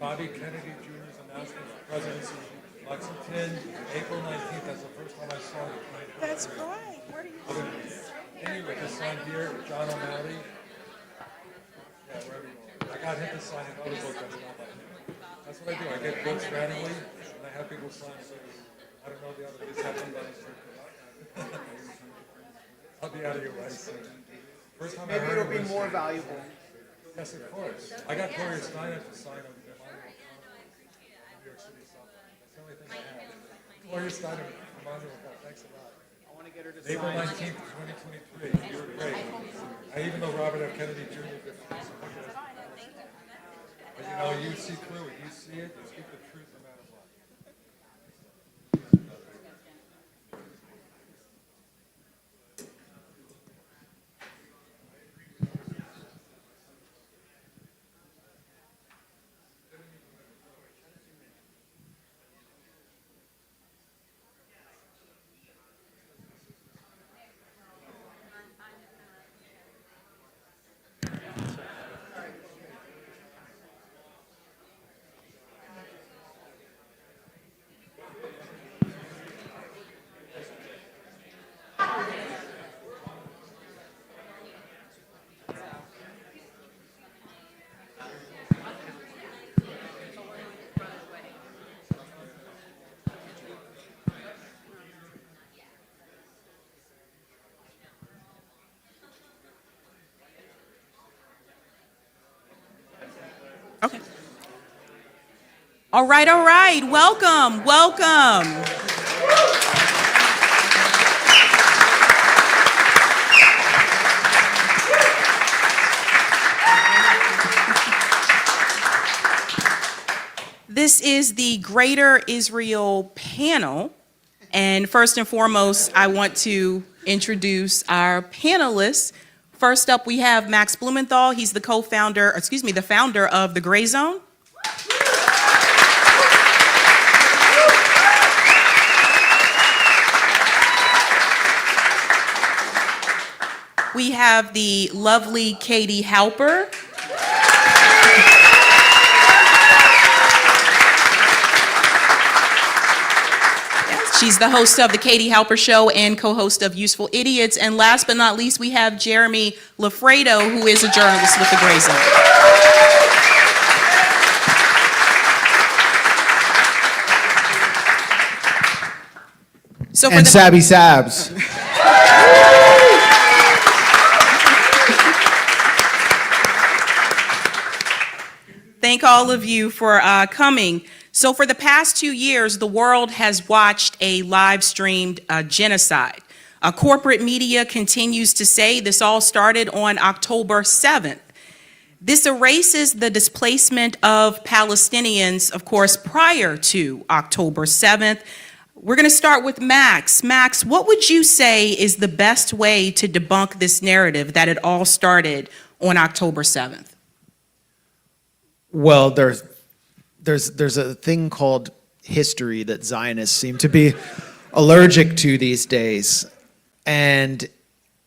Bobby Kennedy Jr.'s announcement for presidency, Lexington, April 19th. That's the first time I saw it. That's right. Where do you see this? Anyway, this sign here, John O'Malley. Yeah, wherever you are. I got him to sign another book that's not like him. That's what I do. I get books randomly, and I have people sign. So I don't know the other this happened, but I'll be out of your way soon. First time Maybe I heard it'll be more valuable. Yes, of course. I got Gloria Steinem to sign a New York City something. That's the only thing I have. Gloria Steinem, Monument. Thanks a lot. I want to get her to April sign. 19th, 2023. You were great. I even know Robert F. Kennedy Jr. did this. But you know, you see through it. You see it. You speak the truth no matter what. Okay. All right, all right. Welcome, welcome. This is the Greater Israel panel. And first and foremost, I want to introduce our panelists. First up, we have Max Blumenthal. He's the the founder of the Grayzone. We have the lovely Katie HALPER. She's the host of the Katie HALPER Show and co-host of Useful Idiots. And last but not least, we have Jeremy LOFFREDO, who is a journalist with the Grayzone. So and SABBY SABS. Thank all of you for coming. So for the past 2 years, the world has watched a live-streamed genocide. Corporate media continues to say this all started on October 7th. This erases the displacement of Palestinians, of course, prior to October 7th. We're going to start with Max. Max, what would you say is the best way to debunk this narrative that it all started on October 7th? Well, there's a thing called history that Zionists seem to be allergic to these days. And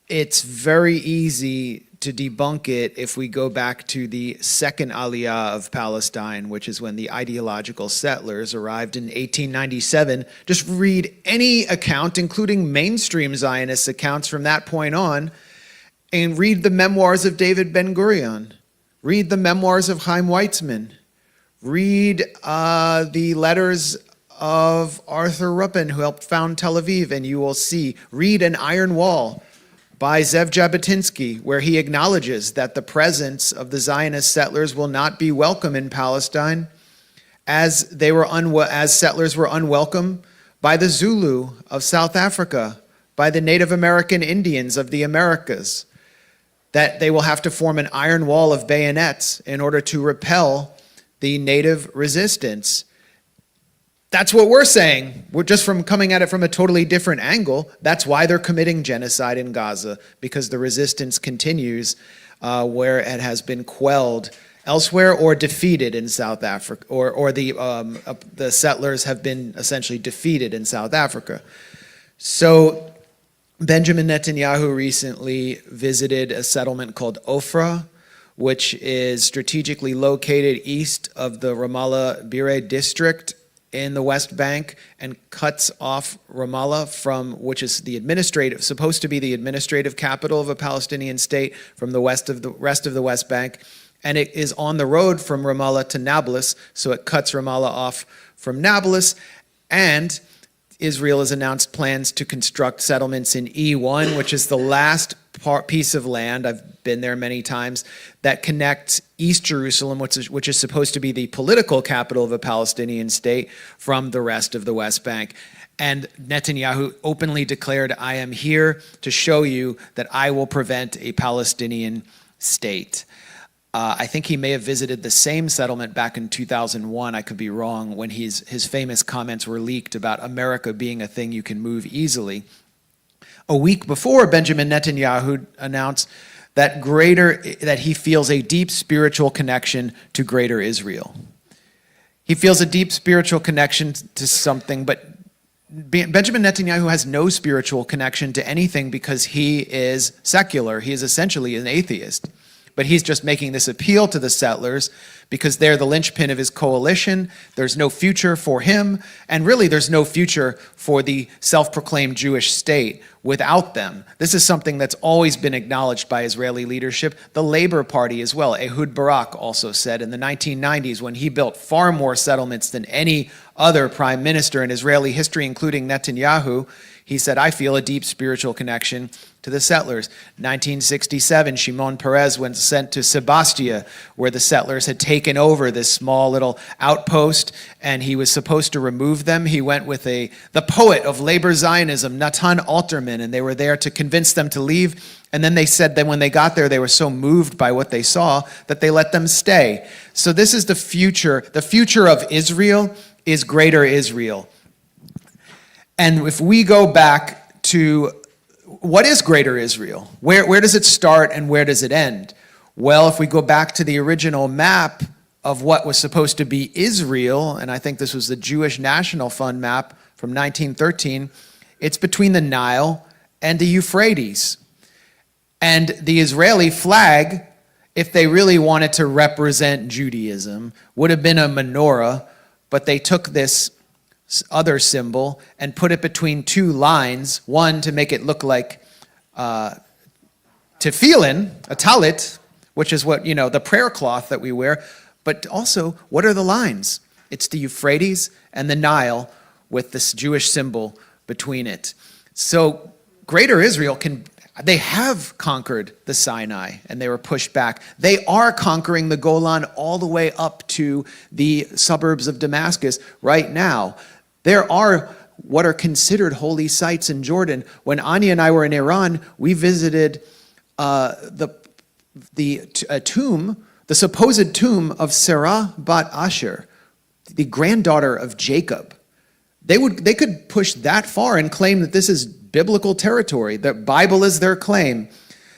it's very easy to debunk it if we go back to the second Aliyah of Palestine, which is when the ideological settlers arrived in 1897. Just read any account, including mainstream Zionist accounts from that point on, and read the memoirs of David Ben-Gurion. Read the memoirs of Chaim Weizmann. Read the letters of Arthur Ruppin, who helped found Tel Aviv, and you will see. Read An Iron Wall by Zev Jabotinsky, where he acknowledges that the presence of the Zionist settlers will not be welcome in Palestine, as settlers were unwelcome by the Zulu of South Africa, by the Native American Indians of the Americas, that they will have to form an iron wall of bayonets in order to repel the native resistance. That's what we're saying. We're just from coming at it from a totally different angle. That's why they're committing genocide in Gaza, because the resistance continues where it has been quelled elsewhere or defeated in South Africa, or the settlers have been essentially defeated in South Africa. So Benjamin Netanyahu recently visited a settlement called Ofra, which is strategically located east of the Ramallah Bireh district in the West Bank and cuts off Ramallah from, which is supposed to be the administrative capital of a Palestinian state, from the rest of the West Bank. And it is on the road from Ramallah to Nablus, so it cuts Ramallah off from Nablus. And Israel has announced plans to construct settlements in E1, which is the last piece of land, I've been there many times, that connects East Jerusalem, which is supposed to be the political capital of a Palestinian state, from the rest of the West Bank. And Netanyahu openly declared, I am here to show you that I will prevent a Palestinian state. I think he may have visited the same settlement back in 2001, I could be wrong, when his famous comments were leaked about America being a thing you can move easily. A week before, Benjamin Netanyahu announced that he feels a deep spiritual connection to Greater Israel. He feels a deep spiritual connection to something, but Benjamin Netanyahu has no spiritual connection to anything because he is secular. He is essentially an atheist. But he's just making this appeal to the settlers because they're the linchpin of his coalition. There's no future for him, and really there's no future for the self-proclaimed Jewish state without them. This is something that's always been acknowledged by Israeli leadership. The Labor Party as well. Ehud Barak also said in the 1990s, when he built far more settlements than any other prime minister in Israeli history, including Netanyahu, he said, I feel a deep spiritual connection to the settlers. 1967, Shimon Peres was sent to Sebastia, where the settlers had taken over this small little outpost, and he was supposed to remove them. He went with the poet of labor Zionism, Natan Alterman, and they were there to convince them to leave. And then they said that when they got there, they were so moved by what they saw that they let them stay. So this is the future. The future of Israel is Greater Israel. And if we go back to what is Greater Israel? Where does it start and where does it end? Well, if we go back to the original map of what was supposed to be Israel, and I think this was the Jewish National Fund map from 1913, it's between the Nile and the Euphrates. And the Israeli flag, if they really wanted to represent Judaism, would have been a menorah, but they took this other symbol and put it between two lines, one to make it look like tefillin, a talit, which is what, the prayer cloth that we wear, but also, what are the lines? It's the Euphrates and the Nile with this Jewish symbol between it. So Greater Israel they have conquered the Sinai and they were pushed back. They are conquering the Golan all the way up to the suburbs of Damascus right now. There are what are considered holy sites in Jordan. When Anya and I were in Iran, we visited the supposed tomb of Sarah bat Asher, the granddaughter of Jacob. They could push that far and claim that this is biblical territory, that Bible is their claim.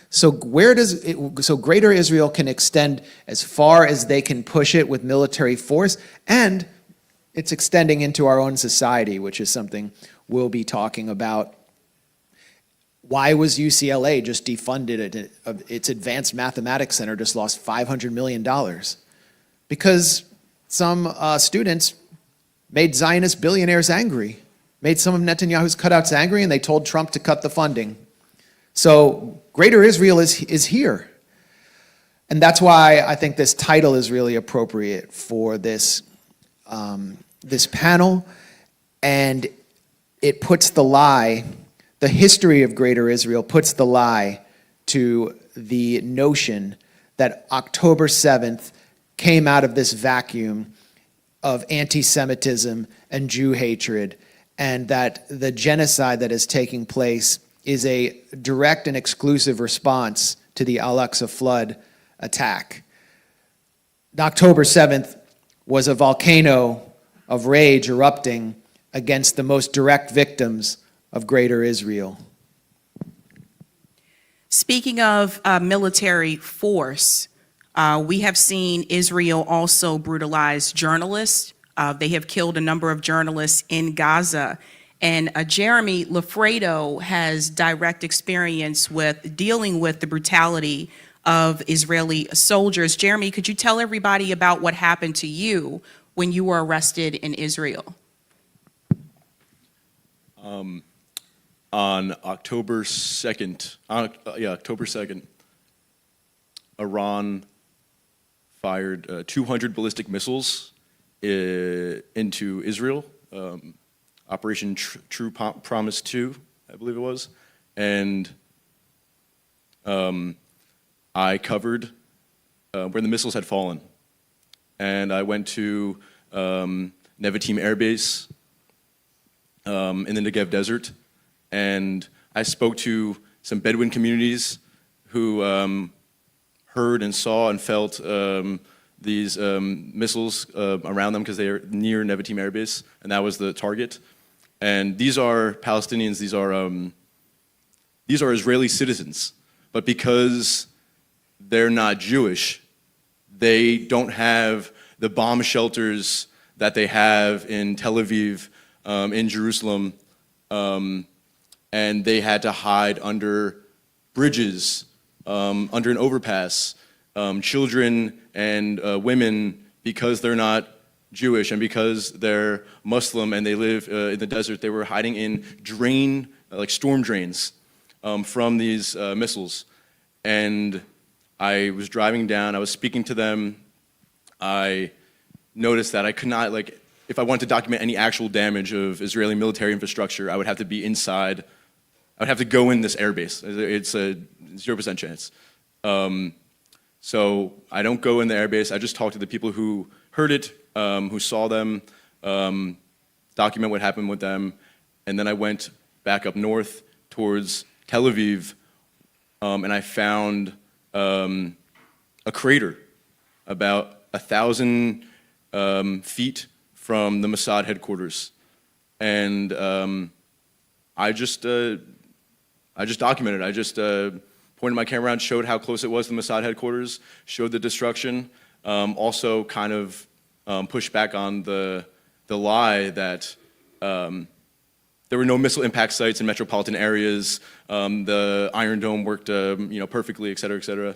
So Greater Israel can extend as far as they can push it with military force, and it's extending into our own society, which is something we'll be talking about. Why was UCLA just defunded? Its Advanced Mathematics Center just lost $500 million. Because some students made Zionist billionaires angry, made some of Netanyahu's cutouts angry, and they told Trump to cut the funding. So Greater Israel is here. And that's why I think this title is really appropriate for this panel, and it puts the history of Greater Israel puts the lie to the notion that October 7th came out of this vacuum of anti-Semitism and Jew hatred, and that the genocide that is taking place is a direct and exclusive response to the Al-Aqsa flood attack. October 7th was a volcano of rage erupting against the most direct victims of Greater Israel. Speaking of military force, we have seen Israel also brutalize journalists. They have killed a number of journalists in Gaza. And Jeremy LOFFREDO has direct experience with dealing with the brutality of Israeli soldiers. Jeremy, could you tell everybody about what happened to you when you were arrested in Israel? On October 2nd, Iran fired 200 ballistic missiles into Israel, Operation True Promise 2, I believe it was, and I covered where the missiles had fallen. And I went to Nevatim Air Base in the Negev Desert, and I spoke to some Bedouin communities who heard and saw and felt these missiles around them because they are near Nevatim Air Base, and that was the target. And these are Palestinians, these are Israeli citizens, but because they're not Jewish, they don't have the bomb shelters that they have in Tel Aviv, in Jerusalem, and they had to hide under bridges, under an overpass, children and women, because they're not Jewish and because they're Muslim and they live in the desert, they were hiding in like storm drains from these missiles. And I was driving down, I was speaking to them, I noticed that I could not, like, if I wanted to document any actual damage of Israeli military infrastructure, I would have to be inside, I would have to go in this airbase. It's a 0% chance. So I don't go in the airbase, I just talk to the people who heard it, who saw them, document what happened with them, and then I went back up north towards Tel Aviv, and I found a crater about 1,000 feet from the Mossad headquarters, and I just documented. I just pointed my camera around, showed how close it was to the Mossad headquarters, showed the destruction, also kind of pushed back on the lie that there were no missile impact sites in metropolitan areas. The Iron Dome worked, perfectly, et cetera, et cetera.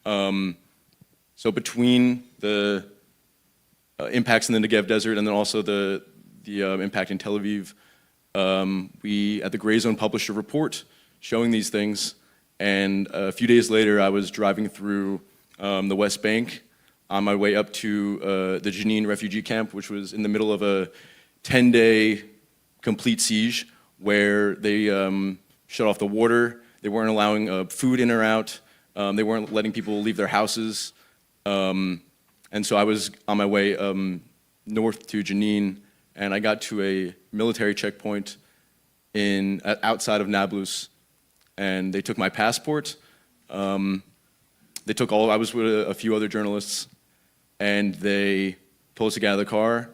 So between the impacts in the Negev Desert and then also the impact in Tel Aviv, we at the Grayzone published a report showing these things. And a few days later, I was driving through the West Bank on my way up to the Jenin refugee camp, which was in the middle of a 10-day complete siege where they shut off the water. They weren't allowing food in or out. They weren't letting people leave their houses. And so I was on my way north to Jenin, and I got to a military checkpoint outside of Nablus, and they took my passport. They took I was with a few other journalists, and they told us to get out of the car.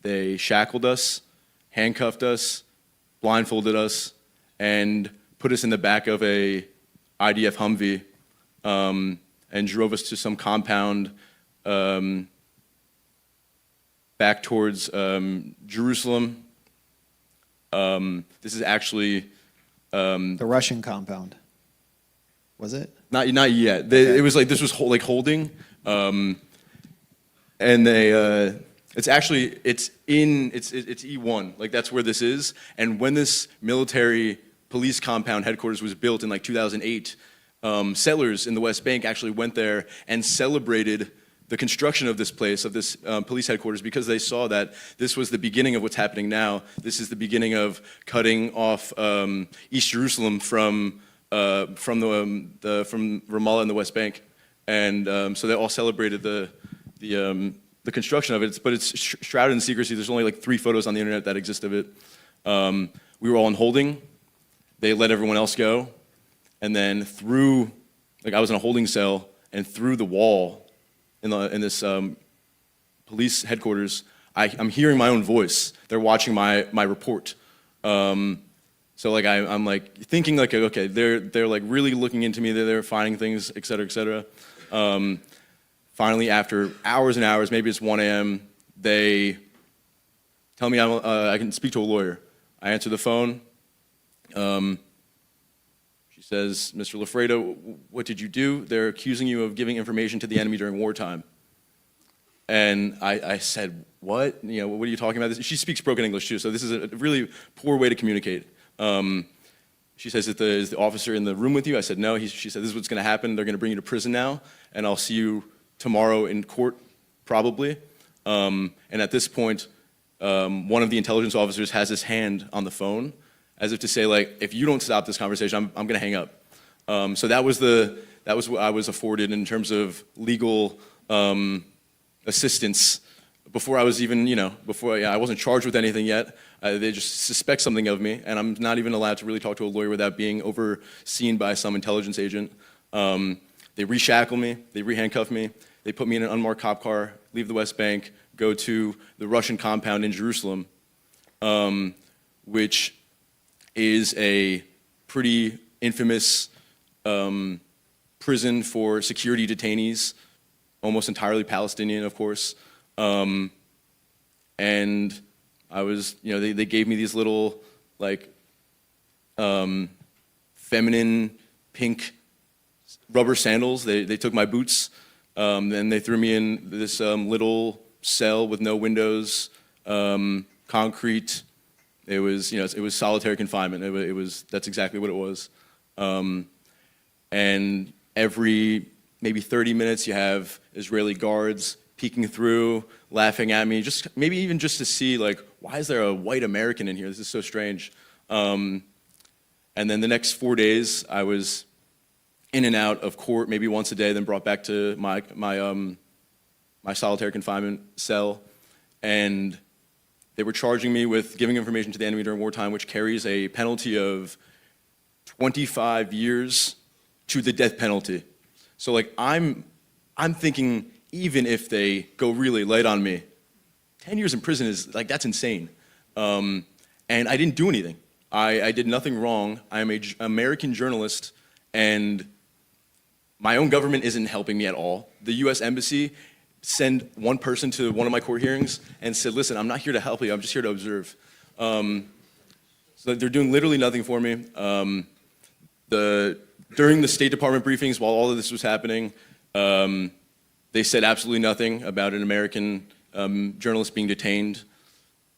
They shackled us, handcuffed us, blindfolded us, and put us in the back of a IDF Humvee, and drove us to some compound back towards Jerusalem. This is actually The Russian compound, was it? not yet. It was like this was holding, and they. It's actually it's E1, like that's where this is. And when this military police compound headquarters was built in like 2008, settlers in the West Bank actually went there and celebrated the construction of this place, of this police headquarters, because they saw that this was the beginning of what's happening now. This is the beginning of cutting off East Jerusalem from Ramallah and the West Bank, and so they all celebrated the construction of it. But it's shrouded in secrecy. There's only like 3 photos on the internet that exist of it. We were all in holding. They let everyone else go, and then through, like I was in a holding cell, and through the wall in this police headquarters, I'm hearing my own voice. They're watching my report. So like I'm like thinking like, okay, they're like really looking into me. They're finding things, et cetera, et cetera. Finally, after hours and hours, maybe it's 1 a.m., they tell me I can speak to a lawyer. I answer the phone. She says, Mr. Loffredo, what did you do? They're accusing you of giving information to the enemy during wartime. And I said, what? You know, what are you talking about? She speaks broken English too, so this is a really poor way to communicate. She says, is the officer in the room with you? I said, no. She said, this is what's going to happen. They're going to bring you to prison now, and I'll see you tomorrow in court, probably. And at this point, one of the intelligence officers has his hand on the phone, as if to say, like, if you don't stop this conversation, I'm going to hang up. So that was what I was afforded in terms of legal assistance before I was even, I wasn't charged with anything yet. They just suspect something of me, and I'm not even allowed to really talk to a lawyer without being overseen by some intelligence agent. They reshackle me, they rehandcuff me, they put me in an unmarked cop car, leave the West Bank, go to the Russian compound in Jerusalem, which is a pretty infamous prison for security detainees, almost entirely Palestinian, of course. And I was, they gave me these little, like, feminine pink rubber sandals. They took my boots, and they threw me in this little cell with no windows, concrete. It was, it was solitary confinement. That's exactly what it was. And every maybe 30 minutes, you have Israeli guards peeking through, laughing at me, maybe even just to see, like, why is there a white American in here? This is so strange. And then the next 4 days, I was in and out of court, maybe once a day, then brought back to my solitary confinement cell. And they were charging me with giving information to the enemy during wartime, which carries a penalty of 25 years to the death penalty. So, like, I'm thinking, even if they go really light on me, 10 years in prison is, like, that's insane. And I didn't do anything. I did nothing wrong. I am an American journalist, and my own government isn't helping me at all. The US Embassy sent one person to one of my court hearings and said, listen, I'm not here to help you, I'm just here to observe. So they're doing literally nothing for me. During the State Department briefings, while all of this was happening, they said absolutely nothing about an American journalist being detained.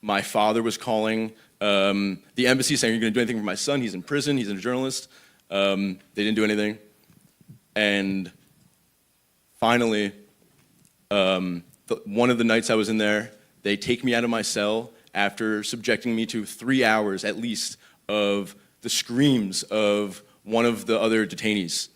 My father was calling the embassy saying, are you going to do anything for my son? He's in prison, he's a journalist. They didn't do anything. And finally, one of the nights I was in there, they take me out of my cell after subjecting me to 3 hours at least of the screams of one of the other detainees,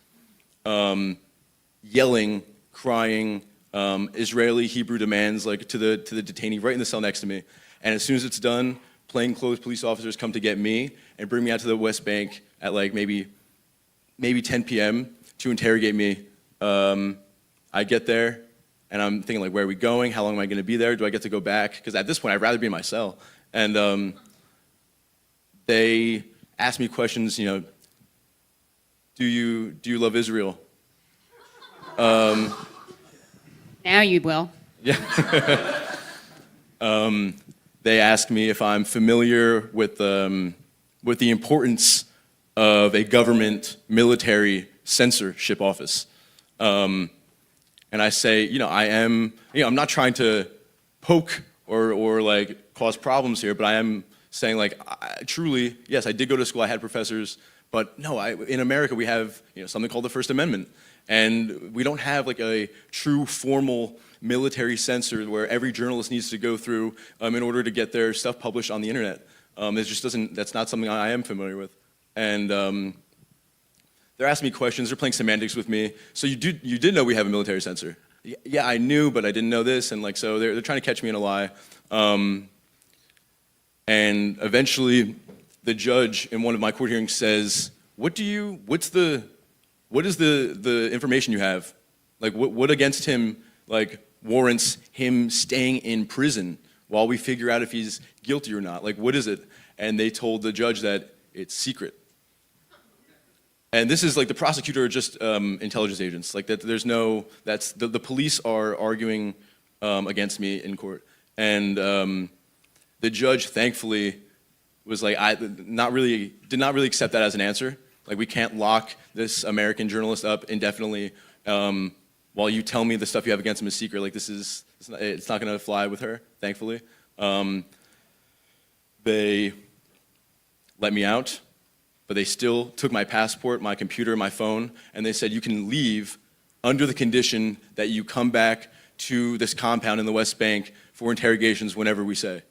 yelling, crying, Israeli Hebrew demands, like, to the detainee right in the cell next to me. And as soon as it's done, plainclothes police officers come to get me and bring me out to the West Bank at, like, maybe 10 p.m. to interrogate me. I get there, and I'm thinking, like, where are we going? How long am I going to be there? Do I get to go back? Because at this point, I'd rather be in my cell. And they asked me questions, do you love Israel? Now you will. Yeah. They asked me if I'm familiar with the importance of a government military censorship office. And I say, I am, I'm not trying to poke or like cause problems here, but I am saying, like, truly, yes, I did go to school, I had professors, but no, in America we have something called the First Amendment. And we don't have, like, a true formal military censor where every journalist needs to go through in order to get their stuff published on the internet. That's not something I am familiar with. And they're asking me questions, they're playing semantics with me. So you did know we have a military censor? Yeah, I knew, but I didn't know this, and, like, so they're trying to catch me in a lie. And eventually, the judge in one of my court hearings says, what is the information you have? Like, what against him, like, warrants him staying in prison while we figure out if he's guilty or not? Like, what is it? And they told the judge that it's secret. And this is, like, the prosecutor are just intelligence agents. Like, that there's no, the police are arguing against me in court. And the judge, thankfully, was like, did not really accept that as an answer. Like, we can't lock this American journalist up indefinitely while you tell me the stuff you have against him is secret. Like, it's not going to fly with her, thankfully. They let me out, but they still took my passport, my computer, my phone, and they said, you can leave under the condition that you come back to this compound in the West Bank for interrogations whenever we say.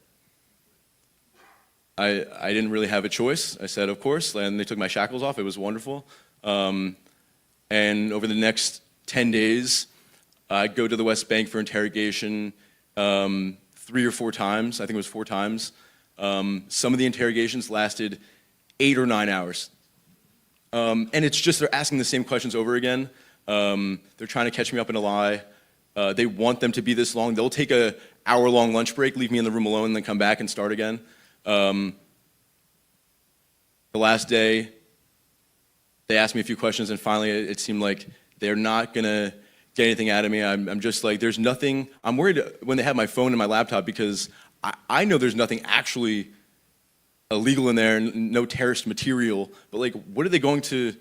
I didn't really have a choice. I said, of course, and they took my shackles off. It was wonderful. And over the next 10 days, I'd go to the West Bank for interrogation 3 or 4 times. I think it was 4 times. Some of the interrogations lasted 8 or 9 hours. And it's just they're asking the same questions over again. They're trying to catch me up in a lie. They want them to be this long. They'll take a hour-long lunch break, leave me in the room alone, and then come back and start again. The last day, they asked me a few questions, and finally it seemed like they're not going to get anything out of me. I'm just like, there's nothing. I'm worried when they have my phone and my laptop because I know there's nothing actually illegal in there, no terrorist material, but like, what are they going to,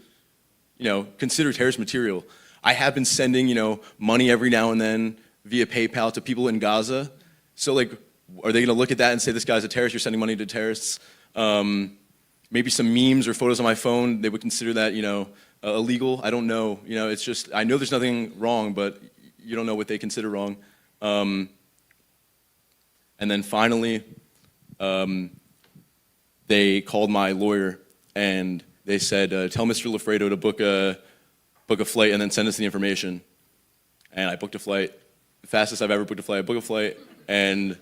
consider terrorist material? I have been sending, money every now and then via PayPal to people in Gaza. So like, are they going to look at that and say, this guy's a terrorist, you're sending money to terrorists? Maybe some memes or photos on my phone, they would consider that, illegal. I don't know. It's just, I know there's nothing wrong, but you don't know what they consider wrong. And then finally, they called my lawyer and they said, tell Mr. Loffredo to book a flight and then send us the information. And I booked a flight, the fastest I've ever booked a flight. I booked a flight, and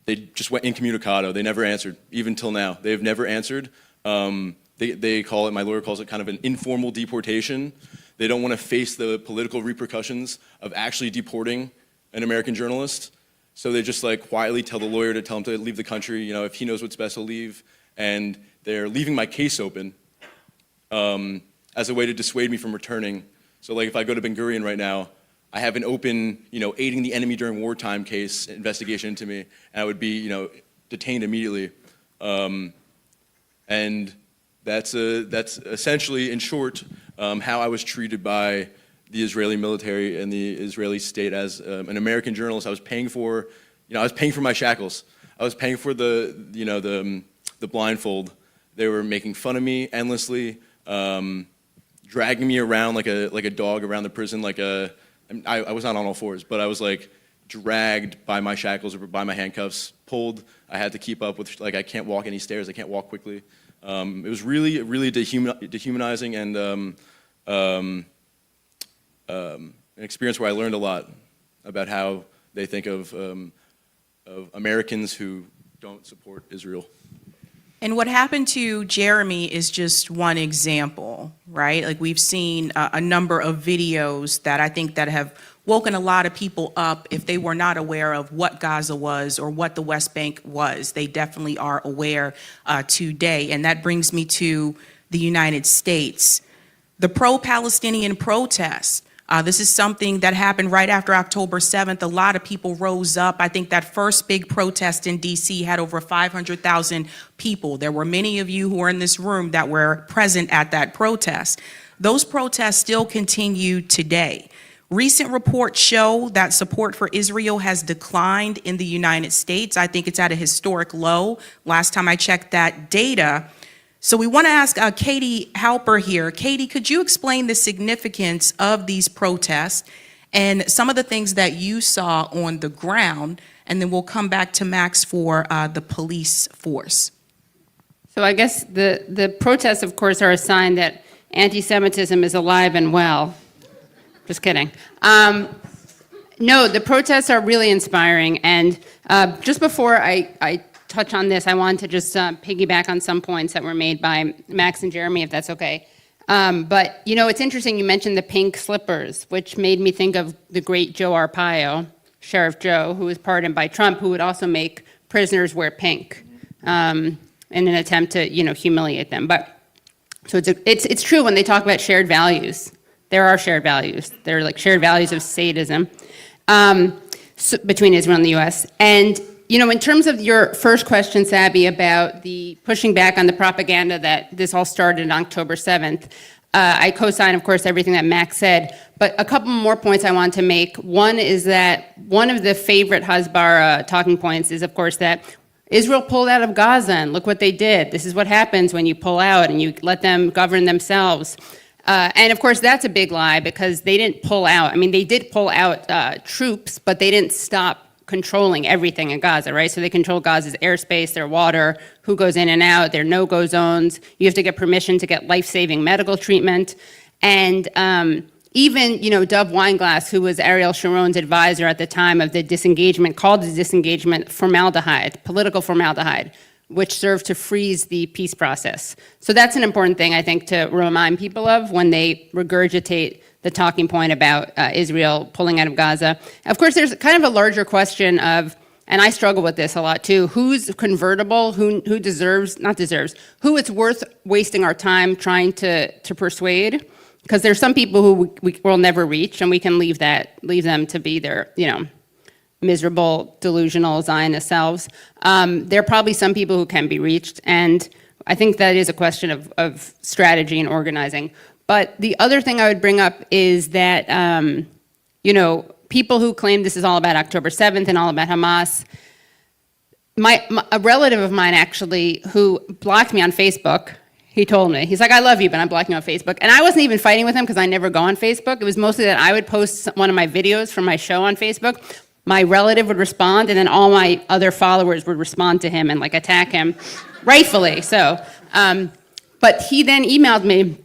they just went incommunicado. They never answered, even till now. They've never answered. They call it, my lawyer calls it kind of an informal deportation. They don't want to face the political repercussions of actually deporting an American journalist. So they just like quietly tell the lawyer to tell him to leave the country. If he knows what's best, he'll leave. And they're leaving my case open as a way to dissuade me from returning. So like if I go to Ben Gurion right now, I have an open, aiding the enemy during wartime case investigation into me, and I would be, detained immediately. And that's essentially, in short, how I was treated by the Israeli military and the Israeli state as an American journalist. I was paying for, I was paying for my shackles. I was paying for the blindfold. They were making fun of me endlessly, dragging me around like a dog around the prison, I was not on all fours, but I was like dragged by my shackles or by my handcuffs, pulled. I had to keep up with, I can't walk any stairs, I can't walk quickly. It was really, really dehumanizing and an experience where I learned a lot about how they think of Americans who don't support Israel. And what happened to Jeremy is just one example, right? Like we've seen a number of videos that I think that have woken a lot of people up if they were not aware of what Gaza was or what the West Bank was. They definitely are aware today. And that brings me to the United States. The pro-Palestinian protests. This is something that happened right after October 7th. A lot of people rose up. I think that first big protest in DC had over 500,000 people. There were many of you who were in this room that were present at that protest. Those protests still continue today. Recent reports show that support for Israel has declined in the United States. I think it's at a historic low. Last time I checked that data. So we want to ask Katie HALPER here. Katie, could you explain the significance of these protests and some of the things that you saw on the ground? And then we'll come back to Max for the police force. So I guess the protests, of course, are a sign that anti-Semitism is alive and well. Just kidding. No, the protests are really inspiring. And just before I touch on this, I want to just piggyback on some points that were made by Max and Jeremy, if that's okay. But, it's interesting you mentioned the pink slippers, which made me think of the great Joe Arpaio, Sheriff Joe, who was pardoned by Trump, who would also make prisoners wear pink in an attempt to, humiliate them. But so it's true when they talk about shared values. There are shared values. They're like shared values of sadism between Israel and the U.S. And You know, in terms of your first question, Sabby, about the pushing back on the propaganda that this all started on October 7th, I co-sign, of course, everything that Max said, but a couple more points I want to make. One is that one of the favorite Hasbara talking points is, of course, that Israel pulled out of Gaza, and look what they did. This is what happens when you pull out and you let them govern themselves. And of course, that's a big lie because they didn't pull out. I mean, they did pull out troops, but they didn't stop controlling everything in Gaza, right? So they control Gaza's airspace, their water, who goes in and out, their no-go zones. You have to get permission to get life-saving medical treatment. And even, you know, Dov Weinglass, who was Ariel Sharon's advisor at the time of the disengagement, called the disengagement formaldehyde, political formaldehyde, which served to freeze the peace process. So that's an important thing, I think, to remind people of when they regurgitate the talking point about Israel pulling out of Gaza. Of course, there's kind of a larger question of, and I struggle with this a lot too, who's convertible, who deserves, not deserves, who it's worth wasting our time trying to persuade. Because there's some people who we will never reach, and we can leave them to be their, you know, miserable, delusional Zionist selves. There are probably some people who can be reached, and I think that is a question of strategy and organizing. But the other thing I would bring up is that, you know, people who claim this is all about October 7th and all about Hamas, a relative of mine actually who blocked me on Facebook, he told me, he's like, I love you, but I'm blocking you on Facebook. And I wasn't even fighting with him because I never go on Facebook. It was mostly that I would post one of my videos from my show on Facebook. My relative would respond, and then all my other followers would respond to him and like attack him, rightfully so. But he then emailed me,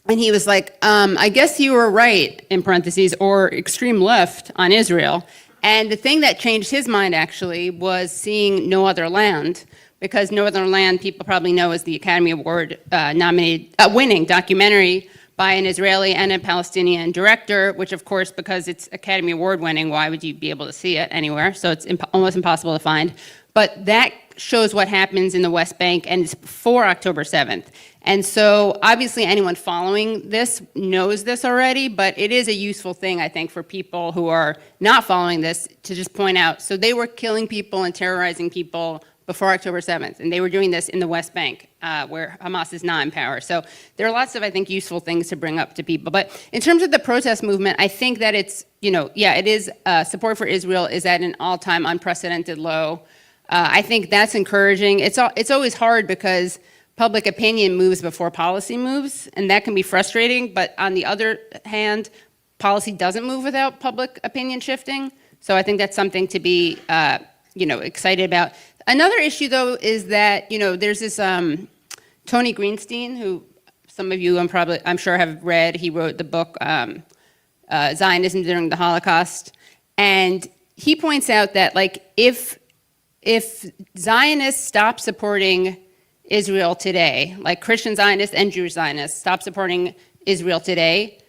and he was like, I guess you were right, in parentheses, or extreme left on Israel. And the thing that changed his mind, actually, was seeing No Other Land, because No Other Land, people probably know, is the Academy Award winning documentary by an Israeli and a Palestinian director, which of course, because it's Academy Award winning, why would you be able to see it anywhere? So it's almost impossible to find. But that shows what happens in the West Bank, and it's before October 7th. And so obviously anyone following this knows this already, but it is a useful thing, I think, for people who are not following this to just point out. So they were killing people and terrorizing people before October 7th, and they were doing this in the West Bank, where Hamas is not in power. So there are lots of, I think, useful things to bring up to people. But in terms of the protest movement, I think that it's, you know, yeah, it is, support for Israel is at an all-time unprecedented low. I think that's encouraging. It's always hard because public opinion moves before policy moves, and that can be frustrating, but on the other hand, policy doesn't move without public opinion shifting. So I think that's something to be, you know, excited about. Another issue, though, is that, you know, there's this Tony Greenstein, who some of you I'm sure have read. He wrote the book Zionism During the Holocaust, and he points out that, like, if Zionists stop supporting Israel today, like Christian Zionists and Jewish Zionists stop supporting Israel today,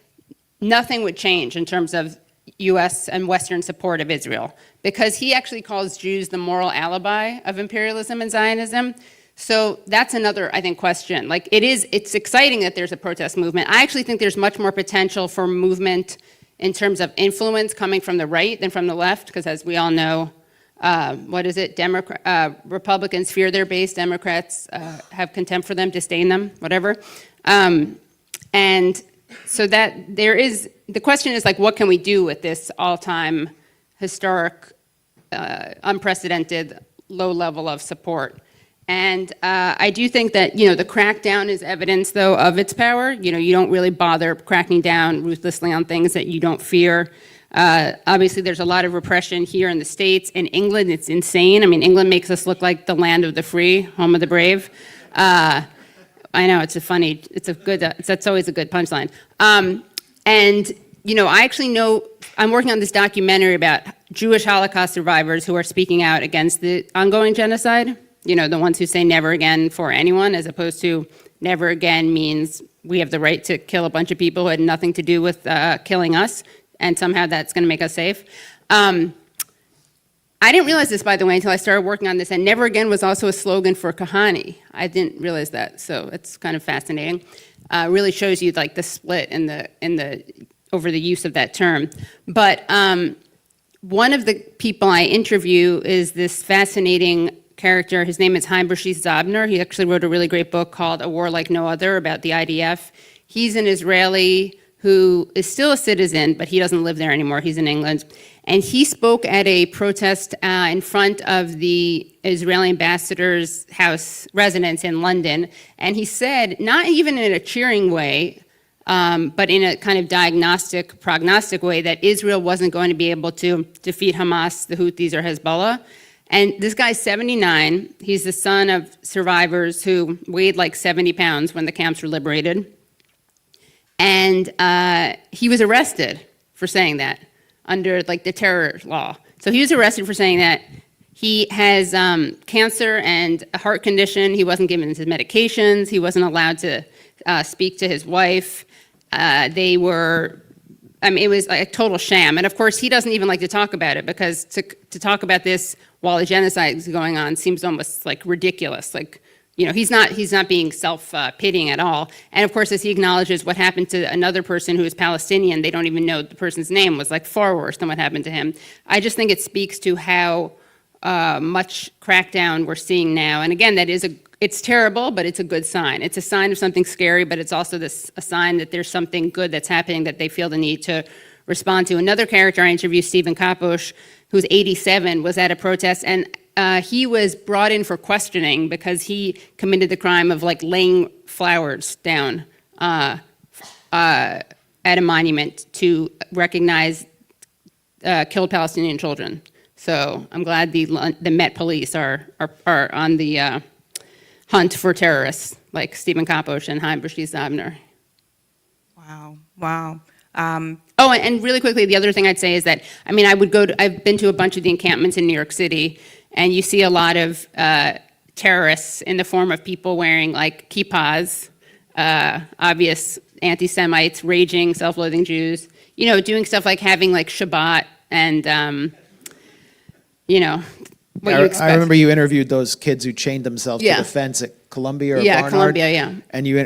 nothing would change in terms of US and Western support of Israel, because he actually calls Jews the moral alibi of imperialism and Zionism. So that's another, I think, question. Like, it's exciting that there's a protest movement. I actually think there's much more potential for movement in terms of influence coming from the right than from the left, because as we all know, what is it? Republicans fear their base, Democrats have contempt for them, disdain them, whatever. And so that there is, the question is, like, what can we do with this all-time historic, unprecedented low level of support? And I do think that, you know, the crackdown is evidence, though, of its power. You know, you don't really bother cracking down ruthlessly on things that you don't fear. Obviously, there's a lot of repression here in the States. In England, it's insane. I mean, England makes us look like the land of the free, home of the brave. I know, it's a good, that's always a good punchline. And, you know, I actually know, I'm working on this documentary about Jewish Holocaust survivors who are speaking out against the ongoing genocide. You know, the ones who say never again for anyone, as opposed to never again means we have the right to kill a bunch of people who had nothing to do with killing us, and somehow that's gonna make us safe. I didn't realize this, by the way, until I started working on this, and never again was also a slogan for Kahani. I didn't realize that, so it's kind of fascinating. Really shows you, like, the split in the over the use of that term. But one of the people I interview is this fascinating character. His name is Haim Zabner. He actually wrote a really great book called A War Like No Other about the IDF. He's an Israeli who is still a citizen, but he doesn't live there anymore. He's in England. And he spoke at a protest in front of the Israeli ambassador's house residence in London. And he said, not even in a cheering way, but in a kind of diagnostic, prognostic way, that Israel wasn't going to be able to defeat Hamas, the Houthis, or Hezbollah. And this guy's 79. He's the son of survivors who weighed like 70 pounds when the camps were liberated. And he was arrested for saying that under like the terror law. So he was arrested for saying that. He has cancer and a heart condition. He wasn't given his medications. He wasn't allowed to speak to his wife. It was like a total sham. And of course, he doesn't even like to talk about it because to talk about this while a genocide is going on seems almost like ridiculous. Like, you know, he's not being self-pitying at all. And of course, as he acknowledges what happened to another person who is Palestinian, they don't even know the person's name, was like far worse than what happened to him. I just think it speaks to how much crackdown we're seeing now. And again, it's terrible, but it's a good sign. It's a sign of something scary, but it's also a sign that there's something good that's happening that they feel the need to respond to. Another character I interviewed, Stephen Kaposh, who's 87, was at a protest, and he was brought in for questioning because he committed the crime of like laying flowers down at a monument to recognize killed Palestinian children. So I'm glad the Met Police are on the hunt for terrorists like Stephen Kaposh and Haim Zabner. Wow. Oh, and really quickly, the other thing I'd say is that, I mean, I've been to a bunch of the encampments in New York City, and you see a lot of terrorists in the form of people wearing like kippas, obvious anti-Semites, raging, self-loathing Jews, you know, doing stuff like having like Shabbat and, you know, what you expect. I remember you interviewed those kids who chained themselves Yeah. to the fence at Columbia or Yeah, Barnard. Columbia, yeah. And you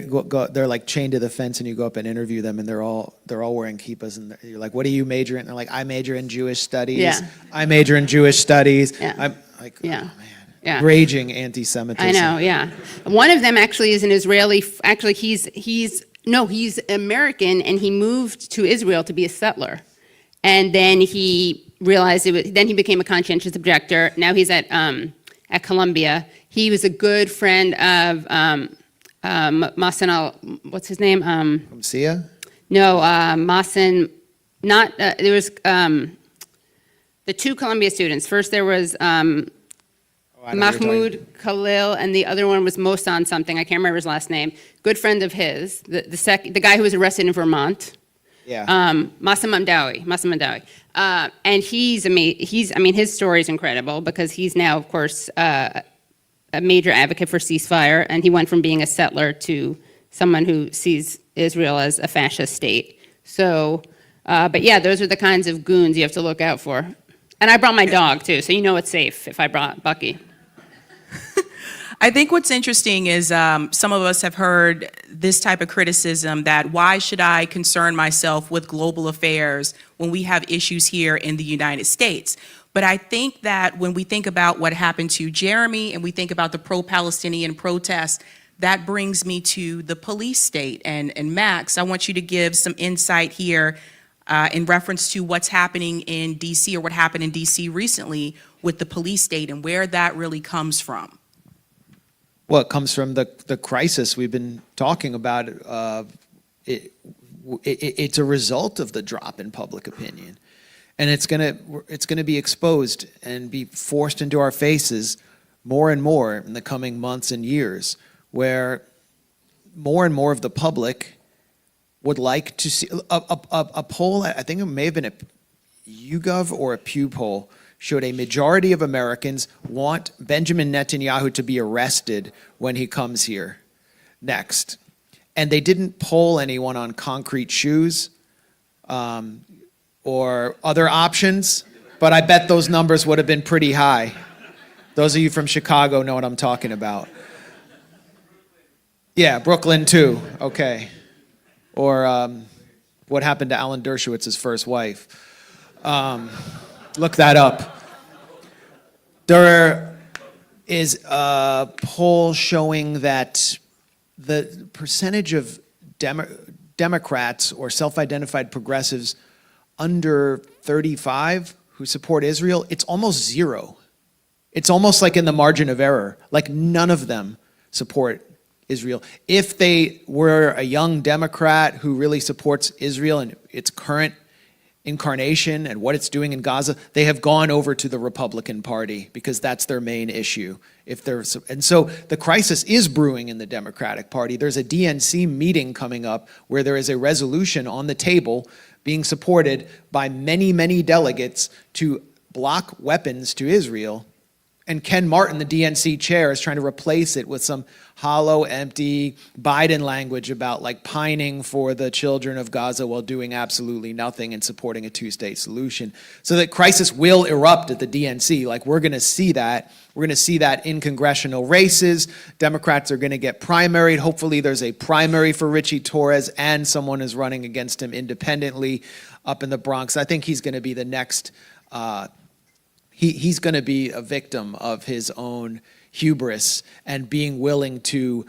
they're like chained to the fence, and you go up and interview them, and they're all wearing kippas, and you're like, "What do you major in?" And they're like, "I major in Jewish studies." Yeah. I major in Jewish studies. Yeah. I'm like, Yeah. oh man, Yeah. raging anti-Semitism. I know, yeah. One of them actually is an Israeli, actually he's American, and he moved to Israel to be a settler. And then he realized then he became a conscientious objector. Now he's at Columbia. He was a good friend of Masen what's his name? From Sia? No, Masen, not, there was the two Columbia students. First there was I know what you're talking- Mahmoud Khalil, and the other one was Mosan something. I can't remember his last name. Good friend of his. The guy who was arrested in Vermont. Yeah. Massam Mandawi. And his story is incredible because he's now, of course, a major advocate for ceasefire, and he went from being a settler to someone who sees Israel as a fascist state. So, but yeah, those are the kinds of goons you have to look out for. And I brought my dog too, so you know it's safe if I brought Bucky. I think what's interesting is some of us have heard this type of criticism that why should I concern myself with global affairs when we have issues here in the United States? But I think that when we think about what happened to Jeremy and we think about the pro-Palestinian protests, that brings me to the police state. And Max, I want you to give some insight here in reference to what's happening in DC or what happened in DC recently with the police state and where that really comes from. Well, it comes from the crisis we've been talking about. It's a result of the drop in public opinion, and it's gonna be exposed and be forced into our faces more and more in the coming months and years, where more and more of the public would like to see a poll. I think it may have been a YouGov or a Pew poll showed a majority of Americans want Benjamin Netanyahu to be arrested when he comes here next. And they didn't poll anyone on concrete shoes or other options, but I bet those numbers would have been pretty high. Those of you from Chicago know what I'm talking about. Yeah, Brooklyn too, okay. Or what happened to Alan Dershowitz's first wife. look that up. There is a poll showing that the percentage of Democrats or self-identified progressives under 35 who support Israel, it's almost zero. It's almost like in the margin of error. Like none of them support Israel. If they were a young Democrat who really supports Israel and its current incarnation and what it's doing in Gaza, they have gone over to the Republican Party because that's their main issue. And so the crisis is brewing in the Democratic Party. There's a DNC meeting coming up where there is a resolution on the table being supported by many, many delegates to block weapons to Israel. And Ken Martin, the DNC chair, is trying to replace it with some hollow, empty Biden language about like pining for the children of Gaza while doing absolutely nothing and supporting a two-state solution. So that crisis will erupt at the DNC. Like we're going to see that. We're going to see that in congressional races. Democrats are going to get primaried. Hopefully there's a primary for Richie Torres and someone is running against him independently up in the Bronx. I think he's going to be the next he's going to be a victim of his own hubris and being willing to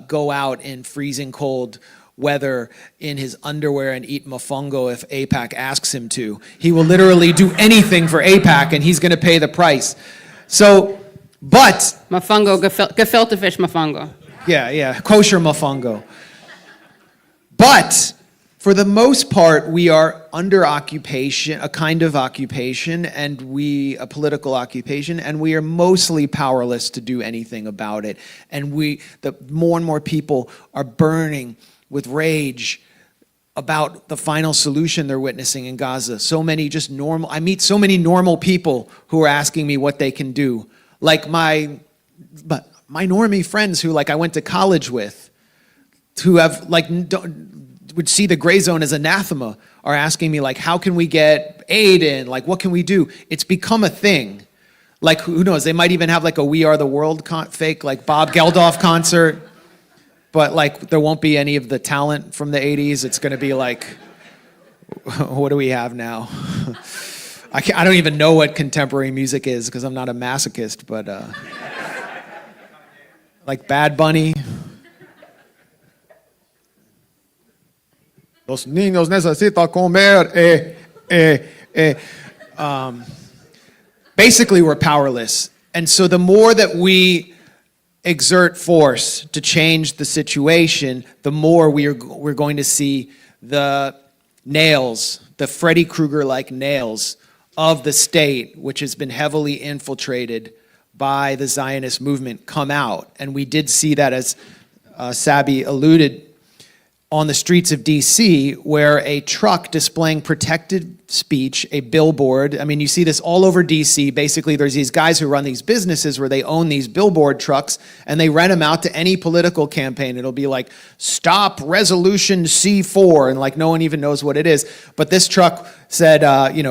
go out in freezing cold weather in his underwear and eat mofongo if AIPAC asks him to. He will literally do anything for AIPAC and he's going to pay the price. So, but... Mofongo, gefilte fish mofongo. Yeah, kosher mofongo. But... for the most part, we are under occupation, a kind of occupation, and a political occupation, and we are mostly powerless to do anything about it. And more and more people are burning with rage about the final solution they're witnessing in Gaza. I meet so many normal people who are asking me what they can do. Like my normie friends who I went to college with, who have would see the Grayzone as anathema, are asking me how can we get aid in? What can we do? It's become a thing. Who knows? They might even have a We Are the World fake Bob Geldof concert, but there won't be any of the talent from the 80s. It's going to be what do we have now? I don't even know what contemporary music is because I'm not a masochist, but Bad Bunny. Los niños necesitan comer. Basically, we're powerless. And so the more that we exert force to change the situation, the more we're going to see the nails, the Freddy Krueger-like nails of the state, which has been heavily infiltrated by the Zionist movement, come out. And we did see that, as Sabby alluded, on the streets of DC, where a truck displaying protected speech, a billboard, you see this all over DC. Basically, there's these guys who run these businesses where they own these billboard trucks and they rent them out to any political campaign. It'll be Stop Resolution C4, and no one even knows what it is. But this truck said,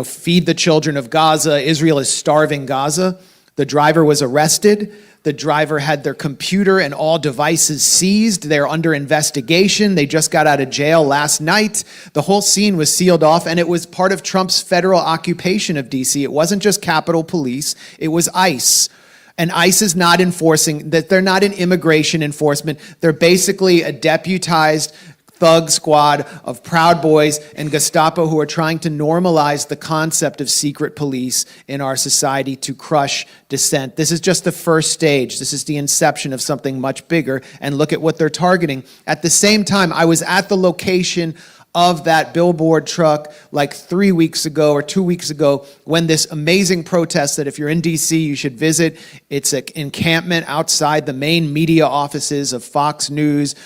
feed the children of Gaza. Israel is starving Gaza. The driver was arrested. The driver had their computer and all devices seized. They're under investigation. They just got out of jail last night. The whole scene was sealed off, and it was part of Trump's federal occupation of DC. It wasn't just Capitol Police. It was ICE. And ICE is not enforcing, that they're not an immigration enforcement. They're basically a deputized thug squad of Proud Boys and Gestapo who are trying to normalize the concept of secret police in our society to crush dissent. This is just the first stage. This is the inception of something much bigger, and look at what they're targeting. At the same time, I was at the location of that billboard truck 3 weeks ago or 2 weeks ago when this amazing protest that if you're in DC you should visit. It's an encampment outside the main media offices of Fox News,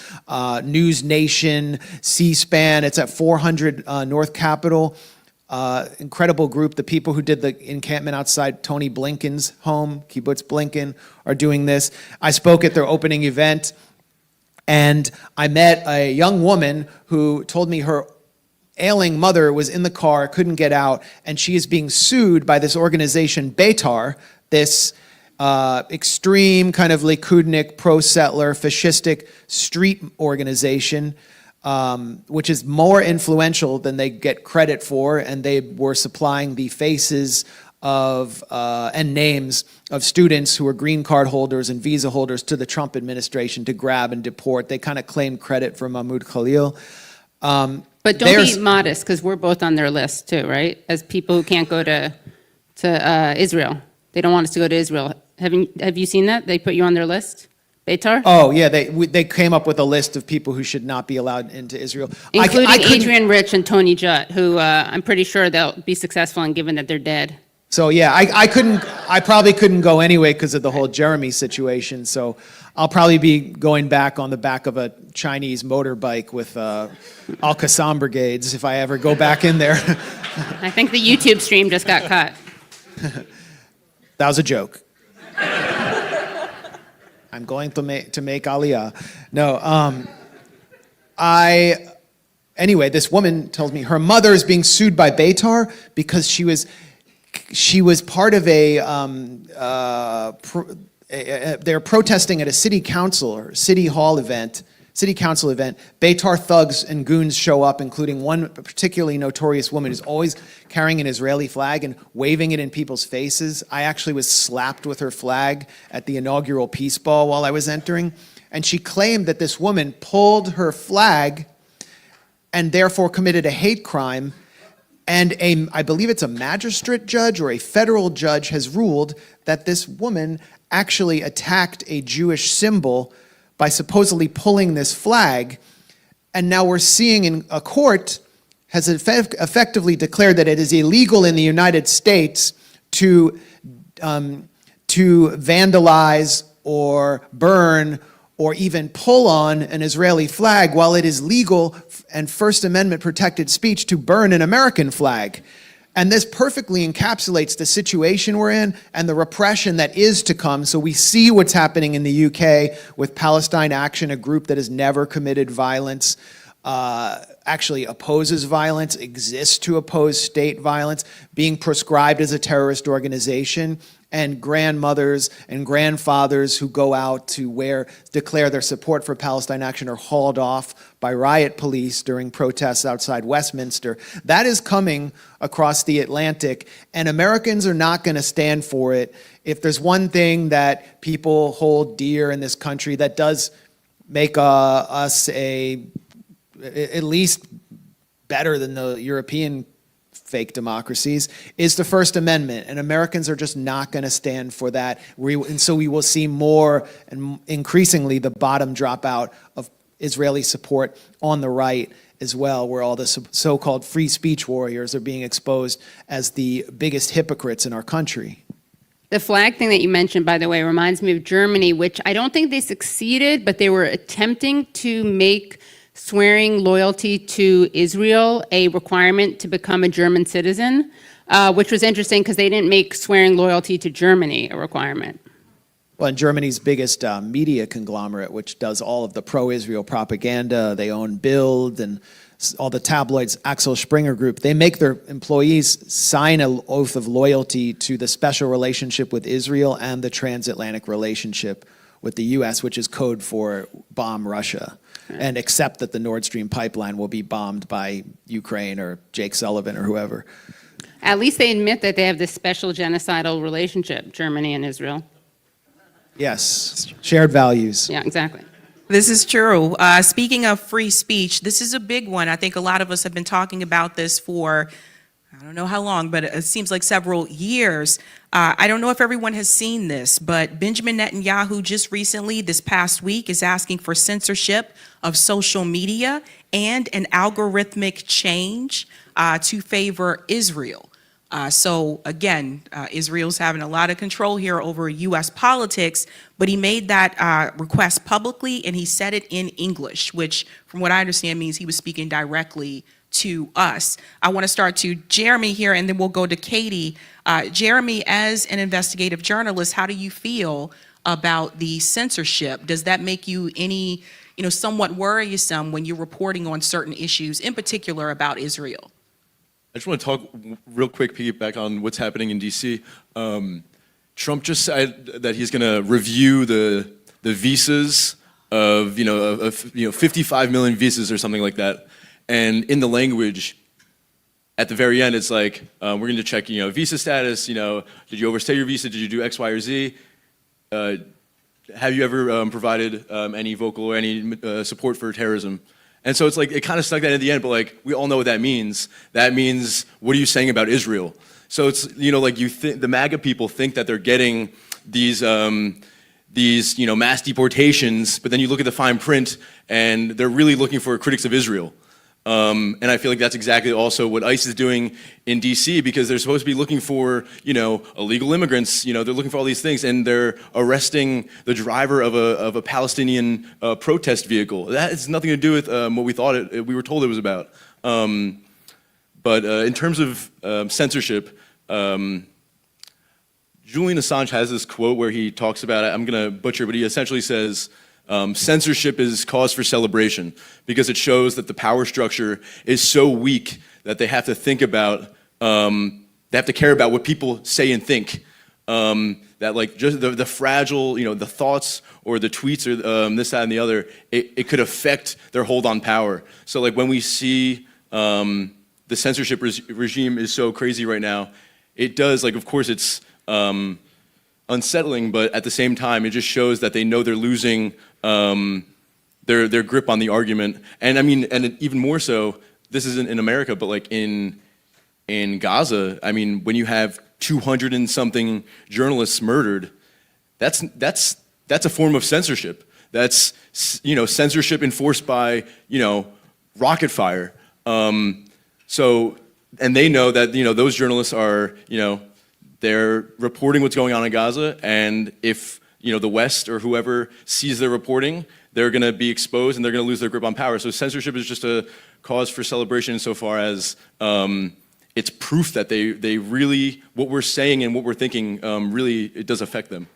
News Nation, C-SPAN. It's at 400 North Capitol. Incredible group. The people who did the encampment outside Tony Blinken's home, Kibbutz Blinken, are doing this. I spoke at their opening event. And I met a young woman who told me her ailing mother was in the car, couldn't get out, and she is being sued by this organization, Beitar, this extreme kind of Likudnik, pro-settler, fascistic street organization which is more influential than they get credit for, and they were supplying the faces of and names of students who were green card holders and visa holders to the Trump administration to grab and deport. They kind of claimed credit for Mahmoud Khalil. But don't be modest, because we're both on their list too, right? As people who can't go to Israel. They don't want us to go to Israel. Have you seen that? They put you on their list? Beitar? Oh, yeah, they came up with a list of people who should not be allowed into Israel. Including I couldn't- Adrian Rich and Tony Judd, who I'm pretty sure they'll be successful in given that they're dead. So yeah, I probably couldn't go anyway because of the whole Jeremy situation. So I'll probably be going back on the back of a Chinese motorbike with Al-Qassam brigades if I ever go back in there. I think the YouTube stream just got cut. That was a joke. I'm going to make Aliyah. No, anyway, this woman tells me her mother is being sued by Beitar because she was part of they're protesting at a city council or city council event. Beitar thugs and goons show up, including one particularly notorious woman who's always carrying an Israeli flag and waving it in people's faces. I actually was slapped with her flag at the inaugural Peace Ball while I was entering. And she claimed that this woman pulled her flag and therefore committed a hate crime. And I believe it's a magistrate judge or a federal judge has ruled that this woman actually attacked a Jewish symbol by supposedly pulling this flag. And now we're seeing in a court has effectively declared that it is illegal in the United States to vandalize or burn or even pull on an Israeli flag, while it is legal and First Amendment protected speech to burn an American flag. And this perfectly encapsulates the situation we're in and the repression that is to come. So we see what's happening in the UK with Palestine Action, a group that has never committed violence, actually opposes violence, exists to oppose state violence, being proscribed as a terrorist organization, and grandmothers and grandfathers who go out to declare their support for Palestine Action are hauled off by riot police during protests outside Westminster. That is coming across the Atlantic, and Americans are not going to stand for it. If there's one thing that people hold dear in this country that does make us at least better than the European fake democracies, is the First Amendment, and Americans are just not going to stand for that. And so we will see more and increasingly the bottom drop out of Israeli support on the right as well, where all the so-called free speech warriors are being exposed as the biggest hypocrites in our country. The flag thing that you mentioned, by the way, reminds me of Germany, which I don't think they succeeded, but they were attempting to make swearing loyalty to Israel a requirement to become a German citizen, which was interesting because they didn't make swearing loyalty to Germany a requirement. Well, and Germany's biggest media conglomerate, which does all of the pro-Israel propaganda, they own Bild and all the tabloids, Axel Springer Group, they make their employees sign an oath of loyalty to the special relationship with Israel and the transatlantic relationship with the U.S., which is code for bomb Russia, and accept that the Nord Stream pipeline will be bombed by Ukraine or Jake Sullivan or whoever. At least they admit that they have this special genocidal relationship, Germany and Israel. Yes, shared values. Yeah, exactly. This is true. Speaking of free speech, this is a big one. I think a lot of us have been talking about this for, I don't know how long, but it seems like several years. I don't know if everyone has seen this, but Benjamin Netanyahu just recently, this past week, is asking for censorship of social media and an algorithmic change to favor Israel. So again, Israel's having a lot of control here over U.S. politics, but he made that request publicly, and he said it in English, which from what I understand means he was speaking directly to us. I want to start to Jeremy here, and then we'll go to Katie. Jeremy, as an investigative journalist, how do you feel about the censorship? Does that make you any, somewhat worrisome when you're reporting on certain issues, in particular about Israel? I just want to talk real quick, piggyback on what's happening in D.C. Trump just said that he's going to review the visas of 55 million visas or something like that. And in the language, at the very end, it's like, we're going to check, visa status, did you overstay your visa? Did you do X, Y, or Z? Have you ever provided any vocal or any support for terrorism? And so it's like, it kind of stuck that in the end, but like, we all know what that means. That means, what are you saying about Israel? So it's, like the MAGA people think that they're getting these mass deportations, but then you look at the fine print and they're really looking for critics of Israel. And I feel like that's exactly also what ICE is doing in DC, because they're supposed to be looking for, illegal immigrants, they're looking for all these things, and they're arresting the driver of a Palestinian protest vehicle. That has nothing to do with what we were told it was about. But in terms of censorship, Julian Assange has this quote where he talks about it. I'm going to butcher, but he essentially says, censorship is cause for celebration because it shows that the power structure is so weak that they have to think about, they have to care about what people say and think. That like just the fragile, the thoughts or the tweets or this, that, and the other, it could affect their hold on power. So like when we see the censorship regime is so crazy right now, it does, like, of course it's unsettling, but at the same time, it just shows that they know they're losing their grip on the argument. And I mean, and even more so, this isn't in America, but like in Gaza, I mean, when you have 200 and something journalists murdered, that's a form of censorship. That's, censorship enforced by, rocket fire. So, and they know that, those journalists are, they're reporting what's going on in Gaza, and if the West or whoever sees their reporting, they're going to be exposed and they're going to lose their grip on power. So censorship is just a cause for celebration insofar as it's proof that they really, what we're saying and what we're thinking, really, it does affect them.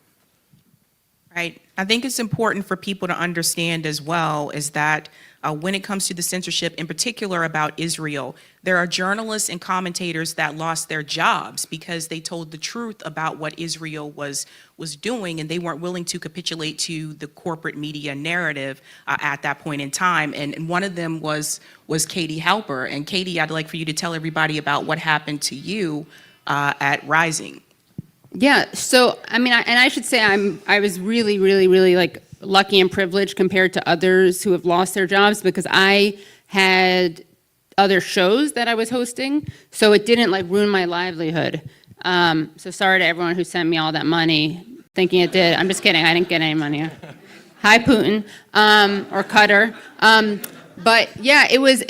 Right. I think it's important for people to understand as well is that when it comes to the censorship, in particular about Israel, there are journalists and commentators that lost their jobs because they told the truth about what Israel was doing, and they weren't willing to capitulate to the corporate media narrative at that point in time. And one of them was Katie HALPER. And Katie, I'd like for you to tell everybody about what happened to you at Rising. Yeah, so I mean, I should say I was really, really, really like lucky and privileged compared to others who have lost their jobs because I had other shows that I was hosting, so it didn't like ruin my livelihood. So sorry to everyone who sent me all that money thinking it did. I'm just kidding, I didn't get any money. Hi Putin, or Qatar. But yeah, I was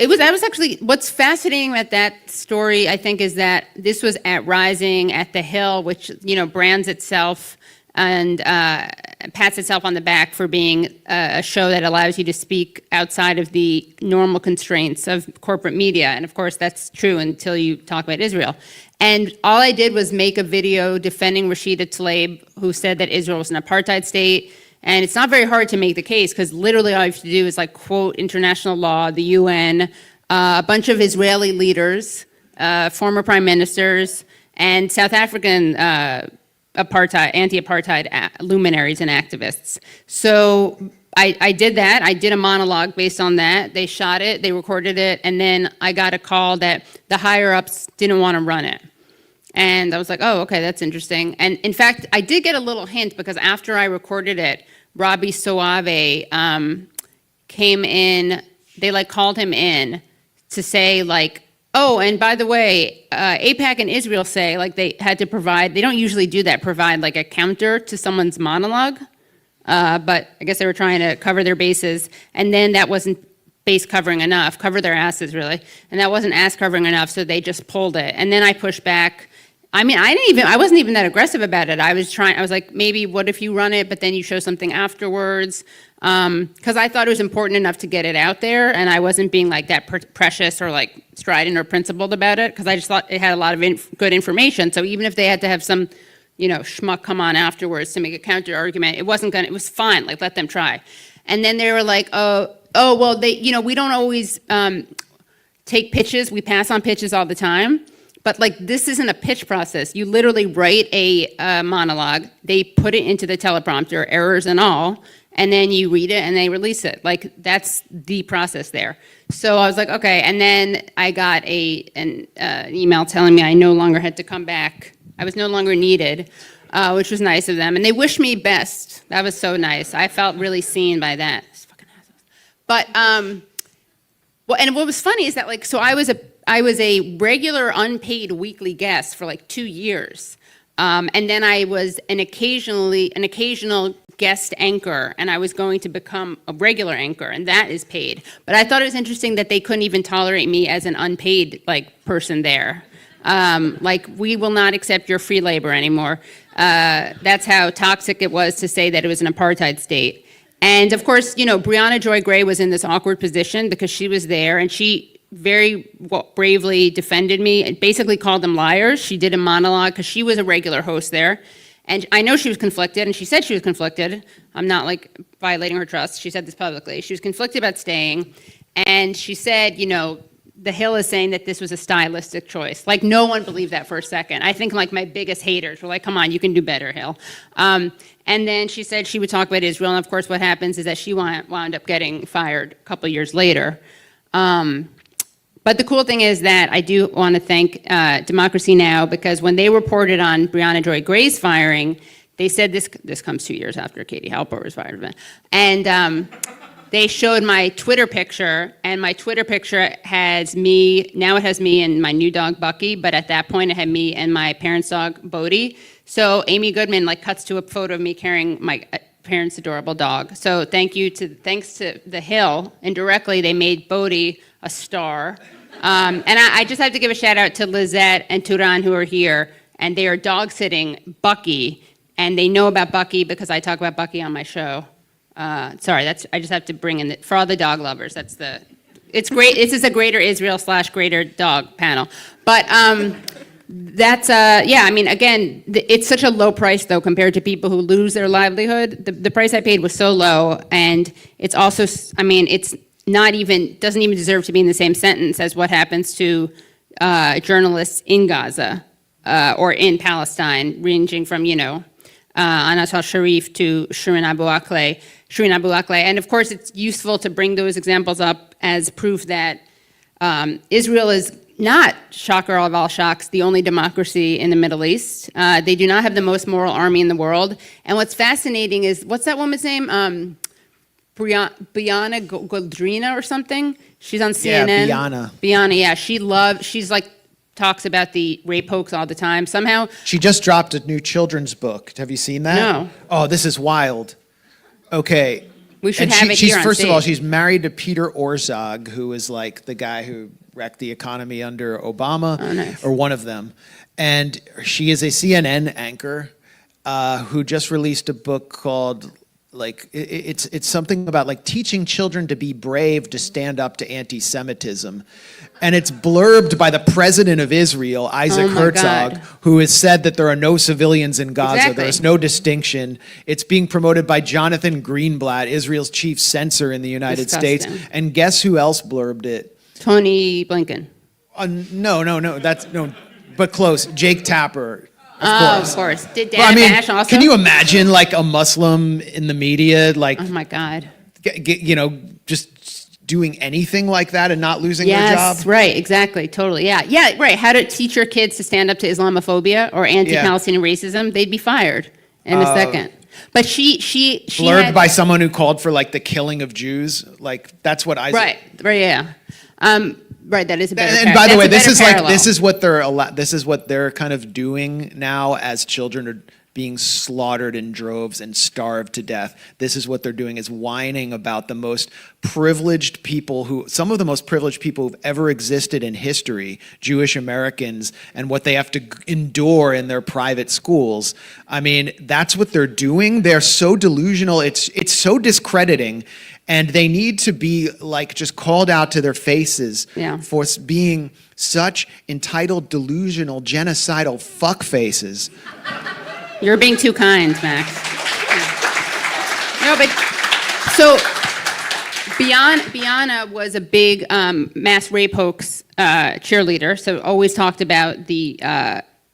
actually, what's fascinating about that story, I think, is that this was at Rising at the Hill, which, brands itself and pats itself on the back for being a show that allows you to speak outside of the normal constraints of corporate media. And of course, that's true until you talk about Israel. And all I did was make a video defending Rashida Tlaib, who said that Israel was an apartheid state. And it's not very hard to make the case because literally all you have to do is like quote international law, the UN, a bunch of Israeli leaders, former prime ministers, and South African anti-apartheid luminaries and activists. So I did that. I did a monologue based on that. They shot it, they recorded it, and then I got a call that the higher-ups didn't want to run it. And I was like, oh, okay, that's interesting. And in fact, I did get a little hint because after I recorded it, Robbie Soave came in, they like called him in to say like, oh, and by the way, AIPAC and Israel say like they had to provide, they don't usually do that, provide like a counter to someone's monologue, but I guess they were trying to cover their bases, and then that wasn't base covering enough, cover their asses really, and that wasn't ass covering enough, so they just pulled it. And then I pushed back. I mean, I wasn't even that aggressive about it. I was like, maybe what if you run it, but then you show something afterwards? Because I thought it was important enough to get it out there, and I wasn't being like that precious or like strident or principled about it, because I just thought it had a lot of good information. So even if they had to have some, schmuck come on afterwards to make a counter argument, it was fine, like let them try. And then they were like, oh, well, we don't always take pitches, we pass on pitches all the time. But like, this isn't a pitch process. You literally write a monologue, they put it into the teleprompter, errors and all, and then you read it and they release it. Like, that's the process there. So I was like, okay, and then I got an email telling me I no longer had to come back. I was no longer needed, which was nice of them. And they wished me best. That was so nice. I felt really seen by that. These fucking assholes. But, well, and what was funny is that, like, so I was a regular unpaid weekly guest for like 2 years. And then I was an occasional guest anchor, and I was going to become a regular anchor, and that is paid. But I thought it was interesting that they couldn't even tolerate me as an unpaid, like, person there. Like, we will not accept your free labor anymore. That's how toxic it was to say that it was an apartheid state. And of course, you know, Breonna Joy Gray was in this awkward position because she was there, and she very bravely defended me and basically called them liars. She did a monologue because she was a regular host there. And I know she was conflicted, and she said she was conflicted. I'm not, like, violating her trust. She said this publicly. She was conflicted about staying, and she said, you know, the Hill is saying that this was a stylistic choice. Like, no one believed that for a second. I think, like, my biggest haters were like, come on, you can do better, Hill. And then she said she would talk about Israel, and of course what happens is that she wound up getting fired a couple years later. But the cool thing is that I do want to thank Democracy Now! Because when they reported on Breonna Joy Gray's firing, they said this comes 2 years after Katie Halper was fired. And they showed my Twitter picture, and my Twitter picture has me, now it has me and my new dog Bucky, but at that point it had me and my parents' dog Bodie. So Amy Goodman, like, cuts to a photo of me carrying my parents' adorable dog. So thanks to the Hill, indirectly they made Bodie a star. And I just have to give a shout out to Lizette and Turan, who are here, and they are dog sitting Bucky, and they know about Bucky because I talk about Bucky on my show. Sorry, I just have to bring in, for all the dog lovers, it's great, this is a Greater Israel / Greater Dog panel. But that's, yeah, I mean, again, it's such a low price, though, compared to people who lose their livelihood. The price I paid was so low, and it's also, I mean, it's not even, doesn't even deserve to be in the same sentence as what happens to journalists in Gaza or in Palestine, ranging from, you know, Anatal Sharif to Shireen Abu Akleh. And of course, it's useful to bring those examples up as proof that Israel is not, shocker of all shocks, the only democracy in the Middle East. They do not have the most moral army in the world. And what's fascinating is, what's that woman's name? Biana Goldrina or something? She's on CNN. Yeah, Biana, yeah. She's like, talks about the rape hoax all the time. Somehow. She just dropped a new children's book. Have you seen that? No. Oh, this is wild. Okay. We should And have it she's here on first of all, stage. she's married to Peter Orszag, who is like the guy who wrecked the economy under Obama, Oh, nice. or one of them. And she is a CNN anchor who just released a book called, like, it's something about, like, teaching children to be brave to stand up to anti-Semitism. And it's blurbed by the president of Israel, Isaac Oh my Herzog, God. who has said that there are no civilians in Gaza. Exactly. There is no distinction. It's being promoted by Jonathan Greenblatt, Israel's chief censor in the United States. Disgusting. And guess who else blurbed it? Tony Blinken. No, but close. Jake Tapper. Of course. Did Dan Well, I mean, Bash also? can you imagine, like, a Muslim in the media, like, Oh my God. you know, just doing anything like that and not losing their job? Yes, right, exactly, totally, yeah. Yeah, right, how to teach your kids to stand up to Islamophobia or anti-Palestinian racism, they'd be fired in a second. But she Blurbed had, by someone who called for, like, the killing of Jews. Like, that's what Isaac. right, yeah. Right, that is a better And by the way, that's a this better is parallel. this is what they're kind of doing now as children are being slaughtered in droves and starved to death. This is what they're doing, is whining about the most privileged people some of the most privileged people who've ever existed in history, Jewish Americans, and what they have to endure in their private schools. I mean, that's what they're doing. They're so delusional. It's so discrediting. And they need to be, like, just called out to their faces for being such entitled, delusional, genocidal fuckfaces. You're being too kind, Max. No, but, so, Biana was a big mass rape hoax cheerleader, so always talked about the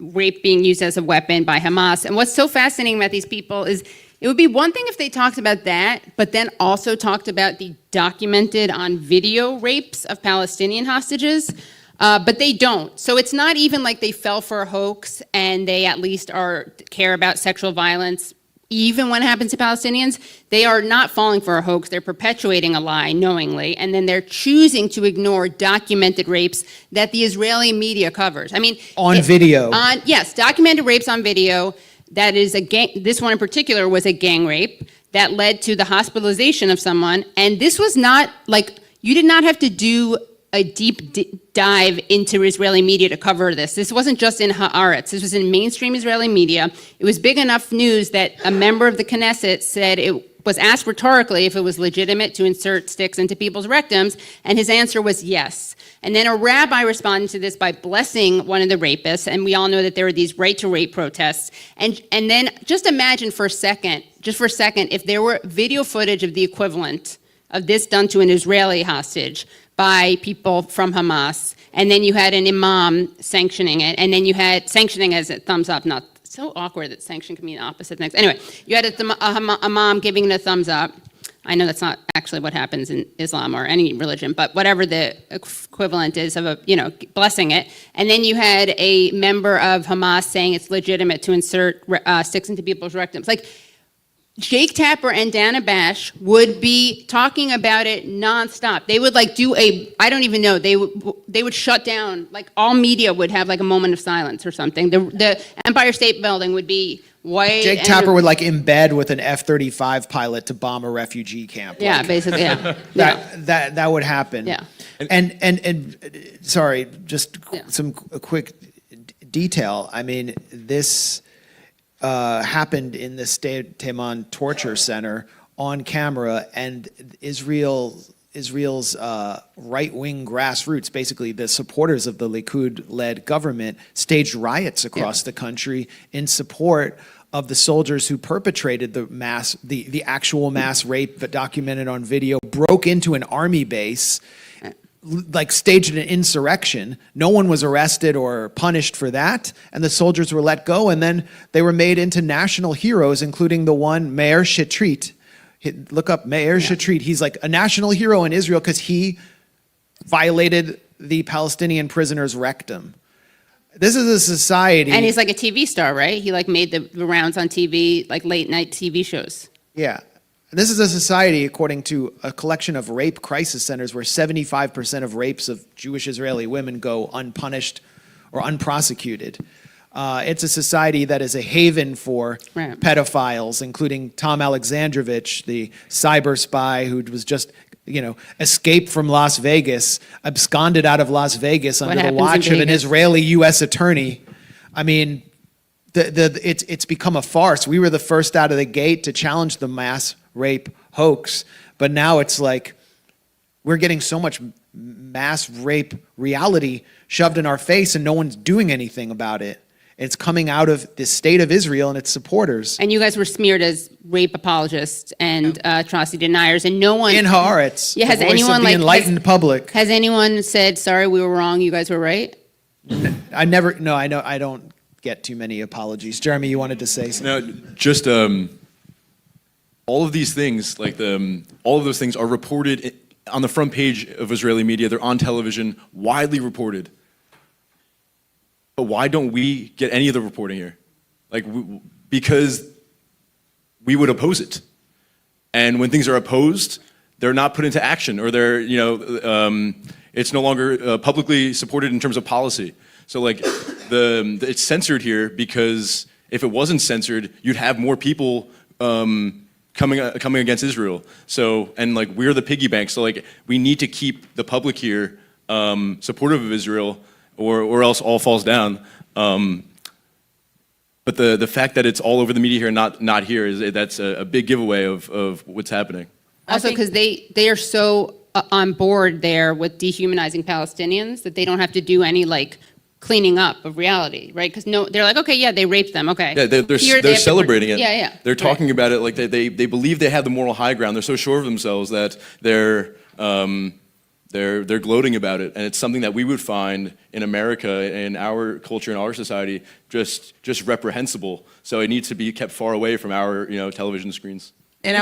rape being used as a weapon by Hamas. And what's so fascinating about these people is It would be one thing if they talked about that, but then also talked about the documented on video rapes of Palestinian hostages, but they don't. So it's not even like they fell for a hoax and they at least care about sexual violence. Even when it happens to Palestinians, they are not falling for a hoax. They're perpetuating a lie knowingly, and then they're choosing to ignore documented rapes that the Israeli media covers. I mean, On video. Yes, documented rapes on video. That is a gang. This one in particular was a gang rape that led to the hospitalization of someone. And this was not like, you did not have to do a deep dive into Israeli media to cover this. This wasn't just in Haaretz. This was in mainstream Israeli media. It was big enough news that a member of the Knesset said it was asked rhetorically if it was legitimate to insert sticks into people's rectums, and his answer was yes. And then a rabbi responded to this by blessing one of the rapists, and we all know that there were these right-to-rape protests. And then just imagine for a second, if there were video footage of the equivalent of this done to an Israeli hostage by people from Hamas, and then you had an imam sanctioning it, and then you had sanctioning as a thumbs up, not so awkward that sanction can mean opposite things. Anyway, you had a imam giving it a thumbs up. I know that's not actually what happens in Islam or any religion, but whatever the equivalent is of blessing it. And then you had a member of Hamas saying it's legitimate to insert sticks into people's rectums. Like, Jake Tapper and Dana Bash would be talking about it nonstop. They would do I don't even know, they would shut down, like all media would have like a moment of silence or something. The Empire State Building would be white. Jake Tapper would embed with an F-35 pilot to bomb a refugee camp. Yeah, basically, yeah. That would happen. Yeah. And sorry, just Yeah. a quick detail. I mean, this happened in the State Teman torture center on camera, and Israel's right-wing grassroots, basically the supporters of the Likud-led government, staged riots across the country in support of the soldiers who perpetrated the actual mass rape that documented on video, broke into an army base, staged an insurrection. No one was arrested or punished for that, and the soldiers were let go, and then they were made into national heroes, including the one, Meir Shetrit. Look up Meir Shetrit. He's like a national hero in Israel because he violated the Palestinian prisoner's rectum. This is a society... And he's like a TV star, right? He made the rounds on TV, late night TV shows. Yeah. This is a society, according to a collection of rape crisis centers, where 75% of rapes of Jewish Israeli women go unpunished or unprosecuted. It's a society that is a haven for pedophiles, including Tom Alexandrovich, the cyber spy who was just, escaped from Las Vegas, absconded out of Las Vegas under the watch of an Israeli U.S. attorney. I mean, it's become a farce. We were the first out of the gate to challenge the mass rape hoax, but now it's we're getting so much mass rape reality shoved in our face and no one's doing anything about it. It's coming out of the state of Israel and its supporters. And you guys were smeared as rape apologists and atrocity deniers, and no one... In Haaretz, yeah, has the voice anyone of the enlightened public. Has anyone said, sorry, we were wrong, you guys were right? I don't get too many apologies. Jeremy, you wanted to say something? No, just all of these things, all of those things are reported on the front page of Israeli media. They're on television, widely reported. But why don't we get any of the reporting here? Because we would oppose it. And when things are opposed, they're not put into action, or it's no longer publicly supported in terms of policy. So it's censored here because if it wasn't censored, you'd have more people coming against Israel. So, and we're the piggy bank. So we need to keep the public here supportive of Israel, or else all falls down. But the fact that it's all over the media here and not here, that's a big giveaway of what's happening. Also, because they are so on board there with dehumanizing Palestinians that they don't have to do any cleaning up of reality, right? Because they're okay, yeah, they raped them, okay. Yeah, they're celebrating it. Yeah, yeah. They're talking about it they believe they have the moral high ground. They're so sure of themselves that they're they're gloating about it, and it's something that we would find in America, in our culture, in our society, just reprehensible. So it needs to be kept far away from our television screens. And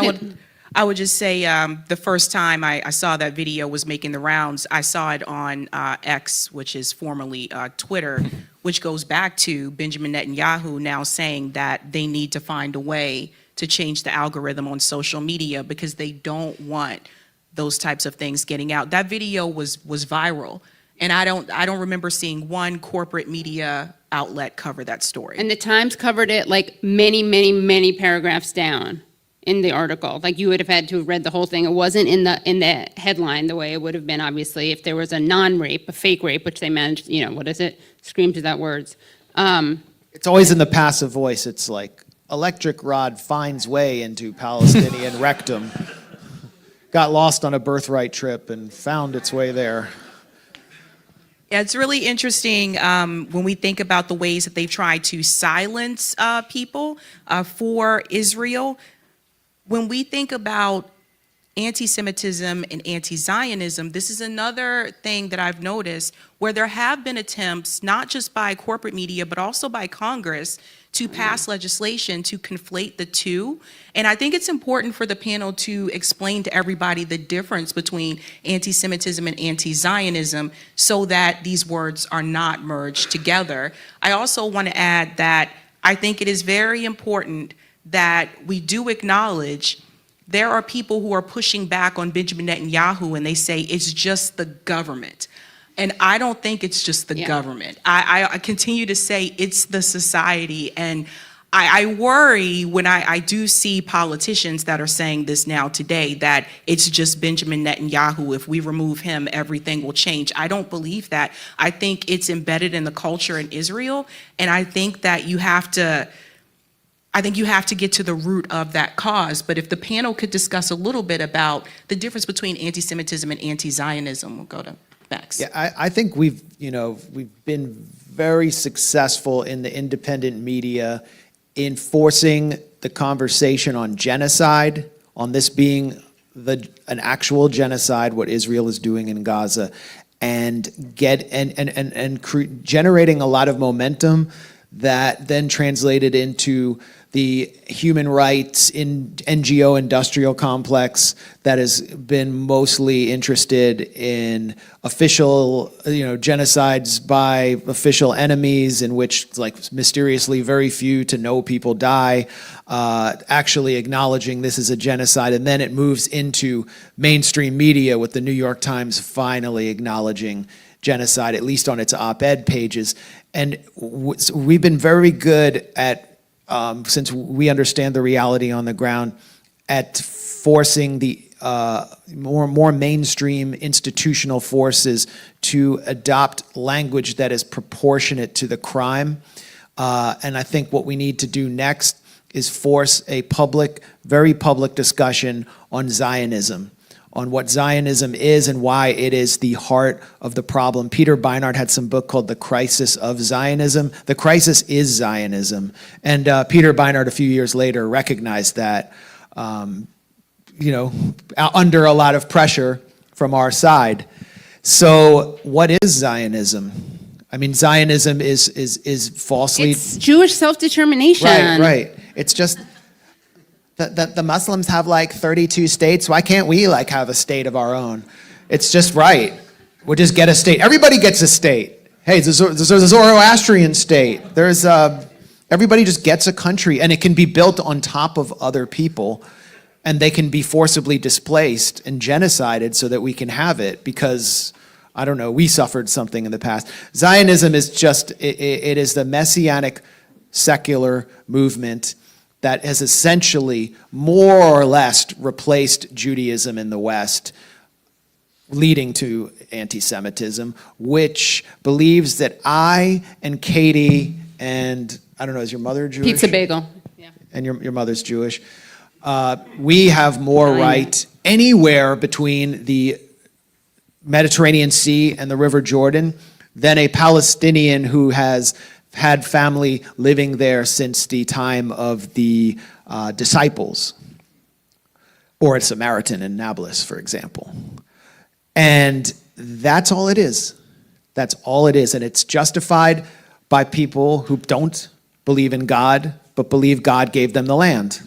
I would just say the first time I saw that video was making the rounds, I saw it on X, which is formerly Twitter, which goes back to Benjamin Netanyahu now saying that they need to find a way to change the algorithm on social media because they don't want those types of things getting out. That video was viral, and I don't remember seeing one corporate media outlet cover that story. And the Times covered it like many, many, many paragraphs down in the article. Like you would have had to have read the whole thing. It wasn't in the headline the way it would have been, obviously, if there was a non-rape, a fake rape, which they managed, what is it? Screamed without words. It's always in the passive voice. It's like, electric rod finds way into Palestinian rectum. Got lost on a birthright trip and found its way there. Yeah, it's really interesting when we think about the ways that they've tried to silence people for Israel. When we think about anti-Semitism and anti-Zionism, this is another thing that I've noticed where there have been attempts, not just by corporate media, but also by Congress, to pass legislation to conflate the two. And I think it's important for the panel to explain to everybody the difference between anti-Semitism and anti-Zionism so that these words are not merged together. I also want to add that I think it is very important that we do acknowledge there are people who are pushing back on Benjamin Netanyahu and they say it's just the government. And I don't think it's just the government. I continue to say it's the society. And I worry when I do see politicians that are saying this now today, that it's just Benjamin Netanyahu. If we remove him, everything will change. I don't believe that. I think it's embedded in the culture in Israel. And I think that you have to get to the root of that cause. But if the panel could discuss a little bit about the difference between anti-Semitism and anti-Zionism, we'll go to Max. Yeah, I think we've been very successful in the independent media in forcing the conversation on genocide, on this being an actual genocide, what Israel is doing in Gaza, and generating a lot of momentum that then translated into the human rights in NGO industrial complex that has been mostly interested in official, genocides by official enemies in which, like, mysteriously very few to no people die, actually acknowledging this is a genocide. And then it moves into mainstream media with the New York Times finally acknowledging genocide, at least on its op-ed pages. And we've been very good at, since we understand the reality on the ground, at forcing the more mainstream institutional forces to adopt language that is proportionate to the crime. And I think what we need to do next is force a very public discussion on Zionism, on what Zionism is and why it is the heart of the problem. Peter Beinart had some book called The Crisis of Zionism. The crisis is Zionism. And Peter Beinart, a few years later, recognized that, under a lot of pressure from our side. So what is Zionism? I mean, Zionism is falsely... It's Jewish self-determination. Right. It's just... The Muslims have like 32 states. Why can't we have a state of our own? It's just right. We'll just get a state. Everybody gets a state. Hey, there's a Zoroastrian state. Everybody just gets a country, and it can be built on top of other people, and they can be forcibly displaced and genocided so that we can have it because, I don't know, we suffered something in the past. Zionism is just, it is the messianic secular movement that has essentially more or less replaced Judaism in the West, leading to anti-Semitism, which believes that I and Katie and, I don't know, is your mother Jewish? Pizza bagel. Yeah. And your mother's Jewish. We have more right anywhere between the Mediterranean Sea and the River Jordan than a Palestinian who has had family living there since the time of the disciples, or a Samaritan in Nablus, for example. And that's all it is. That's all it is. And it's justified by people who don't believe in God, but believe God gave them the land.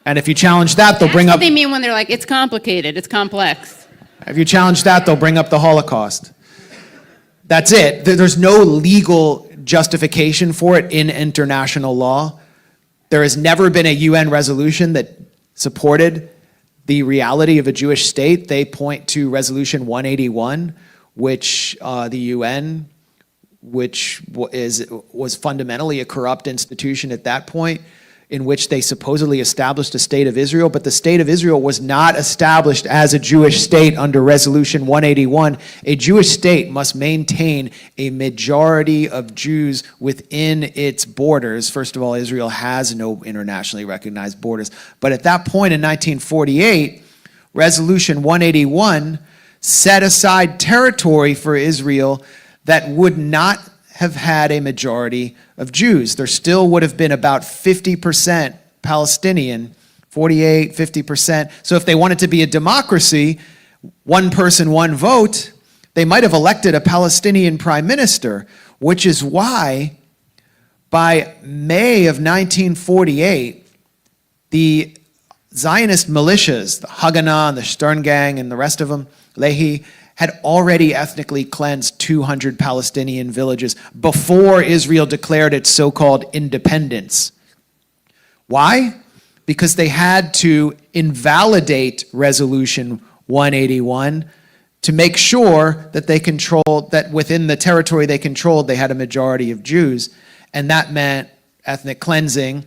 And if you challenge that, they'll bring That's up, what they mean when they're like, it's complicated, it's complex. if you challenge that, they'll bring up the Holocaust. That's it. There's no legal justification for it in international law. There has never been a UN resolution that supported the reality of a Jewish state. They point to Resolution 181, which the UN, which was fundamentally a corrupt institution at that point, in which they supposedly established a state of Israel, but the state of Israel was not established as a Jewish state under Resolution 181. A Jewish state must maintain a majority of Jews within its borders. First of all, Israel has no internationally recognized borders. But at that point in 1948, Resolution 181 set aside territory for Israel that would not have had a majority of Jews. There still would have been about 50% Palestinian, 48, 50%. So if they wanted to be a democracy, one person, one vote, they might have elected a Palestinian prime minister, which is why by May of 1948, the Zionist militias, the Haganah and the Stern Gang and the rest of them, Lehi, had already ethnically cleansed 200 Palestinian villages before Israel declared its so-called independence. Why? Because they had to invalidate Resolution 181 to make sure that they controlled, that within the territory they controlled, they had a majority of Jews. And that meant ethnic cleansing.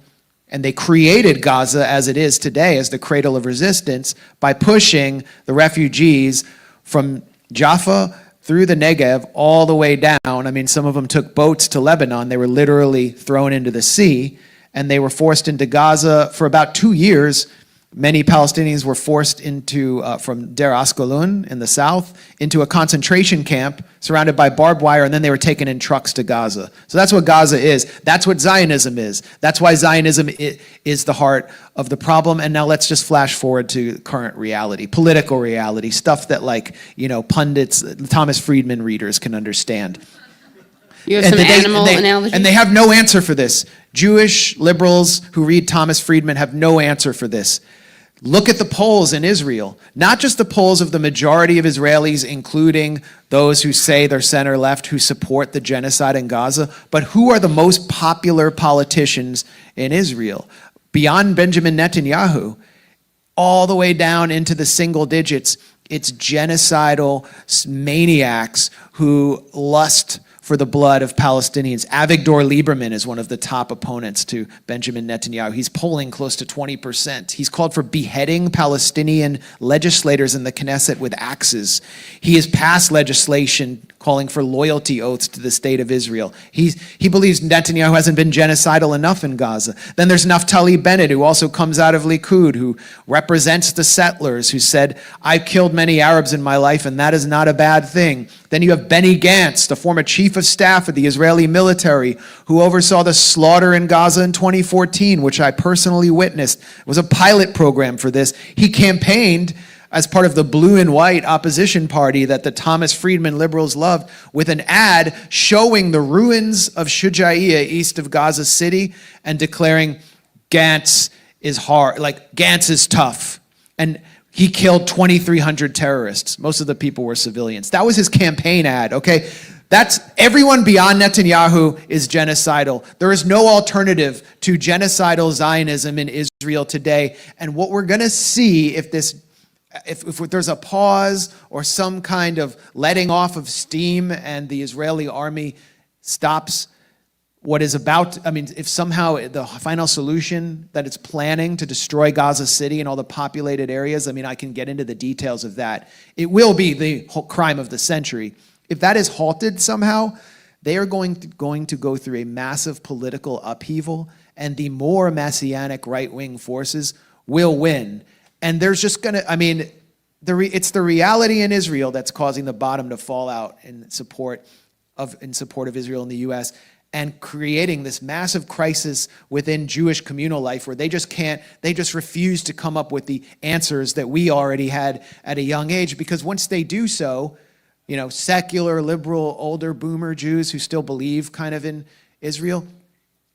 And they created Gaza as it is today, as the cradle of resistance, by pushing the refugees from Jaffa through the Negev all the way down. I mean, some of them took boats to Lebanon. They were literally thrown into the sea, and they were forced into Gaza for about 2 years. Many Palestinians were forced into, from Der Askelon in the south, into a concentration camp surrounded by barbed wire, and then they were taken in trucks to Gaza. So that's what Gaza is. That's what Zionism is. That's why Zionism is the heart of the problem. And now let's just flash forward to current reality, political reality, stuff that, like, you know, pundits, Thomas Friedman readers can understand. You have some animal analogies? And they have no answer for this. Jewish liberals who read Thomas Friedman have no answer for this. Look at the polls in Israel, not just the polls of the majority of Israelis, including those who say they're center-left, who support the genocide in Gaza, but who are the most popular politicians in Israel? Beyond Benjamin Netanyahu, all the way down into the single digits, it's genocidal maniacs who lust for the blood of Palestinians. Avigdor Lieberman is one of the top opponents to Benjamin Netanyahu. He's polling close to 20%. He's called for beheading Palestinian legislators in the Knesset with axes. He has passed legislation calling for loyalty oaths to the state of Israel. He believes Netanyahu hasn't been genocidal enough in Gaza. Then there's Naftali Bennett, who also comes out of Likud, who represents the settlers, who said, I've killed many Arabs in my life, and that is not a bad thing. Then you have Benny Gantz, the former chief of staff of the Israeli military, who oversaw the slaughter in Gaza in 2014, which I personally witnessed. It was a pilot program for this. He campaigned as part of the blue and white opposition party that the Thomas Friedman liberals loved, with an ad showing the ruins of Shujaiya east of Gaza City and declaring Gantz is hard, like Gantz is tough. And he killed 2,300 terrorists. Most of the people were civilians. That was his campaign ad, okay? That's everyone beyond Netanyahu is genocidal. There is no alternative to genocidal Zionism in Israel today. And what we're going to see if there's a pause or some kind of letting off of steam and the Israeli army stops what is about, I mean, if somehow the final solution that it's planning to destroy Gaza City and all the populated areas, I mean, I can get into the details of that. It will be the whole crime of the century. If that is halted somehow, they are going to go through a massive political upheaval, and the more messianic right-wing forces will win. And there's just going to, I mean, it's the reality in Israel that's causing the bottom to fall out in support of Israel in the U.S. and creating this massive crisis within Jewish communal life where they just refuse to come up with the answers that we already had at a young age, because once they do so, secular, liberal, older boomer Jews who still believe kind of in Israel,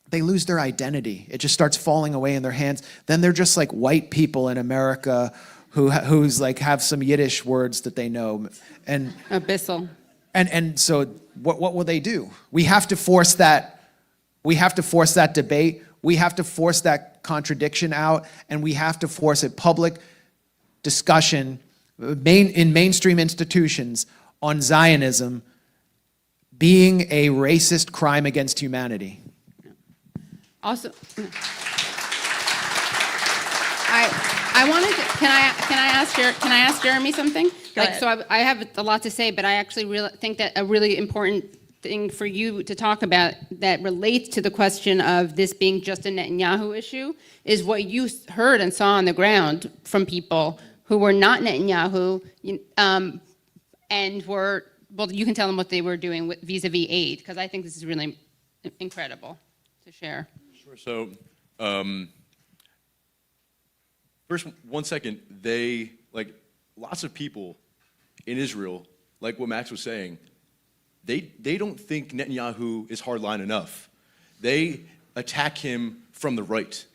they lose their identity. It just starts falling away in their hands. Then they're just like white people in America who's like have some Yiddish words that they know. And Abyssal. And so what will they do? We have to force that debate. We have to force that contradiction out, and we have to force a public discussion in mainstream institutions on Zionism being a racist crime against humanity. Also, I wanted to, can I ask Jeremy something? Go ahead. So I have a lot to say, but I actually think that a really important thing for you to talk about that relates to the question of this being just a Netanyahu issue is what you heard and saw on the ground from people who were not Netanyahu and were, well, you can tell them what they were doing vis-a-vis aid, because I think this is really incredible to share. Sure. So, first, 1 second, lots of people in Israel, like what Max was saying, they don't think Netanyahu is hardline enough. They attack him from the right.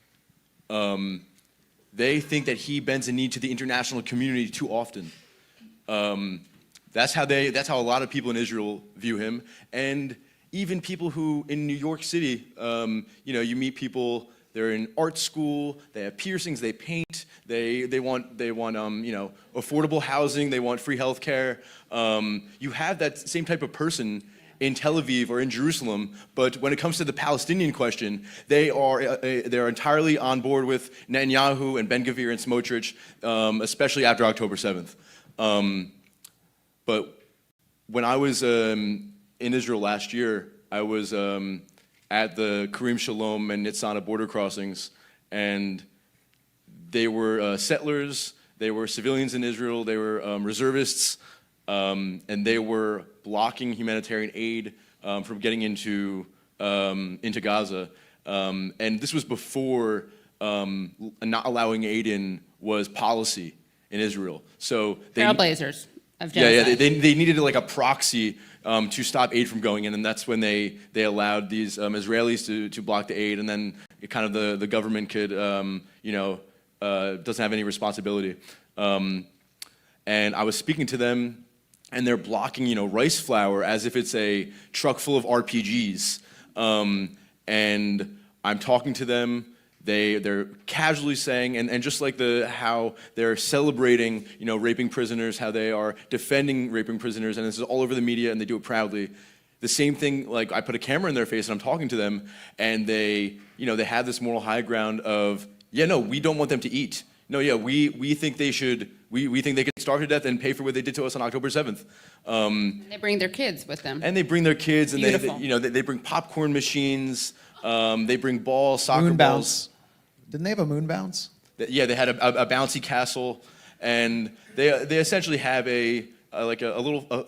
They think that he bends a knee to the international community too often. That's how a lot of people in Israel view him. And even people who in New York City, you meet people, they're in art school, they have piercings, they paint, they want affordable housing, they want free health care. You have that same type of person in Tel Aviv or in Jerusalem, but when it comes to the Palestinian question, they're entirely on board with Netanyahu and Ben-Gvir and Smotrich, especially after October 7th. But when I was in Israel last year, I was at the Karim Shalom and Nitzana border crossings, and they were settlers, they were civilians in Israel, they were reservists, and they were blocking humanitarian aid from getting into Gaza. And this was before not allowing aid in was policy in Israel. So Trailblazers of genocide. yeah, they needed like a proxy to stop aid from going in, and that's when they allowed these Israelis to block the aid, and then the government could doesn't have any responsibility. And I was speaking to them, and they're blocking rice flour as if it's a truck full of RPGs. And I'm talking to them. They're casually saying, and just like how they're celebrating, raping prisoners, how they are defending raping prisoners, and this is all over the media, and they do it proudly. The same thing, like I put a camera in their face, and I'm talking to them, and they have this moral high ground of, we don't want them to eat. No, we think they should. We think they could starve to death and pay for what they did to us on October 7th. And they bring their kids with them. And they bring their kids, and Beautiful. they bring popcorn machines. They bring balls, soccer Moon balls. bounce. Didn't they have a moon bounce? Yeah, they had a bouncy castle, and they essentially have a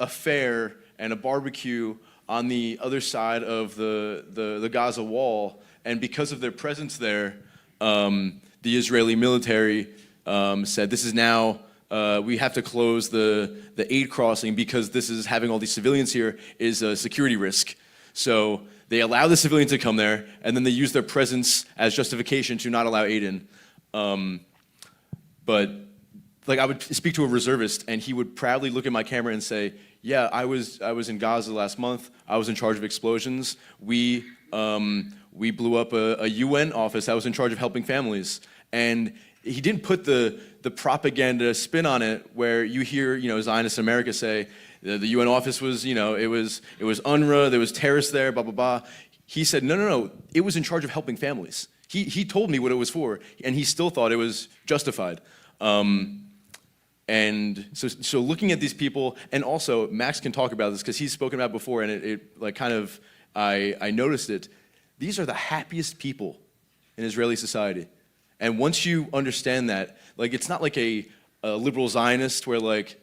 fair and a barbecue on the other side of the Gaza wall. And because of their presence there, the Israeli military said this is now we have to close the aid crossing because this is having all these civilians here is a security risk. So they allow the civilians to come there, and then they use their presence as justification to not allow aid in. But I would speak to a reservist, and he would proudly look at my camera and say, "Yeah, I was in Gaza last month. I was in charge of explosions. We blew up a UN office. I was in charge of helping families." And he didn't put the propaganda spin on it, where you hear Zionists in America say, the UN office was, it was UNRWA, there was terrorists there, blah, blah, blah. He said, no, it was in charge of helping families. He told me what it was for, and he still thought it was justified. And so looking at these people, and also Max can talk about this because he's spoken about it before, and I noticed it. These are the happiest people in Israeli society. And once you understand that, it's not like a liberal Zionist where we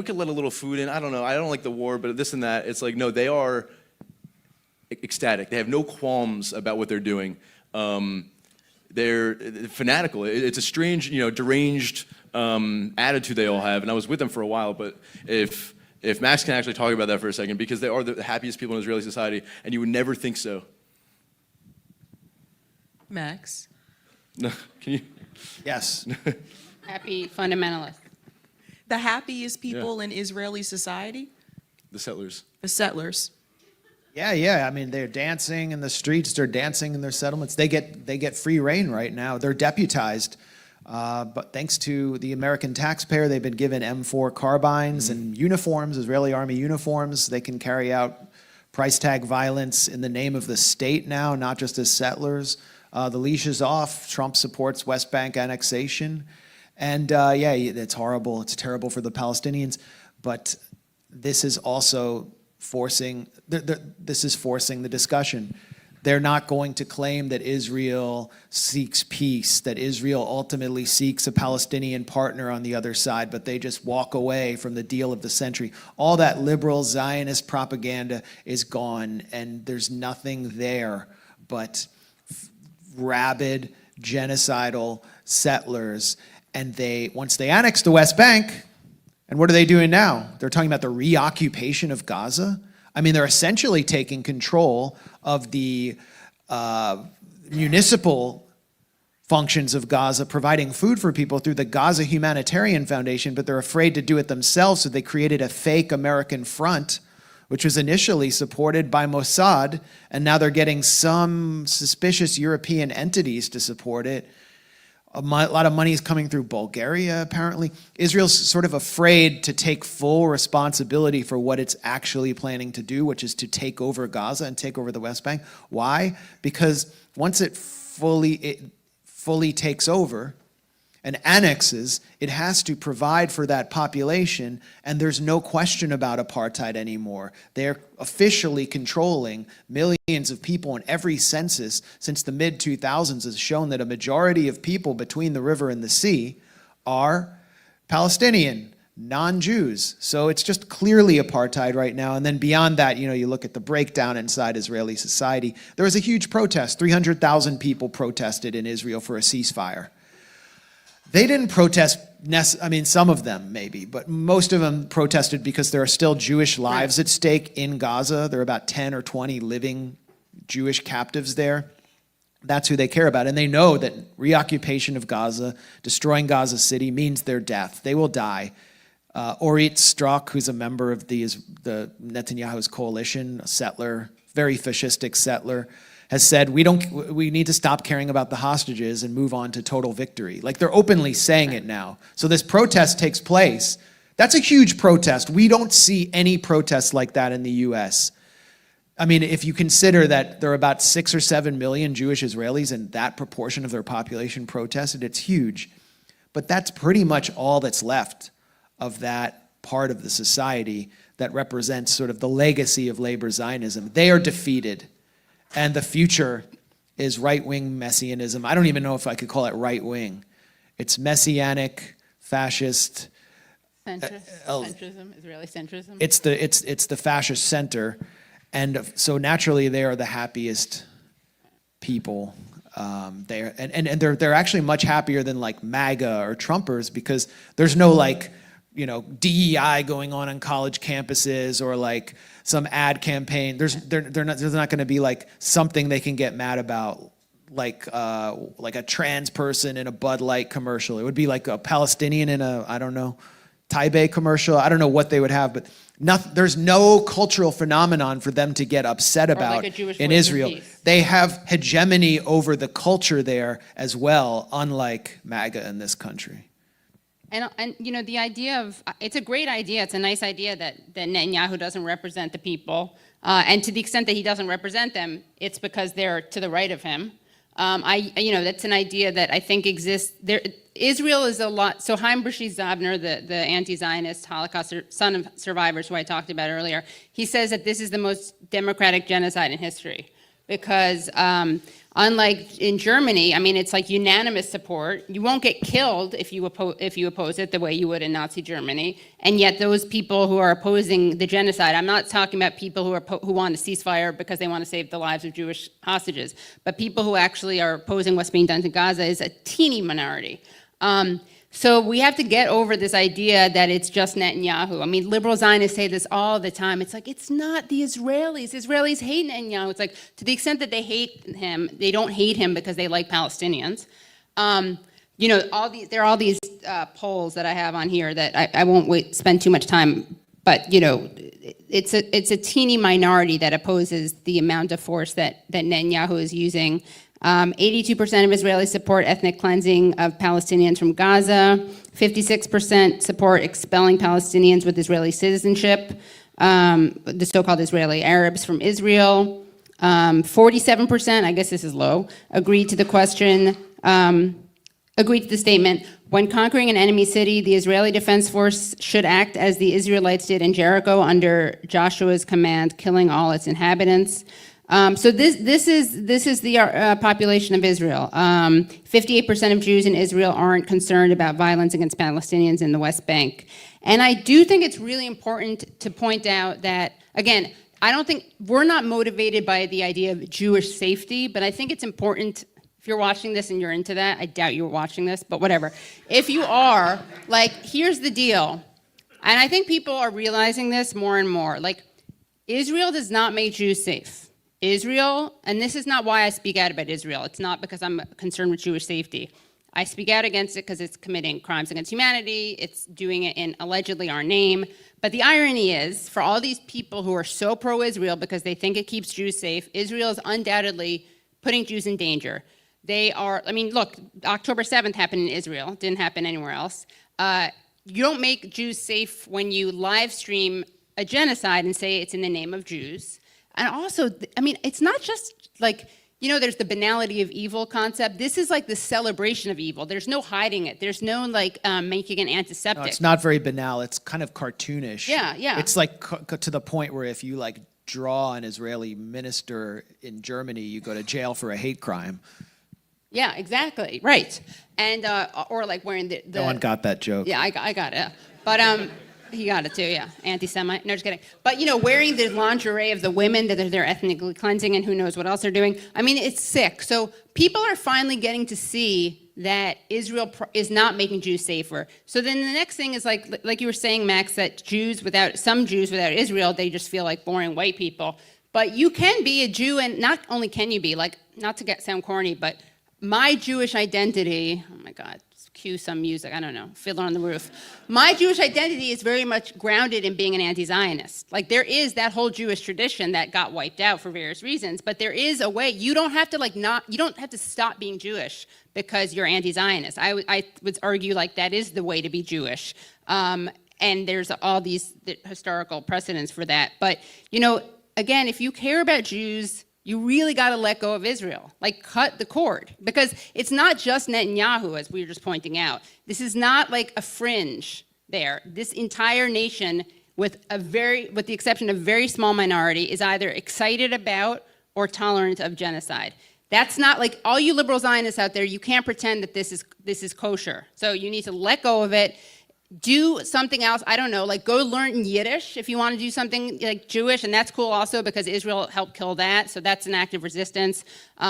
could let a little food in. I don't know. I don't like the war, but this and that. It's no, they are ecstatic. They have no qualms about what they're doing. They're fanatical. It's a strange, deranged attitude they all have. And I was with them for a while, but if Max can actually talk about that for a second, because they are the happiest people in Israeli society, and you would never think so. Max? No, can you? Yes. Happy fundamentalist. The happiest people in Israeli society? The settlers. The settlers. Yeah. I mean, they're dancing in the streets. They're dancing in their settlements. They get free reign right now. They're deputized. But thanks to the American taxpayer, they've been given M4 carbines and uniforms, Israeli army uniforms. They can carry out price tag violence in the name of the state now, not just as settlers. The leash is off. Trump supports West Bank annexation. And yeah, it's horrible. It's terrible for the Palestinians. But this is also forcing the discussion. They're not going to claim that Israel seeks peace, that Israel ultimately seeks a Palestinian partner on the other side, but they just walk away from the deal of the century. All that liberal Zionist propaganda is gone, and there's nothing there but rabid, genocidal settlers. And once they annex the West Bank, and what are they doing now? They're talking about the reoccupation of Gaza. I mean, they're essentially taking control of the municipal functions of Gaza, providing food for people through the Gaza Humanitarian Foundation, but they're afraid to do it themselves, so they created a fake American front, which was initially supported by Mossad, and now they're getting some suspicious European entities to support it. A lot of money is coming through Bulgaria, apparently. Israel's sort of afraid to take full responsibility for what it's actually planning to do, which is to take over Gaza and take over the West Bank. Why? Because once it fully takes over and annexes, it has to provide for that population, and there's no question about apartheid anymore. They're officially controlling millions of people, and every census since the mid-2000s has shown that a majority of people between the river and the sea are Palestinian, non-Jews. So it's just clearly apartheid right now. And then beyond that, you look at the breakdown inside Israeli society. There was a huge protest. 300,000 people protested in Israel for a ceasefire. They didn't protest, some of them maybe, but most of them protested because there are still Jewish lives at stake in Gaza. There are about 10 or 20 living Jewish captives there. That's who they care about. And they know that reoccupation of Gaza, destroying Gaza City, means their death. They will die. Orit Strzok, who's a member of the Netanyahu's coalition, a settler, very fascistic settler, has said, we need to stop caring about the hostages and move on to total victory. Like, they're openly saying it now. So this protest takes place. That's a huge protest. We don't see any protests like that in the US. I mean, if you consider that there are about 6 or 7 million Jewish Israelis and that proportion of their population protested, it's huge. But that's pretty much all that's left of that part of the society that represents sort of the legacy of labor Zionism. They are defeated. And the future is right-wing messianism. I don't even know if I could call it right-wing. It's messianic, fascist. Centrism, Israeli centrism. It's the fascist center. And so naturally they are the happiest people. They're actually much happier than like MAGA or Trumpers, because there's no DEI going on college campuses or like some ad campaign. There's not going to be like something they can get mad about, like a trans person in a Bud Light commercial. It would be like a Palestinian in a, I don't know, Taipei commercial. I don't know what they would have, but there's no cultural phenomenon for them to get upset about in Israel. They have hegemony over the culture there as well, unlike MAGA in this country. And the idea of, it's a great idea, it's a nice idea that Netanyahu doesn't represent the people, and to the extent that he doesn't represent them, it's because they're to the right of him. That's an idea that I think exists. Israel is a lot, so Chaim Bershit-Zabner, the anti-Zionist Holocaust son of survivors who I talked about earlier, he says that this is the most democratic genocide in history. because unlike in Germany, I mean, it's like unanimous support. You won't get killed if you oppose it the way you would in Nazi Germany. And yet those people who are opposing the genocide, I'm not talking about people who want a ceasefire because they want to save the lives of Jewish hostages, but people who actually are opposing what's being done to Gaza is a teeny minority. So we have to get over this idea that it's just Netanyahu. I mean, liberal Zionists say this all the time. It's like, it's not the Israelis. Israelis hate Netanyahu. It's like, to the extent that they hate him, they don't hate him because they like Palestinians. You know, there are all these polls that I have on here that I won't spend too much time, but, you know, it's a teeny minority that opposes the amount of force that Netanyahu is using. 82% of Israelis support ethnic cleansing of Palestinians from Gaza. 56% support expelling Palestinians with Israeli citizenship, the so-called Israeli Arabs from Israel. 47%, I guess this is low, agreed to the statement, when conquering an enemy city, the Israeli Defense Force should act as the Israelites did in Jericho under Joshua's command, killing all its inhabitants. So this is the population of Israel. 58% of Jews in Israel aren't concerned about violence against Palestinians in the West Bank. And I do think it's really important to point out that, again, I don't think, we're not motivated by the idea of Jewish safety, but I think it's important, if you're watching this and you're into that, I doubt you're watching this, but whatever. If you are, like, here's the deal. And I think people are realizing this more and more. Like, Israel does not make Jews safe. Israel, and this is not why I speak out about Israel. It's not because I'm concerned with Jewish safety. I speak out against it because it's committing crimes against humanity. It's doing it in allegedly our name. But the irony is, for all these people who are so pro-Israel because they think it keeps Jews safe, Israel is undoubtedly putting Jews in danger. They are, I mean, look, October 7th happened in Israel. It didn't happen anywhere else. You don't make Jews safe when you live stream a genocide and say it's in the name of Jews. And also, I mean, it's not just like, you know, there's the banality of evil concept. This is like the celebration of evil. There's no hiding it. There's no like making an antiseptic. No, it's not very banal. It's kind of cartoonish. Yeah, yeah. It's like to the point where if you like draw an Israeli minister in Germany, you go to jail for a hate crime. Yeah, exactly. Right. And, or like wearing the No one got that joke. Yeah, I got it. But, he got it too, yeah. Anti-Semite. No, just kidding. But, you know, wearing the lingerie of the women that they're ethnically cleansing and who knows what else they're doing. I mean, it's sick. So people are finally getting to see that Israel is not making Jews safer. So then the next thing is like you were saying, Max, that some Jews without Israel, they just feel like boring white people. But you can be a Jew, and not only can you be, like, not to sound corny, but my Jewish identity, oh my God, cue some music, I don't know, Fiddler on the Roof. My Jewish identity is very much grounded in being an anti-Zionist. Like, there is that whole Jewish tradition that got wiped out for various reasons, but there is a way, you don't have to you don't have to stop being Jewish because you're anti-Zionist. I would argue like that is the way to be Jewish. And there's all these historical precedents for that. But, you know, again, if you care about Jews, you really got to let go of Israel, like cut the cord, because it's not just Netanyahu, as we were just pointing out. This is not like a fringe there. This entire nation, with the exception of a very small minority, is either excited about or tolerant of genocide. That's not like all you liberal Zionists out there. You can't pretend that this is kosher. So you need to let go of it. Do something else, I don't know, like go learn Yiddish if you want to do something like Jewish, and that's cool also because Israel helped kill that, so that's an act of resistance,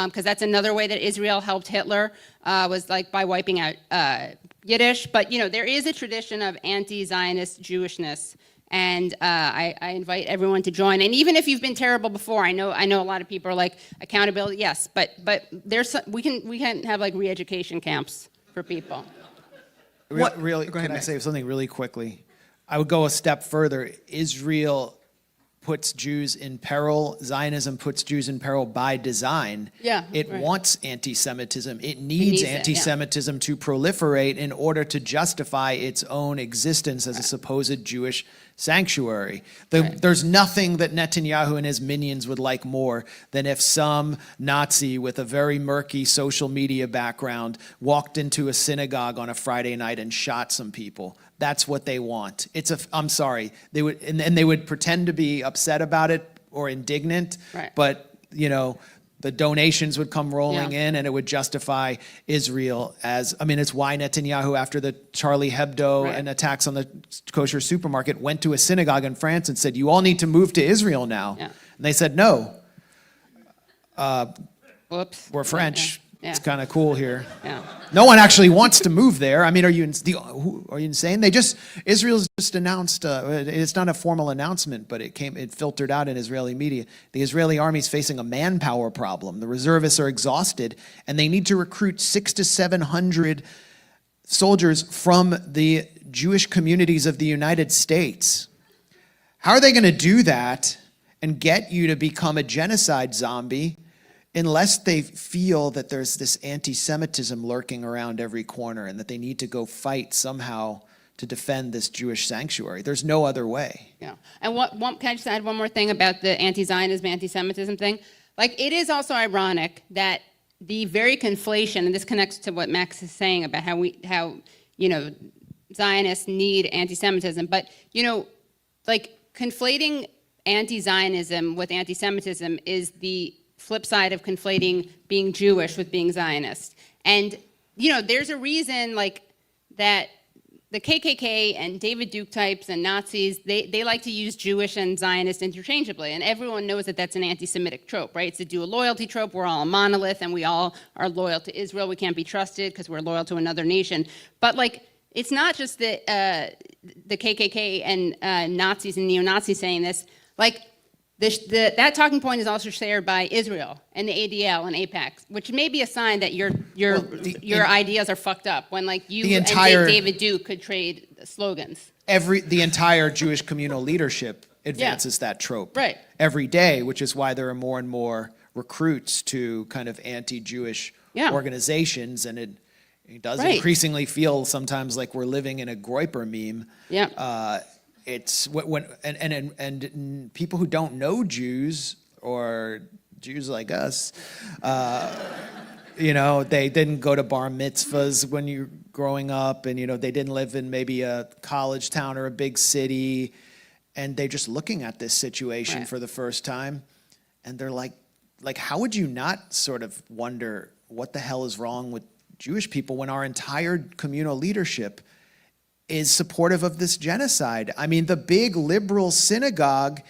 because that's another way that Israel helped Hitler, was like by wiping out Yiddish. But, you know, there is a tradition of anti-Zionist Jewishness, and I invite everyone to join. And even if you've been terrible before, I know a lot of people are like, accountability, yes, but we can have like re-education camps for people. Really, can I say something really quickly? I would go a step further. Israel puts Jews in peril. Zionism puts Jews in peril by design. Yeah, it right. wants anti-Semitism. It needs anti-Semitism to proliferate in order to justify its own existence as a supposed Jewish sanctuary. There's nothing that Netanyahu and his minions would like more than if some Nazi with a very murky social media background walked into a synagogue on a Friday night and shot some people. That's what they want. I'm sorry. They would, and they would pretend to be upset about it or indignant, right. But, you know, the donations would come rolling Yeah. in, and it would justify Israel as, I mean, it's why Netanyahu, after the Charlie Hebdo Right. and attacks on the kosher supermarket, went to a synagogue in France and said, you all need to move to Israel now. Yeah. And they said, no, Whoops. we're French. Yeah. It's kind of cool here. Yeah. No one actually wants to move there. I mean, are you insane? Israel's just announced, it's not a formal announcement, but it filtered out in Israeli media. The Israeli army's facing a manpower problem. The reservists are exhausted, and they need to recruit 600 to 700 soldiers from the Jewish communities of the United States. How are they going to do that and get you to become a genocide zombie unless they feel that there's this anti-Semitism lurking around every corner and that they need to go fight somehow to defend this Jewish sanctuary? There's no other way. Yeah. And can I just add one more thing about the anti-Zionism, anti-Semitism thing? Like, it is also ironic that the very conflation, and this connects to what Max is saying about how Zionists need anti-Semitism, but, like, conflating anti-Zionism with anti-Semitism is the flip side of conflating being Jewish with being Zionist. And, there's a reason, like, that the KKK and David Duke types and Nazis, they like to use Jewish and Zionist interchangeably. And everyone knows that that's an anti-Semitic trope, right? It's a dual loyalty trope. We're all a monolith, and we all are loyal to Israel. We can't be trusted because we're loyal to another nation. But, like, it's not just the KKK and Nazis and neo-Nazis saying this. Like, that talking point is also shared by Israel and the ADL and AIPAC, which may be a sign that your ideas are fucked up when, like, you and David Duke could trade slogans. The entire Jewish communal leadership advances that trope Right. every day, which is why there are more and more recruits to kind of anti-Jewish organizations, and it does increasingly feel sometimes like we're living in a Groyper meme. Yeah. It's and people who don't know Jews or Jews like us, they didn't go to bar mitzvahs when you're growing up, and they didn't live in maybe a college town or a big city, and they're just looking at this situation for the first time, and they're like, how would you not sort of wonder what the hell is wrong with Jewish people when our entire communal leadership is supportive of this genocide? I mean, the big liberal synagogue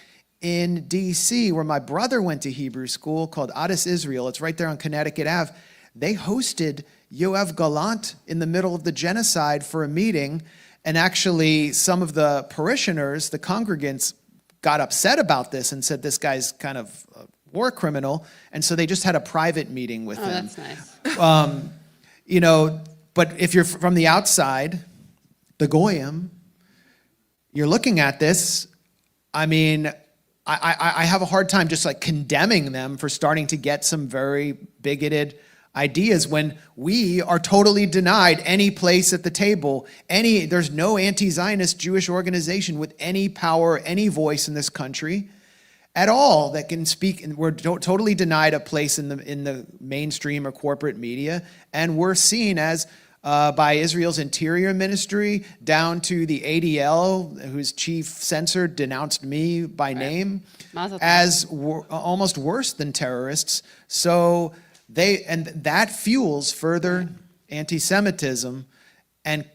in D.C., where my brother went to Hebrew school, called Adas Israel, it's right there on Connecticut Ave, they hosted Yoav Gallant in the middle of the genocide for a meeting, and actually some of the parishioners, the congregants, got upset about this and said this guy's kind of a war criminal, and so they just had a private meeting with him. That's nice. But if you're from the outside, the Goyim, you're looking at this, I mean, I have a hard time just like condemning them for starting to get some very bigoted ideas when we are totally denied any place at the table. There's no anti-Zionist Jewish organization with any power, any voice in this country at all that can speak. We're totally denied a place in the mainstream or corporate media, and we're seen as by Israel's Interior Ministry down to the ADL, whose chief censor denounced me by name as almost worse than terrorists. So that fuels further anti-Semitism and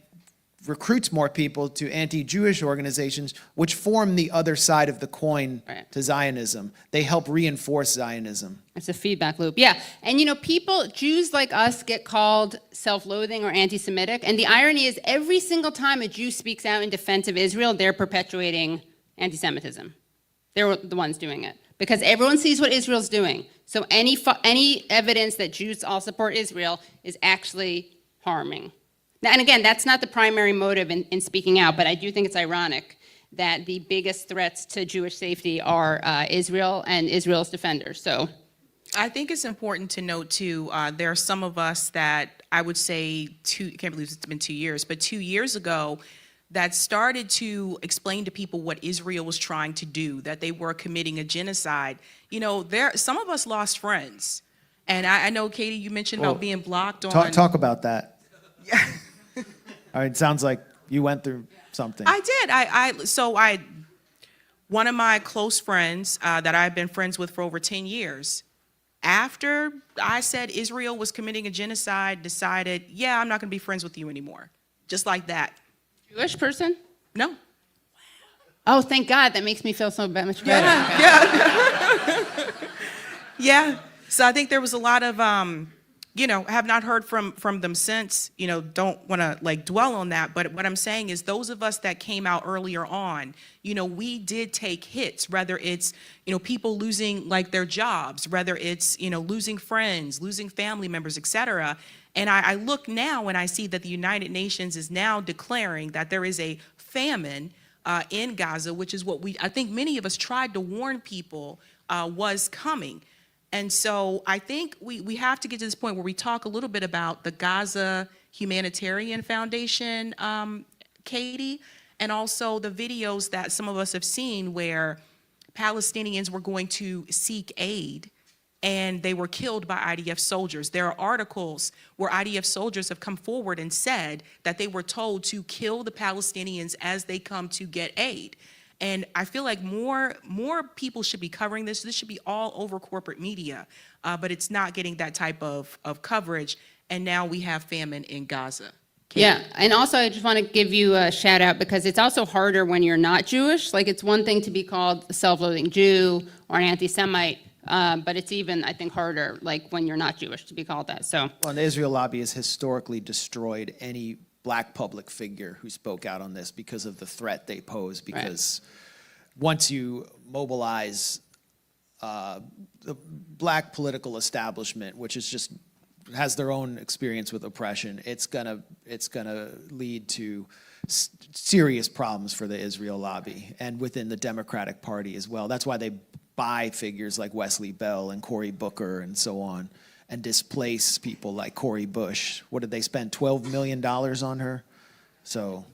recruits more people to anti-Jewish organizations, which form the other side of the coin to Zionism. They help reinforce Zionism. It's a feedback loop. Yeah. And Jews like us get called self-loathing or anti-Semitic. And the irony is every single time a Jew speaks out in defense of Israel, they're perpetuating anti-Semitism. They're the ones doing it. Because everyone sees what Israel's doing. So any evidence that Jews all support Israel is actually harming. And again, that's not the primary motive in speaking out, but I do think it's ironic that the biggest threats to Jewish safety are Israel and Israel's defenders. So, I think it's important to note, too, there are some of us that I would say, I can't believe it's been 2 years, but 2 years ago, that started to explain to people what Israel was trying to do, that they were committing a genocide. Some of us lost friends. And I know, Katie, you mentioned about being blocked on... Talk about that. Yeah. It sounds like you went through something. I did. One of my close friends that I've been friends with for over 10 years, after I said Israel was committing a genocide, decided, yeah, I'm not going to be friends with you anymore. Just like that. Jewish person? No. Oh, thank God. That makes me feel so much better. Yeah. Yeah. So I think there was a lot of, I have not heard from them since, don't want to like dwell on that. But what I'm saying is those of us that came out earlier on, we did take hits, whether it's, people losing like their jobs, whether it's, losing friends, losing family members, et cetera. And I look now and I see that the United Nations is now declaring that there is a famine in Gaza, which is what I think many of us tried to warn people was coming. And so I think we have to get to this point where we talk a little bit about the Gaza Humanitarian Foundation, Katie, and also the videos that some of us have seen where Palestinians were going to seek aid and they were killed by IDF soldiers. There are articles where IDF soldiers have come forward and said that they were told to kill the Palestinians as they come to get aid. And I feel like more people should be covering this. This should be all over corporate media, but it's not getting that type of coverage. And now we have famine in Gaza. Yeah, and also I just want to give you a shout out because it's also harder when you're not Jewish. Like it's one thing to be called a self-loathing Jew or an anti-Semite, but it's even, I think, harder like when you're not Jewish to be called that. So. Well, the Israel lobby has historically destroyed any black public figure who spoke out on this because of the threat they pose. Because once you mobilize the black political establishment, which is just has their own experience with oppression, it's gonna lead to serious problems for the Israel lobby and within the Democratic Party as well. That's why they buy figures like Wesley Bell and Cory Booker and so on, and displace people like Cori Bush. What did they spend, $12 million on her? So.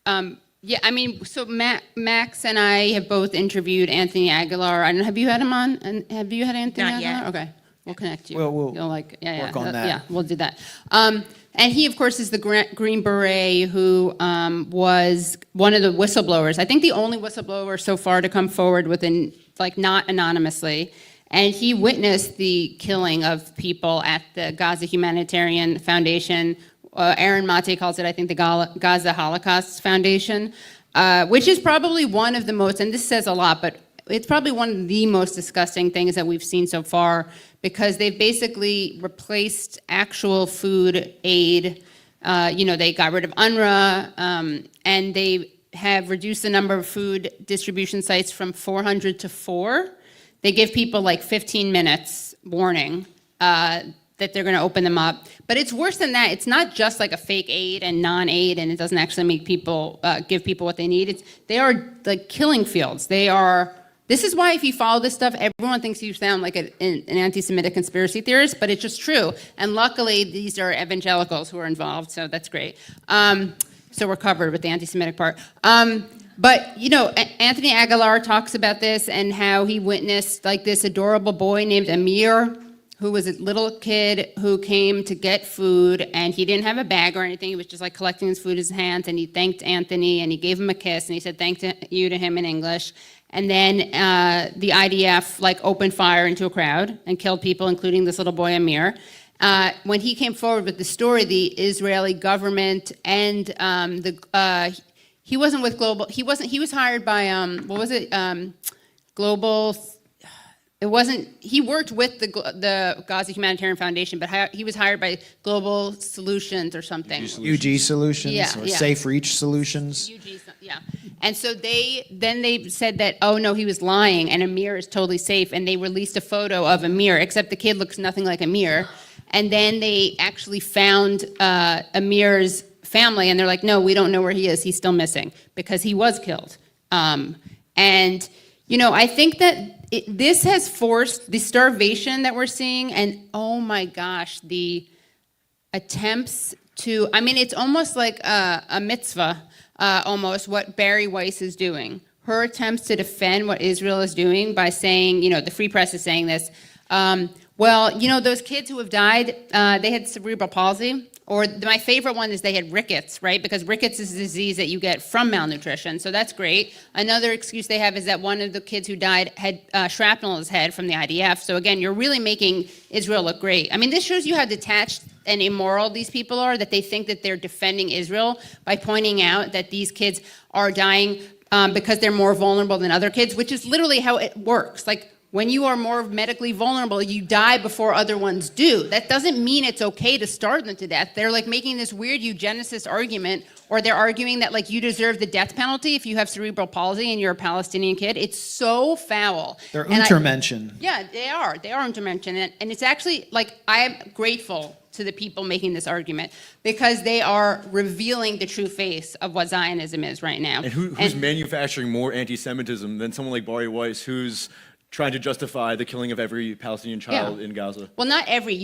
Yeah, I mean, so Max and I have both interviewed Anthony Aguilar. I don't know, have you had him on? And have you had Anthony Not Aguilar? yet. Okay, we'll connect you. We'll You'll like, work on that. Yeah, we'll do that. And he, of course, is the Green Beret who was one of the whistleblowers. I think the only whistleblower so far to come forward within, like, not anonymously. And he witnessed the killing of people at the Gaza Humanitarian Foundation. Aaron MATÉ calls it, I think, the Gaza Holocaust Foundation, which is probably one of the most, and this says a lot, but it's probably one of the most disgusting things that we've seen so far, because they've basically replaced actual food aid. They got rid of UNRWA, and they have reduced the number of food distribution sites from 400 to 4. They give people like 15 minutes warning that they're going to open them up. But it's worse than that. It's not just like a fake aid and non-aid, and it doesn't actually make people give people what they need. They are like killing fields. This is why if you follow this stuff, everyone thinks you sound like an anti-Semitic conspiracy theorist, but it's just true. And luckily, these are evangelicals who are involved, so that's great. So we're covered with the anti-Semitic part. But, Anthony Aguilar talks about this and how he witnessed like this adorable boy named Amir, who was a little kid who came to get food, and he didn't have a bag or anything. He was just like collecting his food in his hands, and he thanked Anthony, and he gave him a kiss, and he said thank you to him in English. And then the IDF like opened fire into a crowd and killed people, including this little boy Amir. When he came forward with the story, the Israeli government and he wasn't with Global. He was hired by Global. It wasn't. He worked with the Gaza Humanitarian Foundation, but he was hired by Global Solutions or something. UG Solutions or Yeah. Safe Reach Solutions. UG, yeah. And so they said that, oh no, he was lying, and Amir is totally safe, and they released a photo of Amir, except the kid looks nothing like Amir. And then they actually found Amir's family, and they're like, no, we don't know where he is. He's still missing because he was killed. I think that this has forced the starvation that we're seeing, and oh my gosh, the attempts to, it's almost like a mitzvah, almost what Bari Weiss is doing. Her attempts to defend what Israel is doing by saying, the Free Press is saying this, those kids who have died, they had cerebral palsy. Or my favorite one is they had rickets, right? Because rickets is a disease that you get from malnutrition, so that's great. Another excuse they have is that one of the kids who died had shrapnel in his head from the IDF. So again, you're really making Israel look great. I mean, this shows you how detached and immoral these people are, that they think that they're defending Israel by pointing out that these kids are dying because they're more vulnerable than other kids, which is literally how it works. Like, when you are more medically vulnerable, you die before other ones do. That doesn't mean it's okay to starve them to death. They're like making this weird eugenicist argument, or they're arguing that like you deserve the death penalty if you have cerebral palsy and you're a Palestinian kid. It's so foul. They're And Untermenschen. yeah, they are Untermenschen. And it's actually like, I'm grateful to the people making this argument because they are revealing the true face of what Zionism is right now. And who's manufacturing more anti-Semitism than someone like Bari Weiss, who's trying to justify the killing of every Palestinian child in Gaza? Well, not every.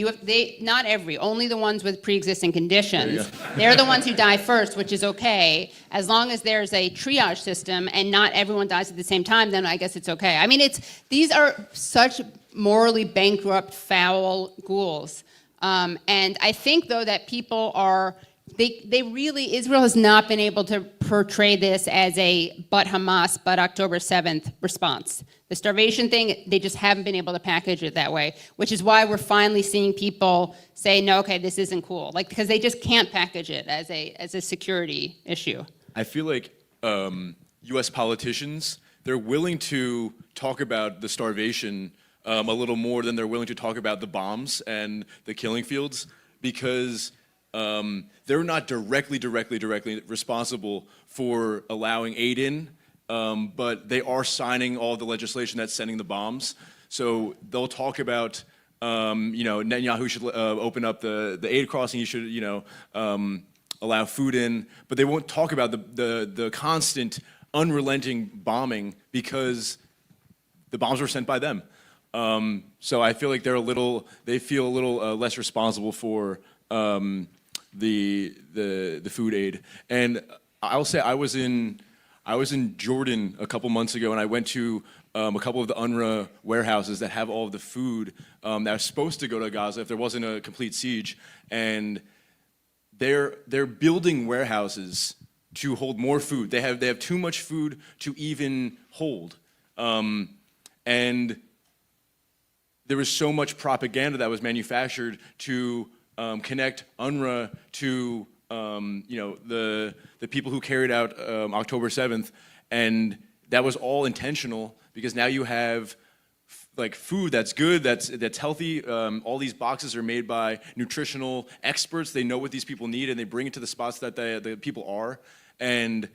Not every. Only the ones with pre-existing conditions. They're the ones who die first, which is okay. As long as there's a triage system and not everyone dies at the same time, then I guess it's okay. I mean, these are such morally bankrupt, foul ghouls. And I think, though, that people are, Israel has not been able to portray this as a but Hamas, but October 7th response. The starvation thing, they just haven't been able to package it that way, which is why we're finally seeing people say, no, okay, this isn't cool. Like, because they just can't package it as a security issue. I feel like U.S. politicians, they're willing to talk about the starvation a little more than they're willing to talk about the bombs and the killing fields, because they're not directly responsible for allowing aid in, but they are signing all the legislation that's sending the bombs. So they'll talk about, Netanyahu should open up the aid crossing. He should, allow food in, but they won't talk about the constant, unrelenting bombing because the bombs were sent by them. So I feel like they feel a little less responsible for the food aid. And I'll say I was in Jordan a couple months ago, and I went to a couple of the UNRWA warehouses that have all of the food that was supposed to go to Gaza if there wasn't a complete siege. And they're building warehouses to hold more food. They have too much food to even hold. And there was so much propaganda that was manufactured to connect UNRWA to the people who carried out October 7th, and that was all intentional because now you have like food that's good, that's healthy. All these boxes are made by nutritional experts. They know what these people need, and they bring it to the spots that the people are. And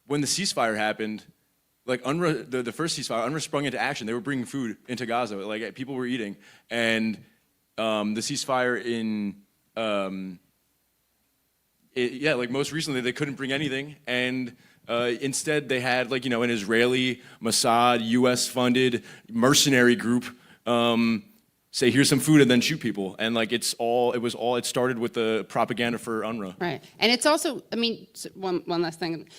when the ceasefire happened, like UNRWA, the first ceasefire, UNRWA sprung into action. They were bringing food into Gaza. Like people were eating, and the ceasefire in like most recently they couldn't bring anything, and instead they had like an Israeli Mossad U.S. funded mercenary group say here's some food and then shoot people, and like it started with the propaganda for UNRWA. Right, and it's also, I mean, one last thing.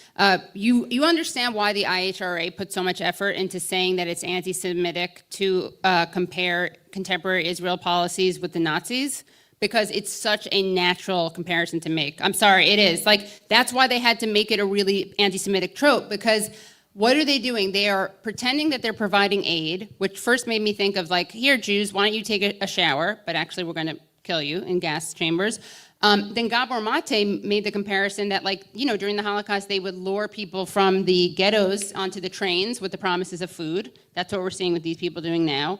You understand why the IHRA put so much effort into saying that it's anti-Semitic to compare contemporary Israel policies with the Nazis? Because it's such a natural comparison to make. I'm sorry, it is. Like, that's why they had to make it a really anti-Semitic trope, because what are they doing? They are pretending that they're providing aid, which first made me think of like, here, Jews, why don't you take a shower? But actually, we're gonna kill you in gas chambers. Then Gabor Mate made the comparison that, like, during the Holocaust, they would lure people from the ghettos onto the trains with the promises of food. That's what we're seeing with these people doing now.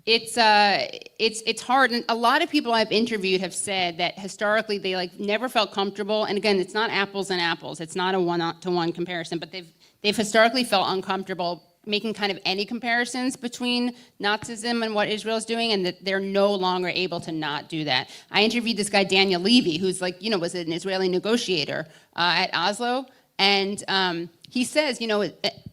It's hard, and a lot of people I've interviewed have said that historically they like never felt comfortable. And again, it's not apples and apples. It's not a one-to-one comparison, but they've historically felt uncomfortable making kind of any comparisons between Nazism and what Israel's doing, and that they're no longer able to not do that. I interviewed this guy Daniel Levy, who's like was an Israeli negotiator at Oslo, and he says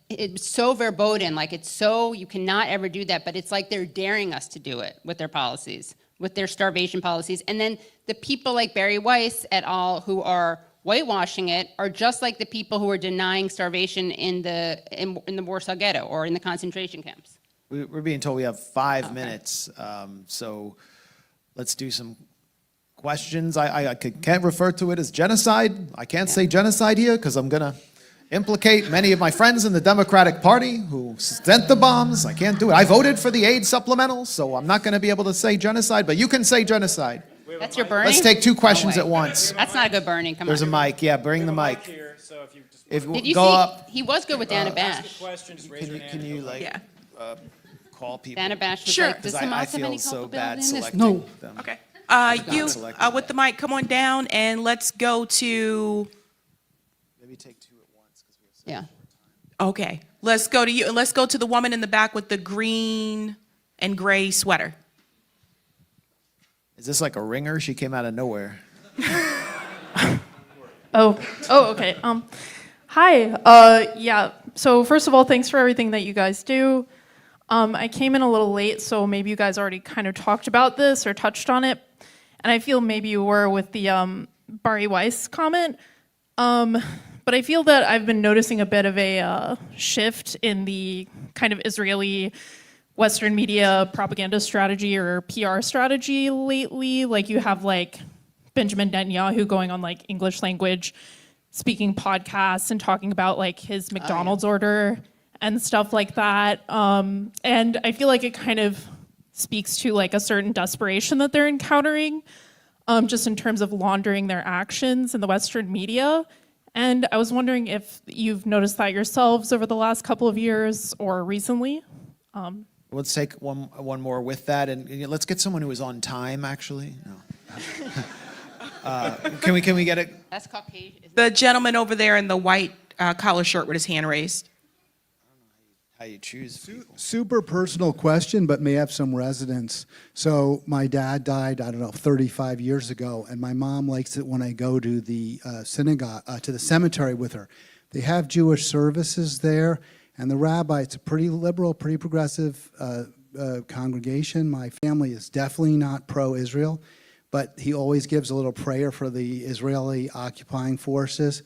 it's so verboten, like it's so, you cannot ever do that, but it's like they're daring us to do it with their policies, with their starvation policies. And then the people like Bari Weiss et al. Who are whitewashing it are just like the people who are denying starvation in the Warsaw Ghetto or in the concentration camps. We're being told we have 5 minutes, so let's do some questions. Can't refer to it as genocide. I can't say genocide here because I'm going to implicate many of my friends in the Democratic Party who sent the bombs. I can't do it. I voted for the aid supplemental, so I'm not going to be able to say genocide, but you can say genocide. That's your burning? Let's take two questions No at way. once. That's not a good burning, come There's a on. mic. Yeah, bring the mic. If Did you go see, up, he was good with Dana Bash. can you like Yeah. call people? Dana Bash was Sure. like, does Because the I mouse have any feel so culpability bad in this? selecting No. them. Okay. You, Selected. with the mic, come on down and let's go to, Maybe take two at once. 'Cause we have Yeah. okay, let's go to you. Let's go to the woman in the back with the green and gray sweater. Is this like a ringer? She came out of nowhere. Oh, okay. Hi. Yeah. So first of all, thanks for everything that you guys do. I came in a little late, so maybe you guys already kind of talked about this or touched on it, and I feel maybe you were with the Bari Weiss comment. But I feel that I've been noticing a bit of a shift in the kind of Israeli Western media propaganda strategy or PR strategy lately. Like you have like Benjamin Netanyahu going on like English language speaking podcasts and talking about like his McDonald's order and stuff like that. And I feel like it kind of speaks to like a certain desperation that they're encountering, just in terms of laundering their actions in the Western media. And I was wondering if you've noticed that yourselves over the last couple of years or recently. Let's take one more with that, and let's get someone who is on time. Actually, no. Can we get it? That's Caucasian. The gentleman over there in the white collar shirt with his hand raised. How you choose people. Super personal question, but may have some resonance. So my dad died, 35 years ago, and my mom likes it when I go to the synagogue, to the cemetery with her. They have Jewish services there, and the rabbi, it's a pretty liberal, pretty progressive congregation. My family is definitely not pro-Israel, but he always gives a little prayer for the Israeli occupying forces.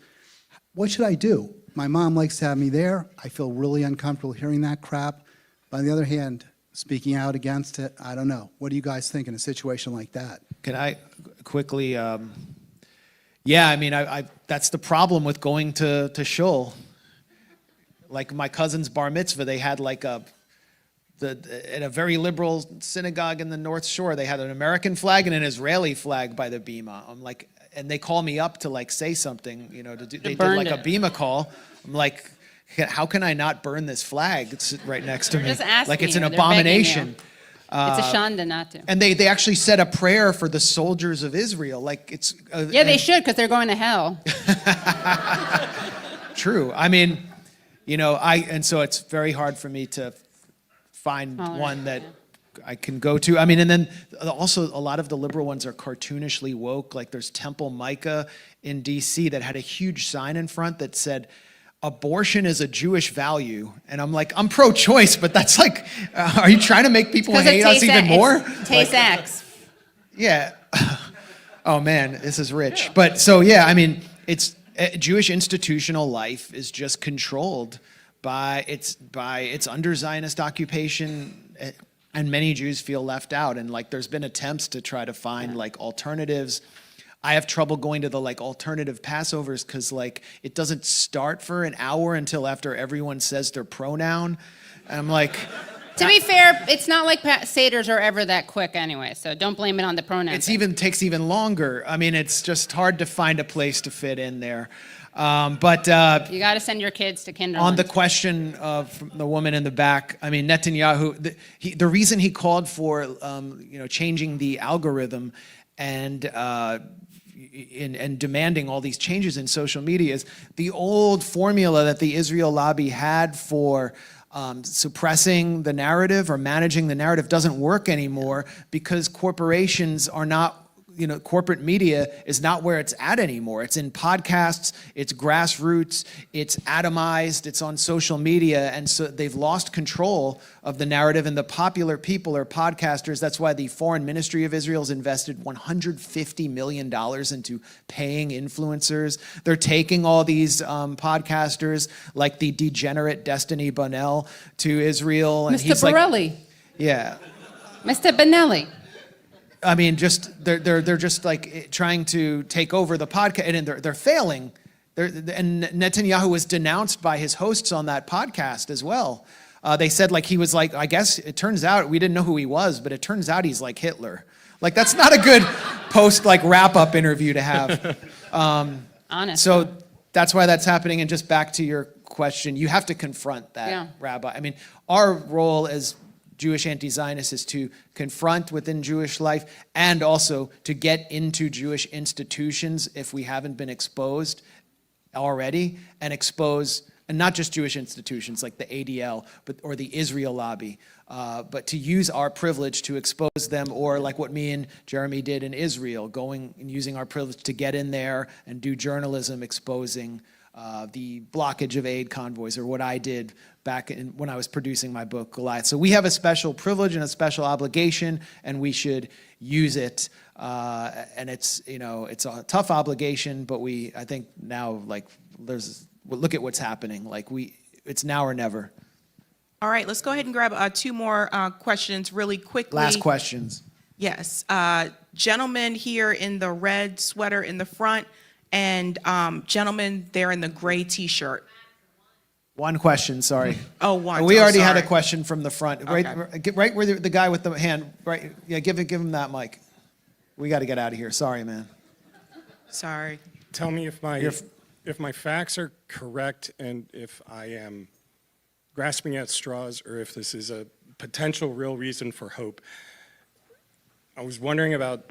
What should I do? My mom likes to have me there. I feel really uncomfortable hearing that crap. But on the other hand, speaking out against it, I don't know. What do you guys think in a situation like that? Can I quickly? Yeah, I mean, that's the problem with going to shul. Like my cousin's bar mitzvah, they had like in a very liberal synagogue in the North Shore, they had an American flag and an Israeli flag by the bima. I'm like, and they call me up to like say something, they did like a bima call. I'm like, how can I not burn this flag? It's right next to me. Just asking like it's you, an they're begging abomination. you. It's a shanda not to. And they actually said a prayer for the soldiers of Israel. Like it's Yeah, they should, because they're going to hell. True. I mean, and so it's very hard for me to find one that I can go to. I mean, and then also a lot of the liberal ones are cartoonishly woke. Like there's Temple Micah in DC that had a huge sign in front that said, abortion is a Jewish value. And I'm like, I'm pro-choice, but that's like, are you trying to make people hate us even more? Tay-Sachs. Yeah. Oh man, this is rich. But so yeah, I mean, it's Jewish institutional life is just controlled by its under Zionist occupation, and many Jews feel left out. And like, there's been attempts to try to find like alternatives. I have trouble going to the like alternative Passovers because like it doesn't start for an hour until after everyone says their pronoun. And I'm like. To be fair, it's not like Seders are ever that quick anyway, so don't blame it on the pronouns. Takes even longer. I mean, it's just hard to find a place to fit in there. But you got to send your kids to kindergarten. on the question of the woman in the back, I mean, Netanyahu, the reason he called for changing the algorithm and demanding all these changes in social media is the old formula that the Israel lobby had for suppressing the narrative or managing the narrative doesn't work anymore because corporations are not, corporate media is not where it's at anymore. It's in podcasts, it's grassroots, it's atomized, it's on social media, and so they've lost control of the narrative, and the popular people are podcasters. That's why the Foreign Ministry of Israel's invested $150 million into paying influencers. They're taking all these podcasters, like the degenerate Destiny Bonnell, to Israel. And Mr. Borelli. Yeah. Mr. Benelli. I mean, just they're just like trying to take over the podcast, and they're failing. And Netanyahu was denounced by his hosts on that podcast as well. They said like he was like, I guess it turns out we didn't know who he was, but it turns out he's like Hitler. Like that's not a good post like wrap up interview to have. Honest. So that's why that's happening. And just back to your question, you have to confront that, Yeah. Rabbi. I mean, our role as Jewish anti-Zionists is to confront within Jewish life and also to get into Jewish institutions if we haven't been exposed already, and expose, and not just Jewish institutions like the ADL or the Israel lobby, but to use our privilege to expose them, or like what me and Jeremy did in Israel, going and using our privilege to get in there and do journalism exposing the blockage of aid convoys, or what I did back when I was producing my book, Goliath. So we have a special privilege and a special obligation, and we should use it. And it's, you know, it's a tough obligation, but I think now, like, look at what's happening. Like, it's now or never. All right, let's go ahead and grab 2 more questions really quickly. Last questions. Yes. Gentleman here in the red sweater in the front, and gentleman there in the gray T-shirt. One question, sorry. Oh, one. We Oh, already had a sorry. question from the front. Okay. Right where the guy with the hand, right? Yeah, give him that mic. We got to get out of here. Sorry, man. Sorry. Tell me if my facts are correct and if I am grasping at straws, or if this is a potential real reason for hope. I was wondering about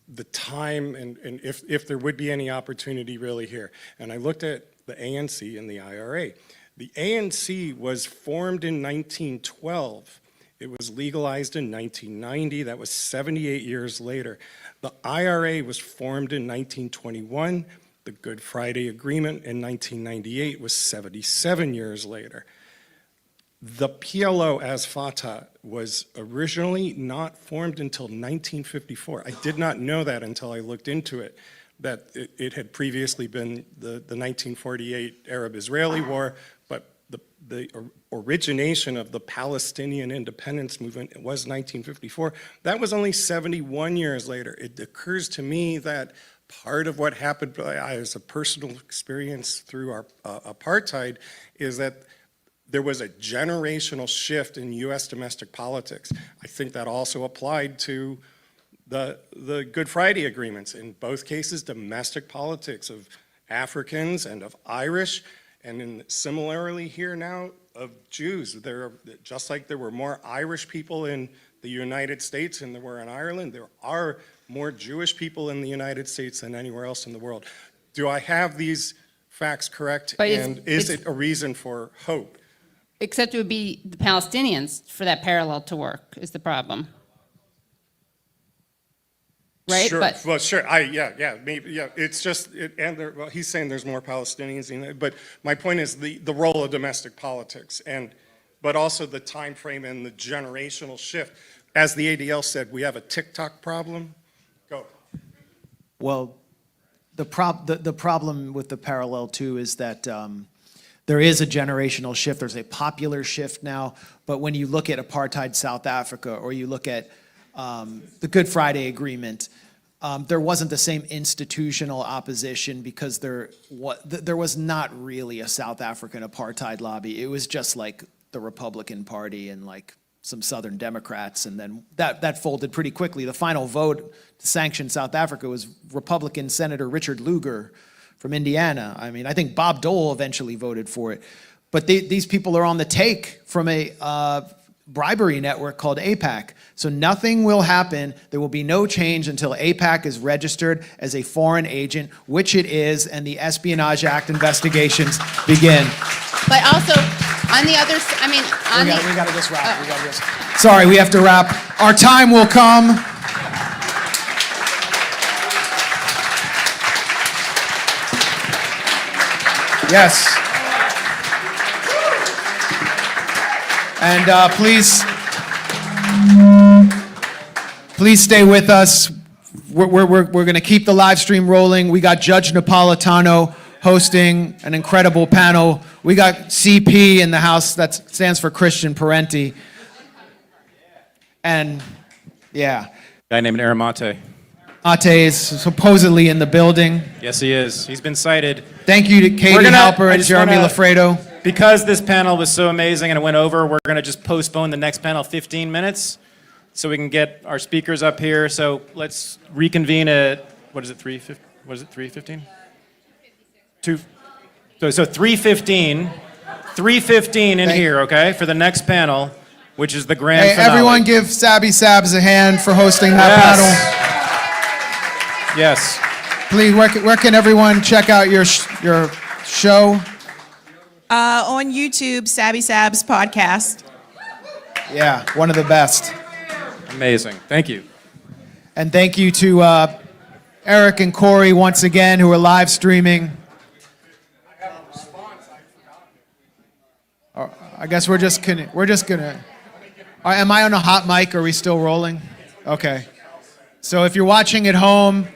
the time and if there would be any opportunity really here. And I looked at the ANC and the IRA. The ANC was formed in 1912. It was legalized in 1990. That was 78 years later. The IRA was formed in 1921. The Good Friday Agreement in 1998 was 77 years later. The PLO as Fatah was originally not formed until 1954. I did not know that until I looked into it, that it had previously been the 1948 Arab-Israeli War, but the origination of the Palestinian independence movement was 1954. That was only 71 years later. It occurs to me that part of what happened as a personal experience through our apartheid is that there was a generational shift in U.S. domestic politics. I think that also applied to the Good Friday agreements. In both cases, domestic politics of Africans and of Irish, and similarly here now of Jews. Just like there were more Irish people in the United States than there were in Ireland, there are more Jewish people in the United States than anywhere else in the world. Do I have these facts correct? But and is it a reason for hope? Except it would be the Palestinians for that parallel to work is the problem. Right? Sure. But Well, sure. Maybe. Yeah. It's just, well, he's saying there's more Palestinians in it, but my point is the role of domestic politics, but also the time frame and the generational shift. As the ADL said, we have a TikTok problem. Go. Well, the problem with the parallel too is that there is a generational shift. There's a popular shift now, but when you look at apartheid South Africa, or you look at the Good Friday Agreement, there wasn't the same institutional opposition because there was not really a South African apartheid lobby. It was just like the Republican Party and like some Southern Democrats, and then that folded pretty quickly. The final vote to sanction South Africa was Republican Senator Richard Lugar from Indiana. I mean, I think Bob Dole eventually voted for it. But these people are on the take from a bribery network called AIPAC. So nothing will happen. There will be no change until AIPAC is registered as a foreign agent, which it is, and the Espionage Act investigations begin. But also, on the other, I mean, We gotta just wrap. Sorry, we have to wrap. Our time will come. Yes. And please stay with us. We're going to keep the live stream rolling. We got Judge Napolitano hosting an incredible panel. We got CP in the house, that stands for Christian Parenti. And Yeah. Guy named Aramate. Mate is supposedly in the building. Yes, he is. He's been cited. Thank you to Katie Halper I and just Jeremy wanna- Loffredo. Because this panel was so amazing and it went over, we're going to just postpone the next panel 15 minutes so we can get our speakers up here. So let's reconvene at, what is it, 3:15? So 3:15. 3:15 in here, okay, for the next panel, which is the grand Hey, finale. everyone give SABS a hand for hosting that panel. Yes. Please, where can everyone check out your show? On YouTube, SABS podcast. Yeah, one of the best. Amazing. Thank you. And thank you to Eric and Corey once again who are live streaming. I guess we're just gonna. Am I on a hot mic? Are we still rolling? Okay. So if you're watching at home,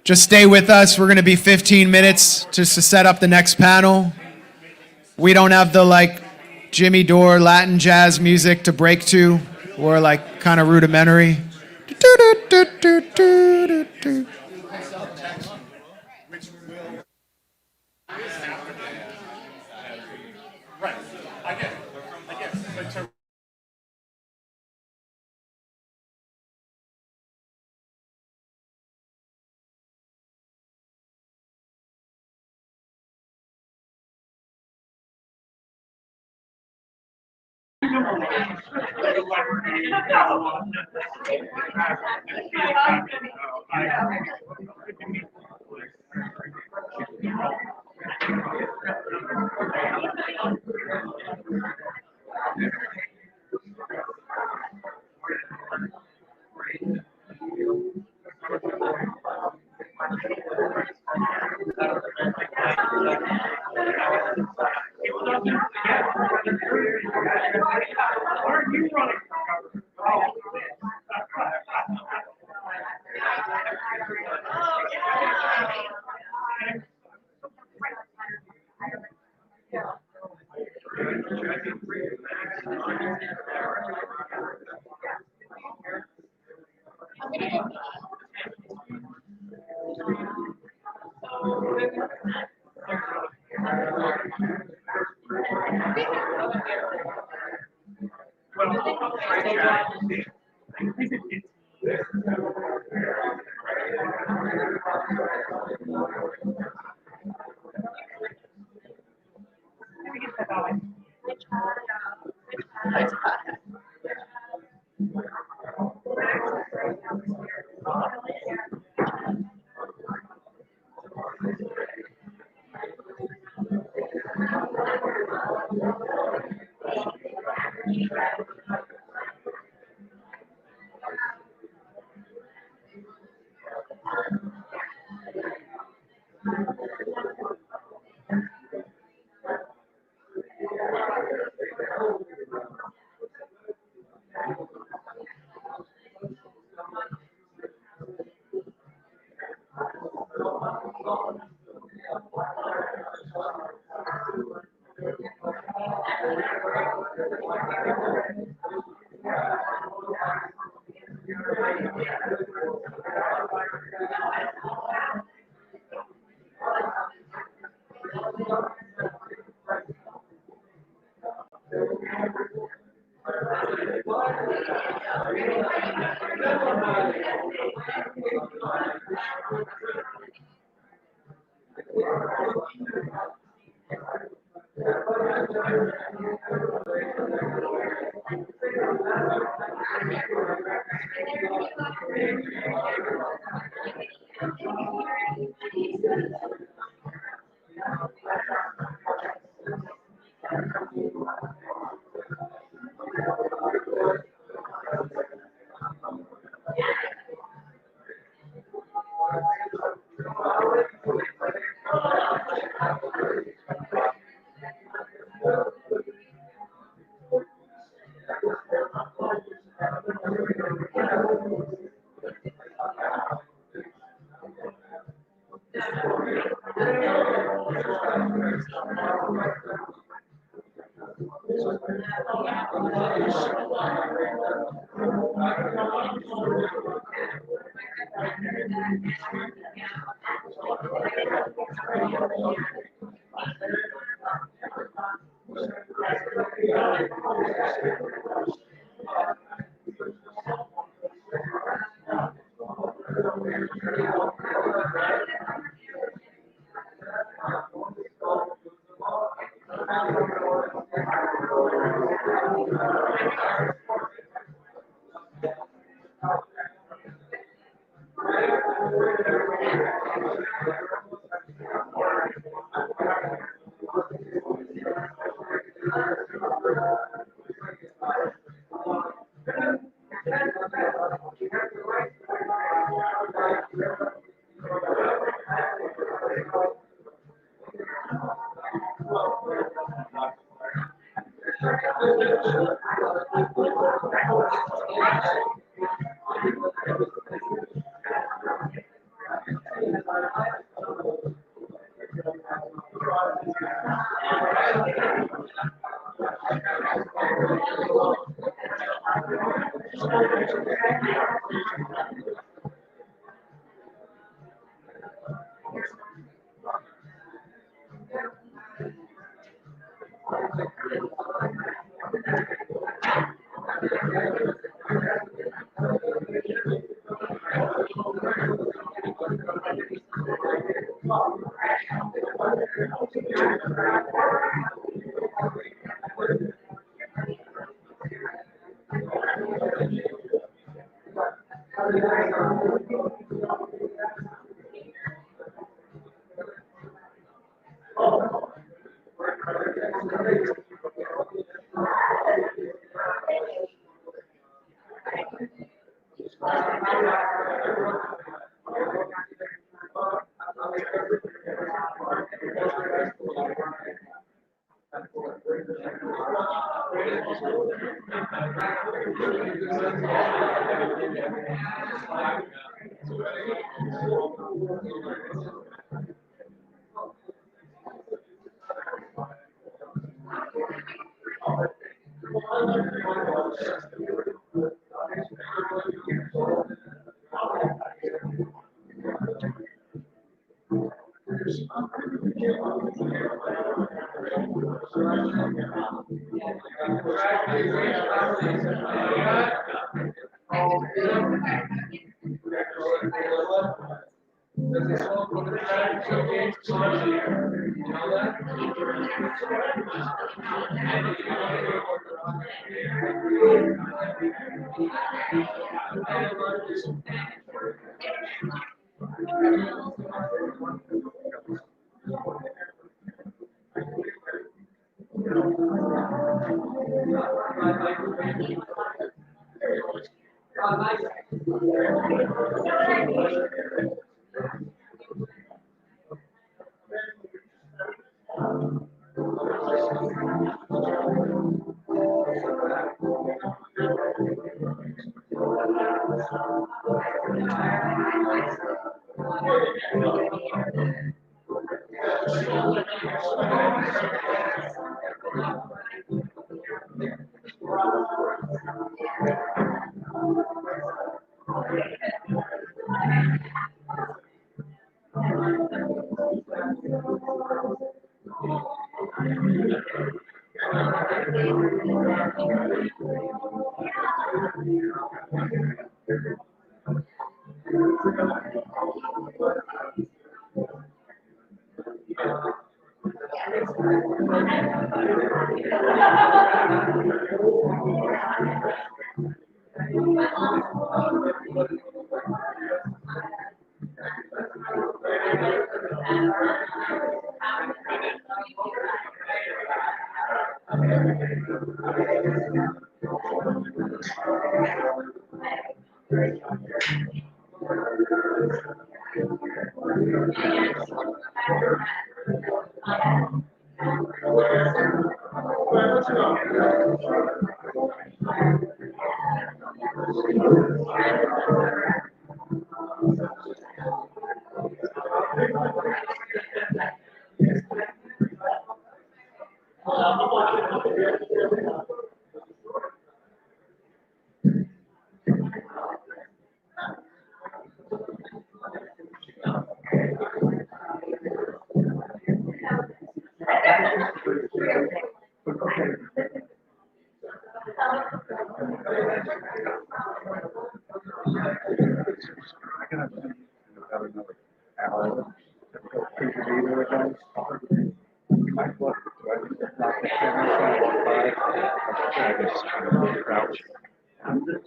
just stay with us. We're gonna be 15 minutes just to set up the next panel. We don't have the Jimmy Dore Latin jazz music to break to. We're kind of rudimentary.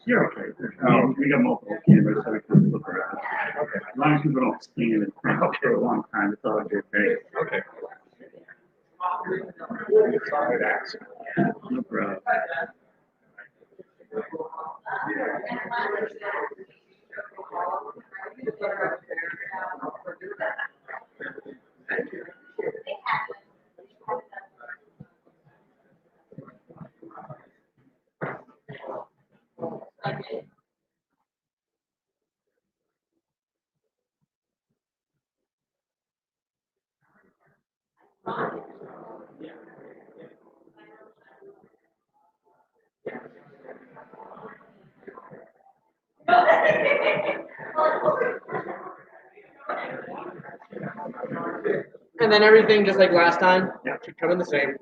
You're okay. We got multiple cameras, so we can look around. Okay. As long as people don't stand in front for a long time, it's all good. Okay. No problem. And then everything just like last time, should come in the same.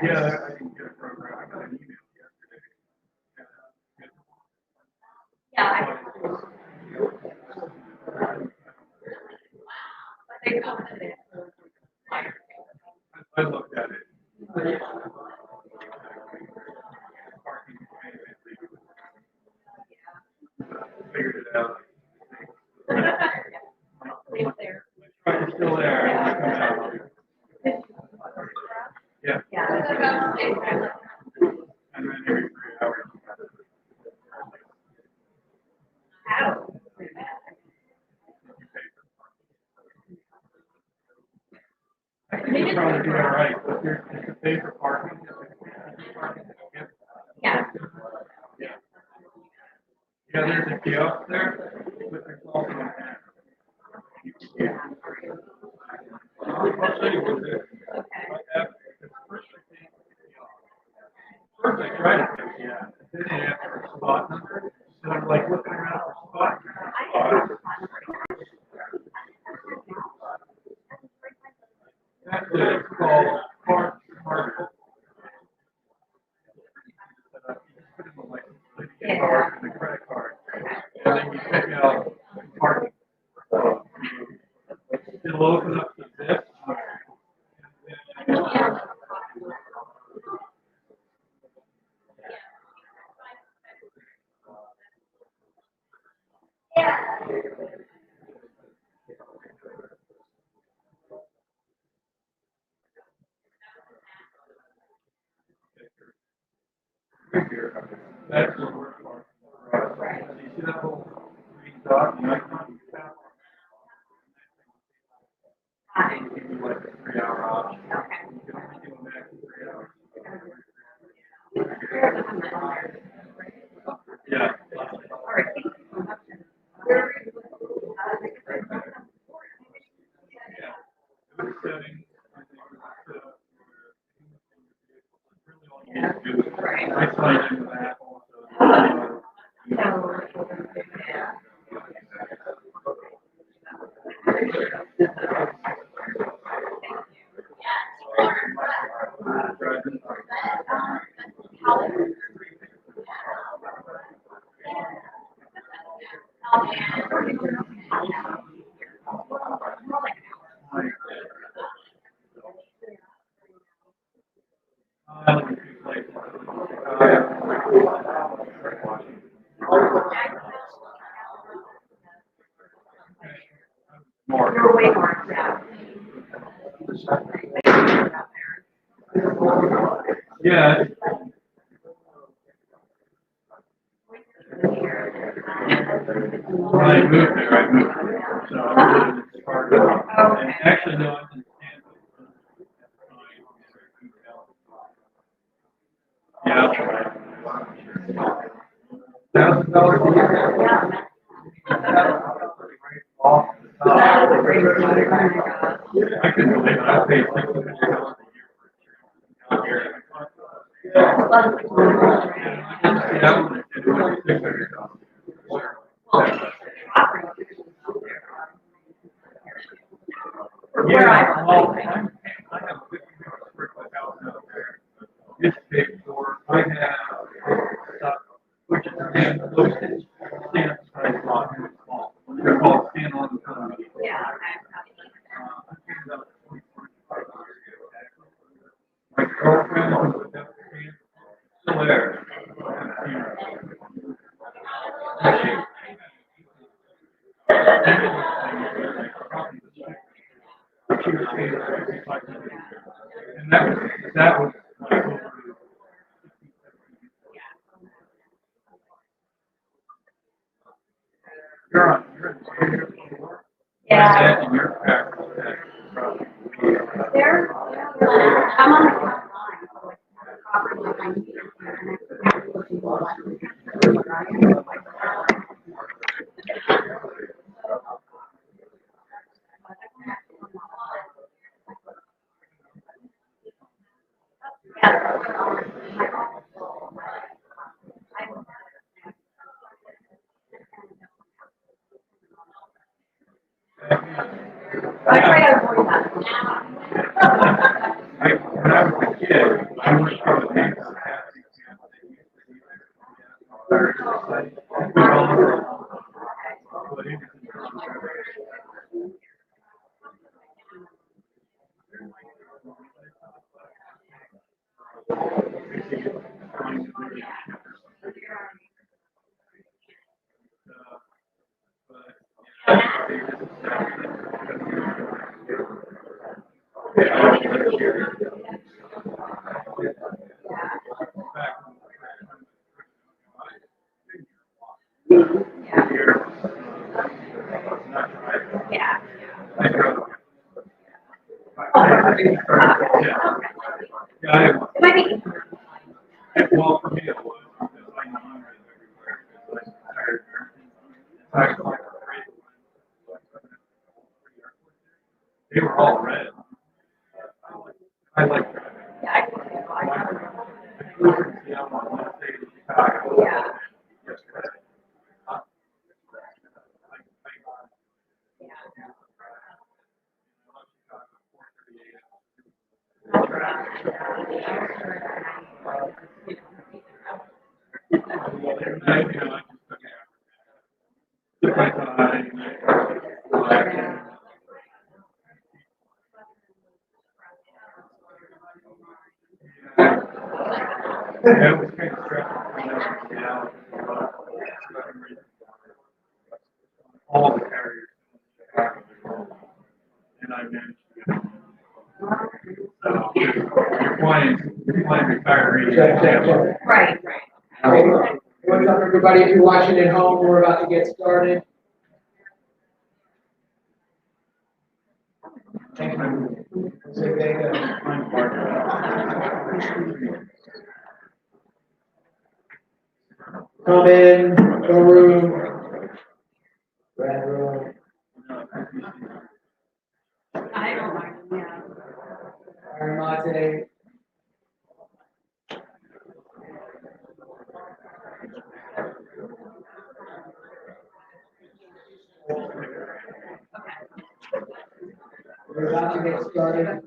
Yeah, I didn't get a program. I got an email yesterday. I looked at it. Figured it out. It's still there. Yeah. And then every 3 hours. I think you're probably doing all right, but there's a pay for parking. Yeah. Yeah, there's a kiosk there with their cell phone. I'll show you what it is. First I tried it, yeah. Then they asked for a spot number, so I'm like looking around for spot. Actually, it's called Card. Card and the credit card, and then you pick out parking. It'll open up the zip. That's the worst part. So you see that whole green dot, the icon? You tap on it. Give you like a 3-hour option. You can only do a max of 3 hours. Yeah. Setting, I think, set up where I slide into that also. You're way more, yeah. When I moved there, so I lived in Chicago. And actually, no, I'm in Kansas. Yeah. $1,000 a year. Off the top. I couldn't believe it. I paid $600 a year for $600. Yeah, well, I have a 50 square foot house out there. It's paid for. I have which is stand by block. They're called stand on the front. Yeah. My girlfriend was still there. And that was like over. You're on. Yeah. And you're back. There. I'm on the front line. I try to avoid that. When I was a kid, I went from the neighborhood. Yeah. Well, for me, it was because I know I'm everywhere. Because I'm tired of nursing. They were all red. I like that. Yeah, I think so. Yeah. Yeah, it was kind of stressful. All the carriers. And I managed to get them. So, you're flying retirees. Right. What's up, everybody? If you're watching at home, we're about to get started. Come in, no room. Red room. MATÉ. We're about to get started.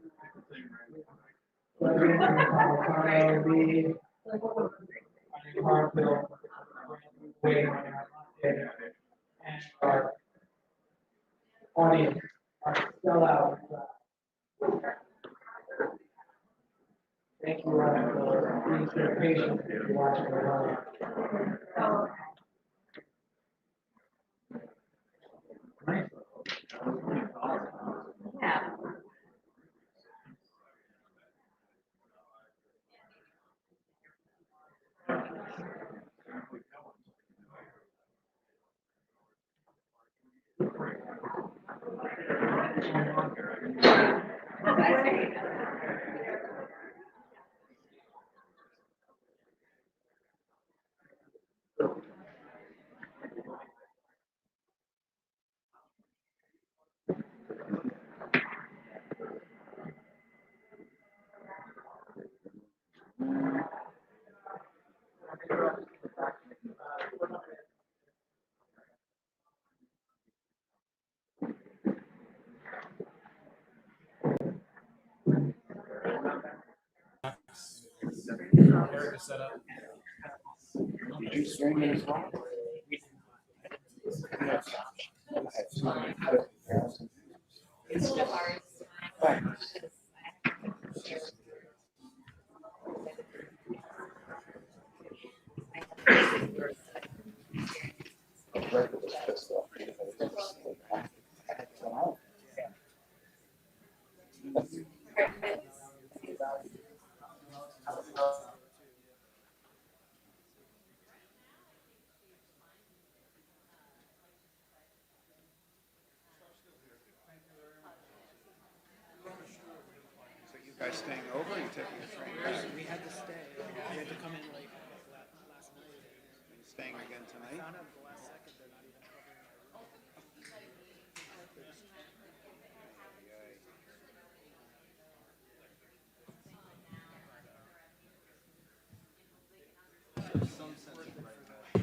President Napolitano, Lee, HALPER, waiting on our and our audience, our sellout. Thank you all for being so patient and watching the Guys staying over? You taking the train? We had to stay. We had to come in late last night. Staying again tonight? Found out the last second they're not even covering. Some sense of right. I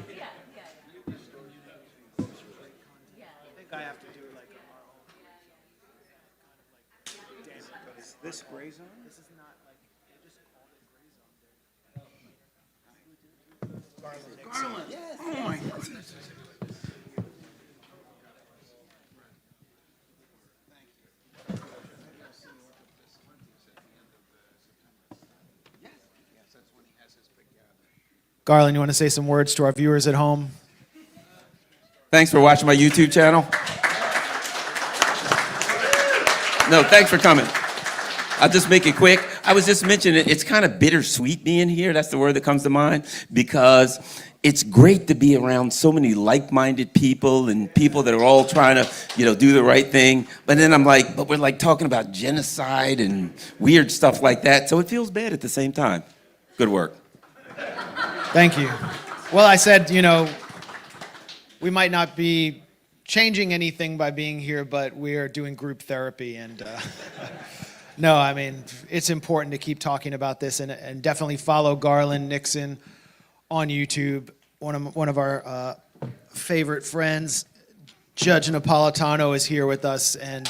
think I have to do like our own kind of like damn it, but is this Grayzone? This is not like they just called it Grayzone. Garland. Yes. Oh my God. Garland, you want to say some words to our viewers at home? Thanks for watching my YouTube channel. No, thanks for coming. I'll just make it quick. I was just mentioning it's kind of bittersweet being here. That's the word that comes to mind, because it's great to be around so many like-minded people and people that are all trying to, do the right thing. But then I'm like, but we're like talking about genocide and weird stuff like that. So it feels bad at the same time. Good work. Thank you. Well, I said, we might not be changing anything by being here, but we are doing group therapy. And no, I mean, it's important to keep talking about this and definitely follow Garland Nixon on YouTube. One of our favorite friends, Judge Napolitano, is here with us. And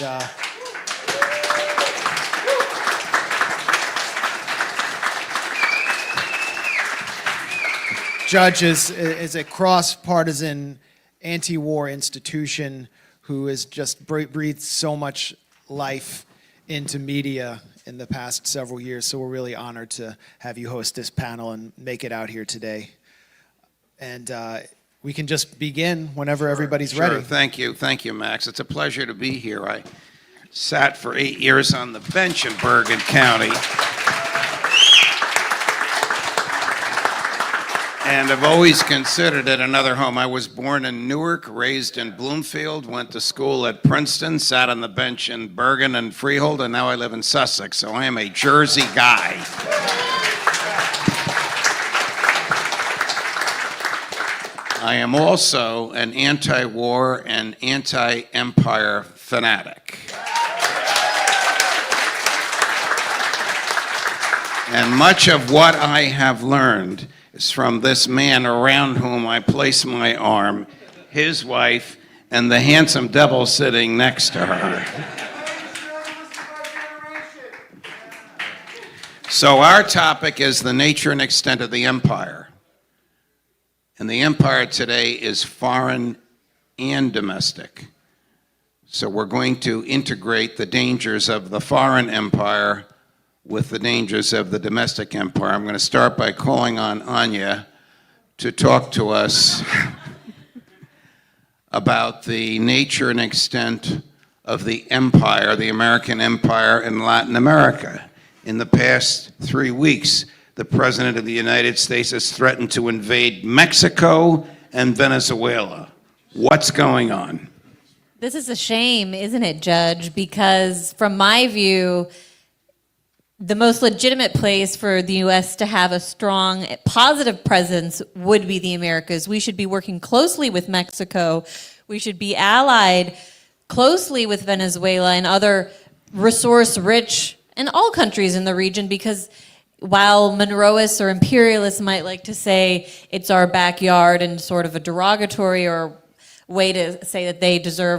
Judge is a cross-partisan anti-war institution who has just breathed so much life into media in the past several years. So we're really honored to have you host this panel and make it out here today. And we can just begin whenever everybody's ready. Thank you, Max. It's a pleasure to be here. I sat for 8 years on the bench in Bergen County. And I've always considered it another home. I was born in Newark, raised in Bloomfield, went to school at Princeton, sat on the bench in Bergen and Freehold, and now I live in Sussex, so I am a Jersey guy. I am also an anti-war and anti-empire fanatic. And much of what I have learned is from this man around whom I place my arm, his wife, and the handsome devil sitting next to her. So our topic is the nature and extent of the empire. And the empire today is foreign and domestic. So we're going to integrate the dangers of the foreign empire with the dangers of the domestic empire. I'm going to start by calling on ANYA to talk to us about the nature and extent of the empire, the American empire in Latin America. In the past 3 weeks, the President of the United States has threatened to invade Mexico and Venezuela. What's going on? This is a shame, isn't it, Judge? Because from my view, the most legitimate place for the U.S. to have a strong, positive presence would be the Americas. We should be working closely with Mexico. We should be allied closely with Venezuela and other resource-rich and all countries in the region, because while Monroeists or imperialists might like to say it's our backyard and sort of a derogatory or way to say that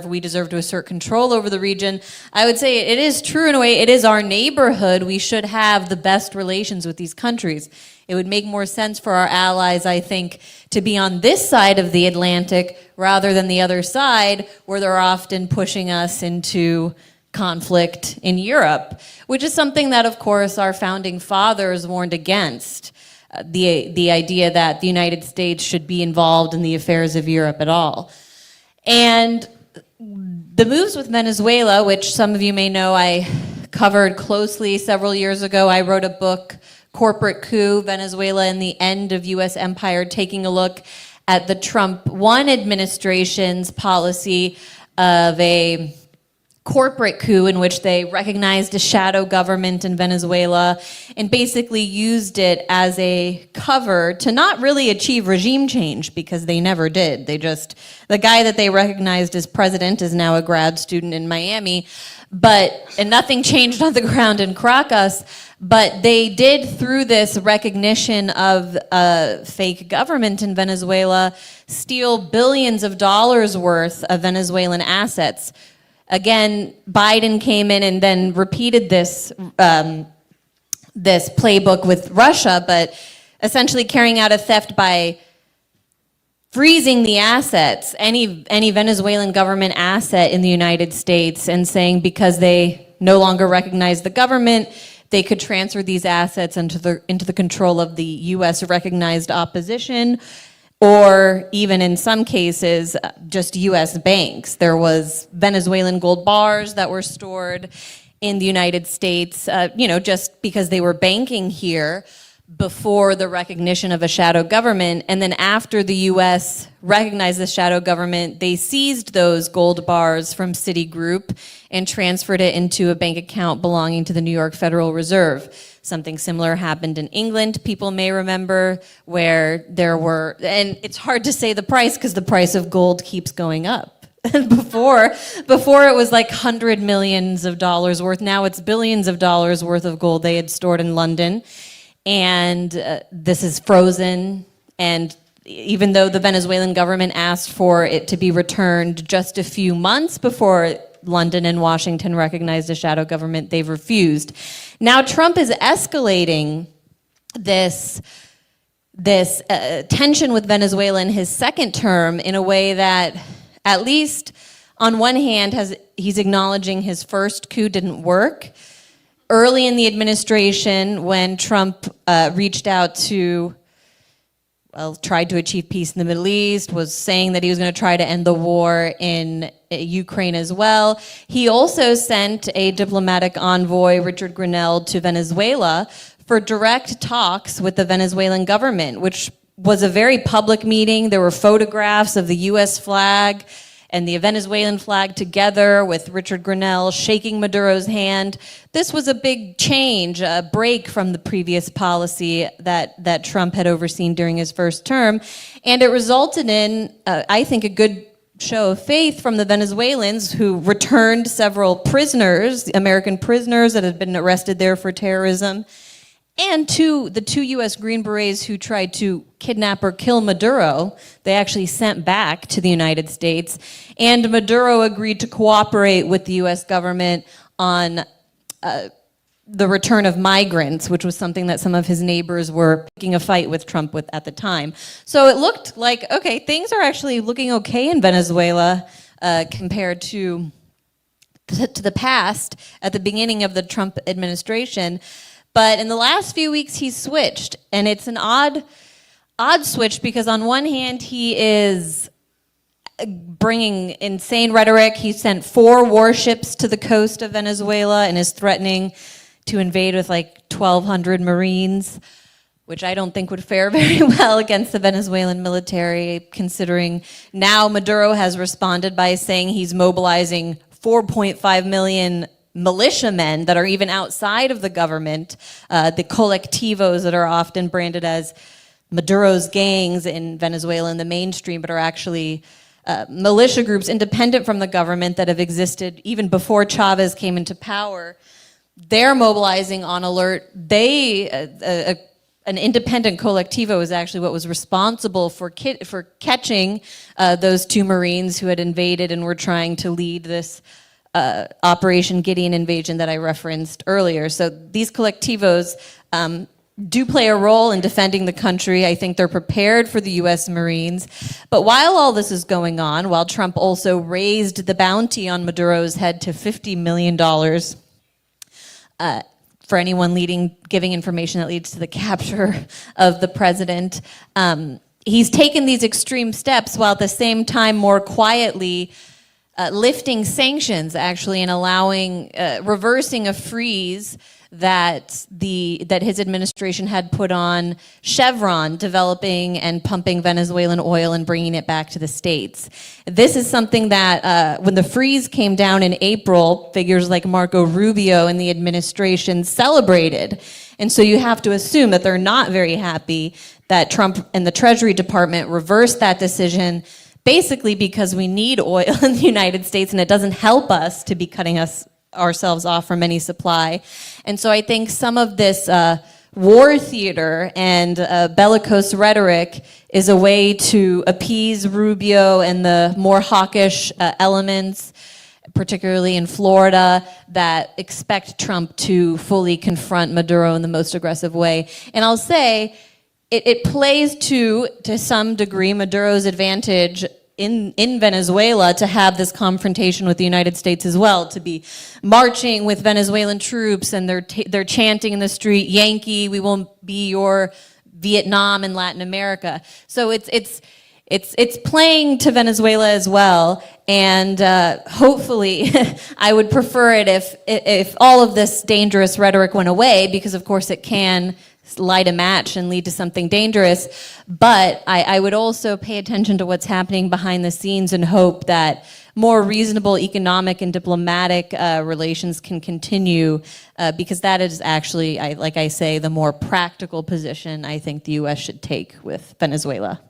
we deserve to assert control over the region, I would say it is true in a way. It is our neighborhood. We should have the best relations with these countries. It would make more sense for our allies, I think, to be on this side of the Atlantic rather than the other side, where they're often pushing us into conflict in Europe, which is something that, of course, our founding fathers warned against, the idea that the United States should be involved in the affairs of Europe at all. And the moves with Venezuela, which some of you may know I covered closely several years ago. I wrote a book, Corporate Coup, Venezuela and the End of U.S. Empire, taking a look at the Trump 1 administration's policy of a corporate coup in which they recognized a shadow government in Venezuela and basically used it as a cover to not really achieve regime change, because they never did. The guy that they recognized as president is now a grad student in Miami, and nothing changed on the ground in Caracas. But they did, through this recognition of a fake government in Venezuela, steal billions of dollars worth of Venezuelan assets. Again, Biden came in and then repeated this playbook with Russia, but essentially carrying out a theft by freezing the assets, any Venezuelan government asset in the United States, and saying because they no longer recognize the government, they could transfer these assets into the control of the U.S. recognized opposition, or even in some cases, just U.S. banks. There was Venezuelan gold bars that were stored in the United States, just because they were banking here before the recognition of a shadow government. And then after the U.S. recognized the shadow government, they seized those gold bars from Citigroup and transferred it into a bank account belonging to the New York Federal Reserve. Something similar happened in England, people may remember, where there were, and it's hard to say the price because the price of gold keeps going up. before it was like $100 million worth, now it's billions of dollars worth of gold they had stored in London. And this is frozen, and even though the Venezuelan government asked for it to be returned just a few months before London and Washington recognized a shadow government, they've refused. Now Trump is escalating this tension with Venezuela in his second term in a way that, at least on one hand, he's acknowledging his first coup didn't work. Early in the administration, when Trump reached out to, tried to achieve peace in the Middle East, was saying that he was going to try to end the war in Ukraine as well, he also sent a diplomatic envoy, Richard Grenell, to Venezuela for direct talks with the Venezuelan government, which was a very public meeting. There were photographs of the U.S. flag and the Venezuelan flag together, with Richard Grenell shaking Maduro's hand. This was a big change, a break from the previous policy that Trump had overseen during his first term. And it resulted in, I think, a good show of faith from the Venezuelans, who returned several prisoners, American prisoners that had been arrested there for terrorism, and the two U.S. Green Berets who tried to kidnap or kill Maduro, they actually sent back to the United States. And Maduro agreed to cooperate with the U.S. government on the return of migrants, which was something that some of his neighbors were picking a fight with Trump with at the time. So it looked like, okay, things are actually looking okay in Venezuela compared to the past at the beginning of the Trump administration. But in the last few weeks, he's switched. And it's an odd switch because on one hand, he is bringing insane rhetoric. He sent 4 warships to the coast of Venezuela and is threatening to invade with like 1,200 Marines, which I don't think would fare very well against the Venezuelan military, considering now Maduro has responded by saying he's mobilizing 4.5 million militiamen that are even outside of the government, the colectivos that are often branded as Maduro's gangs in Venezuela in the mainstream, but are actually militia groups independent from the government that have existed even before Chavez came into power. They're mobilizing on alert. An independent colectivo is actually what was responsible for catching those 2 Marines who had invaded and were trying to lead this Operation Gideon invasion that I referenced earlier. So these collectivos do play a role in defending the country. I think they're prepared for the U.S. Marines. But while all this is going on, while Trump also raised the bounty on Maduro's head to $50 million, for anyone giving information that leads to the capture of the president. He's taken these extreme steps while at the same time more quietly lifting sanctions, actually, and allowing, reversing a freeze that his administration had put on Chevron, developing and pumping Venezuelan oil and bringing it back to the States. This is something that, when the freeze came down in April, figures like Marco Rubio and the administration celebrated. And so you have to assume that they're not very happy that Trump and the Treasury Department reversed that decision, basically because we need oil in the United States and it doesn't help us to be cutting ourselves off from any supply. And so I think some of this war theater and bellicose rhetoric is a way to appease Rubio and the more hawkish elements, particularly in Florida, that expect Trump to fully confront Maduro in the most aggressive way. And I'll say, it plays to some degree, Maduro's advantage in Venezuela to have this confrontation with the United States as well, to be marching with Venezuelan troops and they're chanting in the street, "Yankee, we won't be your Vietnam in Latin America." So it's playing to Venezuela as well, and hopefully, I would prefer it if all of this dangerous rhetoric went away, because of course it can light a match and lead to something dangerous. But I would also pay attention to what's happening behind the scenes and hope that more reasonable economic and diplomatic relations can continue, because that is actually, like I say, the more practical position I think the U.S. should take with Venezuela.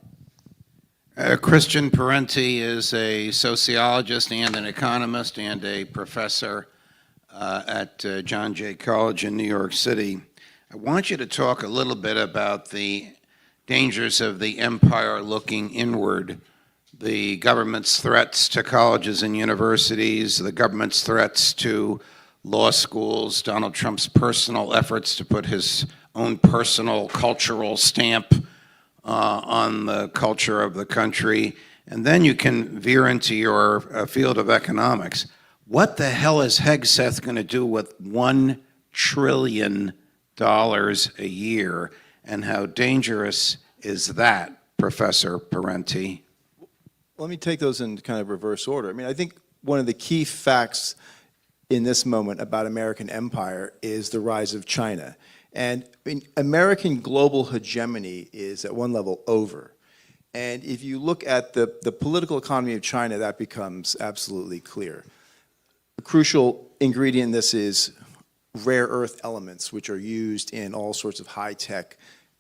Christian Parenti is a sociologist and an economist and a professor at John Jay College in New York City. I want you to talk a little bit about the dangers of the empire looking inward, the government's threats to colleges and universities, the government's threats to law schools, Donald Trump's personal efforts to put his own personal cultural stamp on the culture of the country, and then you can veer into your field of economics. What the hell is Hegseth going to do with $1 trillion a year, and how dangerous is that, Professor Parenti? Let me take those in kind of reverse order. I mean, I think one of the key facts in this moment about American empire is the rise of China. And I mean, American global hegemony is at one level over. And if you look at the political economy of China, that becomes absolutely clear. The crucial ingredient in this is rare earth elements, which are used in all sorts of high-tech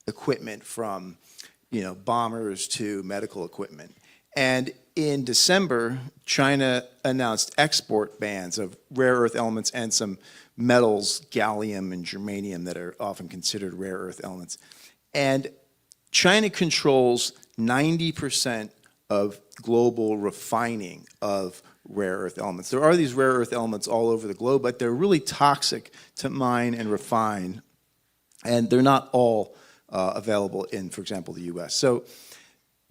equipment, from bombers to medical equipment. And in December, China announced export bans of rare earth elements and some metals, gallium and germanium, that are often considered rare earth elements. And China controls 90% of global refining of rare earth elements. There are these rare earth elements all over the globe, but they're really toxic to mine and refine, and they're not all available in, for example, the US. So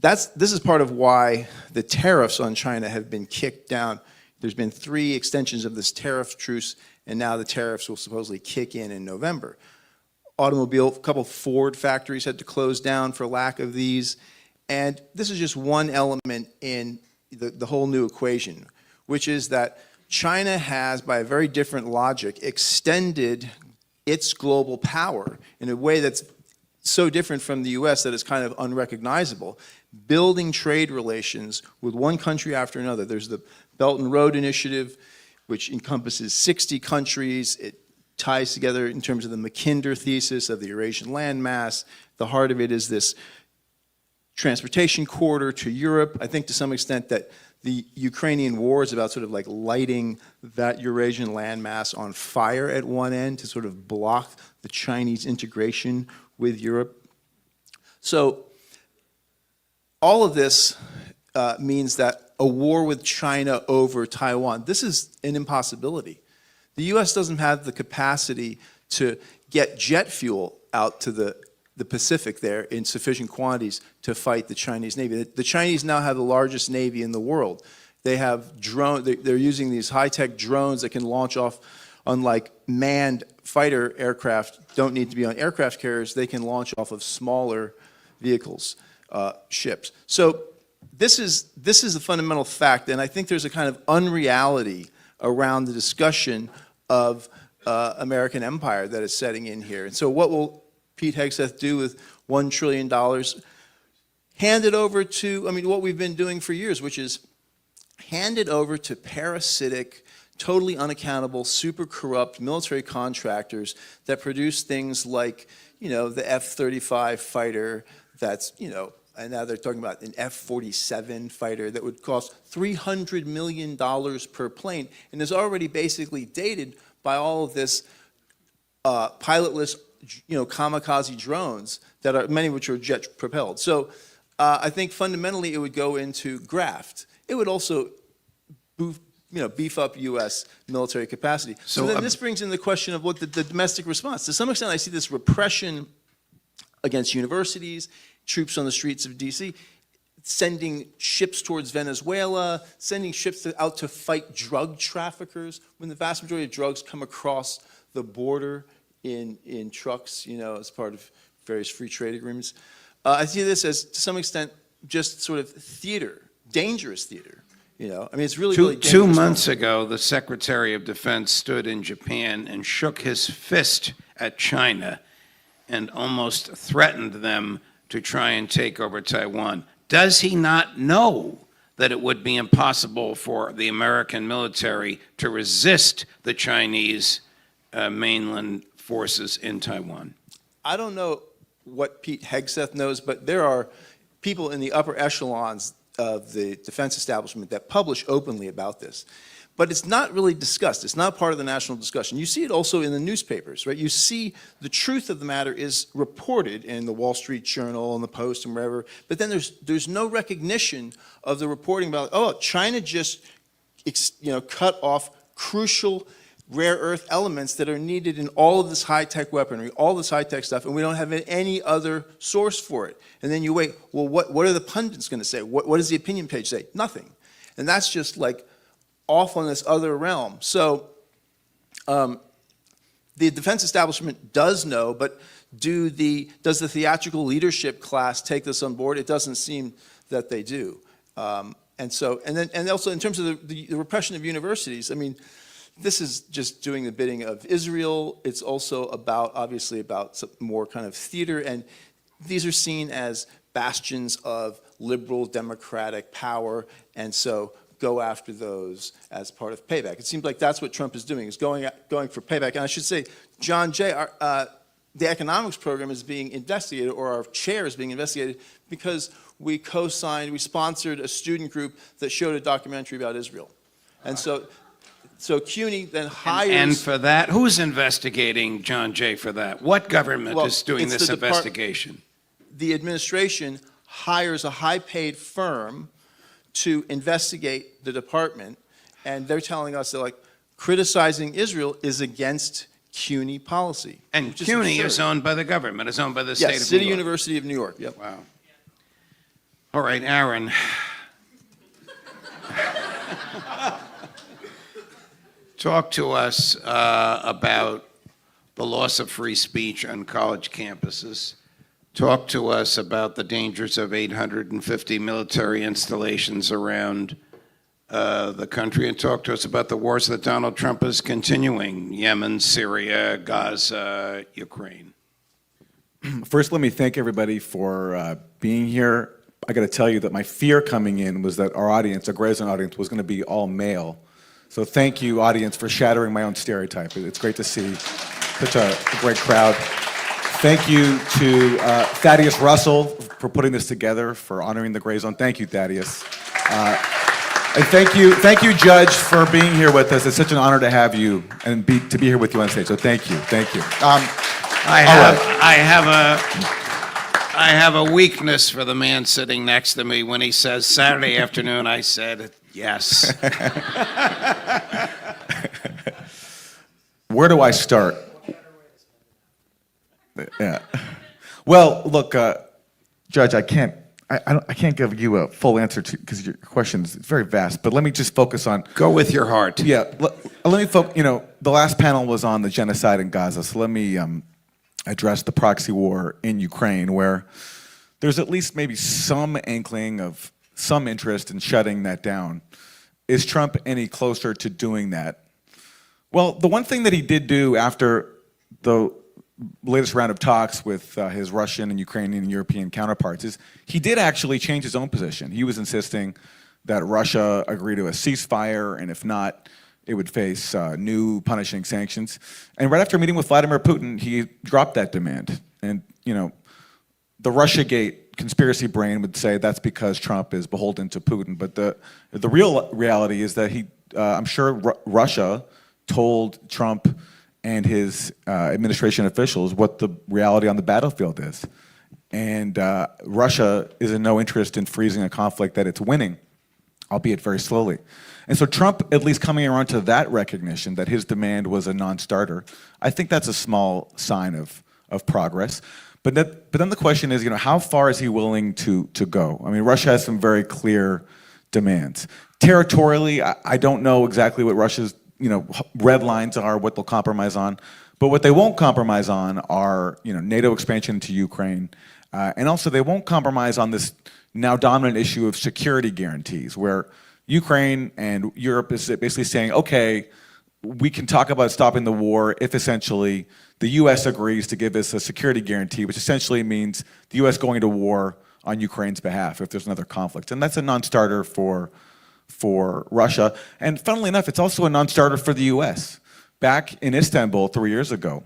this is part of why the tariffs on China have been kicked down. There's been 3 extensions of this tariff truce, and now the tariffs will supposedly kick in November. A couple Ford factories had to close down for lack of these. And this is just one element in the whole new equation, which is that China has, by a very different logic, extended its global power in a way that's so different from the US that it's kind of unrecognizable, building trade relations with one country after another. There's the Belt and Road Initiative, which encompasses 60 countries. It ties together in terms of the Mackinder thesis of the Eurasian landmass. The heart of it is this transportation corridor to Europe. I think to some extent that the Ukrainian war is about sort of like lighting that Eurasian landmass on fire at one end to sort of block the Chinese integration with Europe. So all of this means that a war with China over Taiwan, this is an impossibility. The US doesn't have the capacity to get jet fuel out to the Pacific there in sufficient quantities to fight the Chinese Navy. The Chinese now have the largest Navy in the world. They have they're using these high-tech drones that can launch off, unlike manned fighter aircraft, don't need to be on aircraft carriers, they can launch off of smaller vehicles, ships. So this is a fundamental fact, and I think there's a kind of unreality around the discussion of American empire that is setting in here. And so what will Pete Hegseth do with $1 trillion? Hand it over to, I mean, what we've been doing for years, which is hand it over to parasitic, totally unaccountable, super corrupt military contractors that produce things like, you know, the F-35 fighter that's, you know, and now they're talking about an F-47 fighter that would cost $300 million per plane and is already basically dated by all of this pilotless, you know, kamikaze drones that are, many of which are jet propelled. So I think fundamentally it would go into graft. It would also beef up U.S. military capacity. So then this brings in the question of what the domestic response. To some extent, I see this repression against universities, troops on the streets of D.C., sending ships towards Venezuela, sending ships out to fight drug traffickers, when the vast majority of drugs come across the border in trucks, you know, as part of various free trade agreements. I see this as, to some extent, just sort of theater, dangerous theater. You know, I mean, it's really, really dangerous. 2 months ago, the Secretary of Defense stood in Japan and shook his fist at China and almost threatened them to try and take over Taiwan. Does he not know that it would be impossible for the American military to resist the Chinese mainland forces in Taiwan? I don't know what Pete Hegseth knows, but there are people in the upper echelons of the defense establishment that publish openly about this. But it's not really discussed. It's not part of the national discussion. You see it also in the newspapers, right? You see the truth of the matter is reported in the Wall Street Journal and the Post and wherever, but then there's no recognition of the reporting about, oh, China just, you know, cut off crucial rare earth elements that are needed in all of this high-tech weaponry, all this high-tech stuff, and we don't have any other source for it. And then you wait, well, what are the pundits going to say? What does the opinion page say? Nothing. And that's just like off on this other realm. So the defense establishment does know, but does the theatrical leadership class take this on board? It doesn't seem that they do. And also in terms of the repression of universities, I mean, this is just doing the bidding of Israel. It's also about, obviously, about some more kind of theater, and these are seen as bastions of liberal democratic power, and so go after those as part of payback. It seems like that's what Trump is doing, is going for payback. And I should say, John Jay, the economics program is being investigated, or our chair is being investigated, because we co-signed, we sponsored a student group that showed a documentary about Israel. And so CUNY then hires... And for that, who's investigating John Jay for that? What government is doing this investigation? The administration hires a high-paid firm to investigate the department, And they're telling us that, like, criticizing Israel is against CUNY policy. And which CUNY is absurd. owned by the government, is owned by the state Yes, of City New York. University of New York, yep. Wow. All right, Aaron. Talk to us about the loss of free speech on college campuses. Talk to us about the dangers of 850 military installations around the country, and talk to us about the wars that Donald Trump is continuing: Yemen, Syria, Gaza, Ukraine. First, let me thank everybody for being here. I got to tell you that my fear coming in was that our audience, our Grayzone audience, was going to be all male. So thank you, audience, for shattering my own stereotype. It's great to see such a great crowd. Thank you to Thaddeus Russell for putting this together, for honoring the Grayzone. Thank you, Thaddeus. And thank you, Judge, for being here with us. It's such an honor to have you and to be here with you on stage. So thank you. I have a weakness for the man sitting next to me. When he says Saturday afternoon, I said yes. Where do I start? Yeah. Well, look, Judge, I can't give you a full answer to, because your question is very vast. But let me just focus on. Go with your heart. Yeah. Let me focus. You know, the last panel was on the genocide in Gaza, so let me address the proxy war in Ukraine, where there's at least maybe some inkling of some interest in shutting that down. Is Trump any closer to doing that? Well, the one thing that he did do after the latest round of talks with his Russian and Ukrainian and European counterparts is he did actually change his own position. He was insisting that Russia agree to a ceasefire, and if not, it would face new punishing sanctions. And right after meeting with Vladimir Putin, he dropped that demand. And, you know, the Russiagate conspiracy brain would say that's because Trump is beholden to Putin. But the real reality is that I'm sure Russia told Trump and his administration officials what the reality on the battlefield is. And Russia is in no interest in freezing a conflict that it's winning, albeit very slowly. And so Trump, at least coming around to that recognition that his demand was a non-starter, I think that's a small sign of progress. But then the question is, you know, how far is he willing to go? I mean, Russia has some very clear demands. Territorially, I don't know exactly what Russia's, you know, red lines are, what they'll compromise on. But what they won't compromise on are, you know, NATO expansion into Ukraine. And also they won't compromise on this now dominant issue of security guarantees, where Ukraine and Europe is basically saying, okay, we can talk about stopping the war if essentially the US agrees to give us a security guarantee, which essentially means the US going to war on Ukraine's behalf if there's another conflict. And that's a non-starter for Russia. And funnily enough, it's also a non-starter for the US. Back in Istanbul 3 years ago,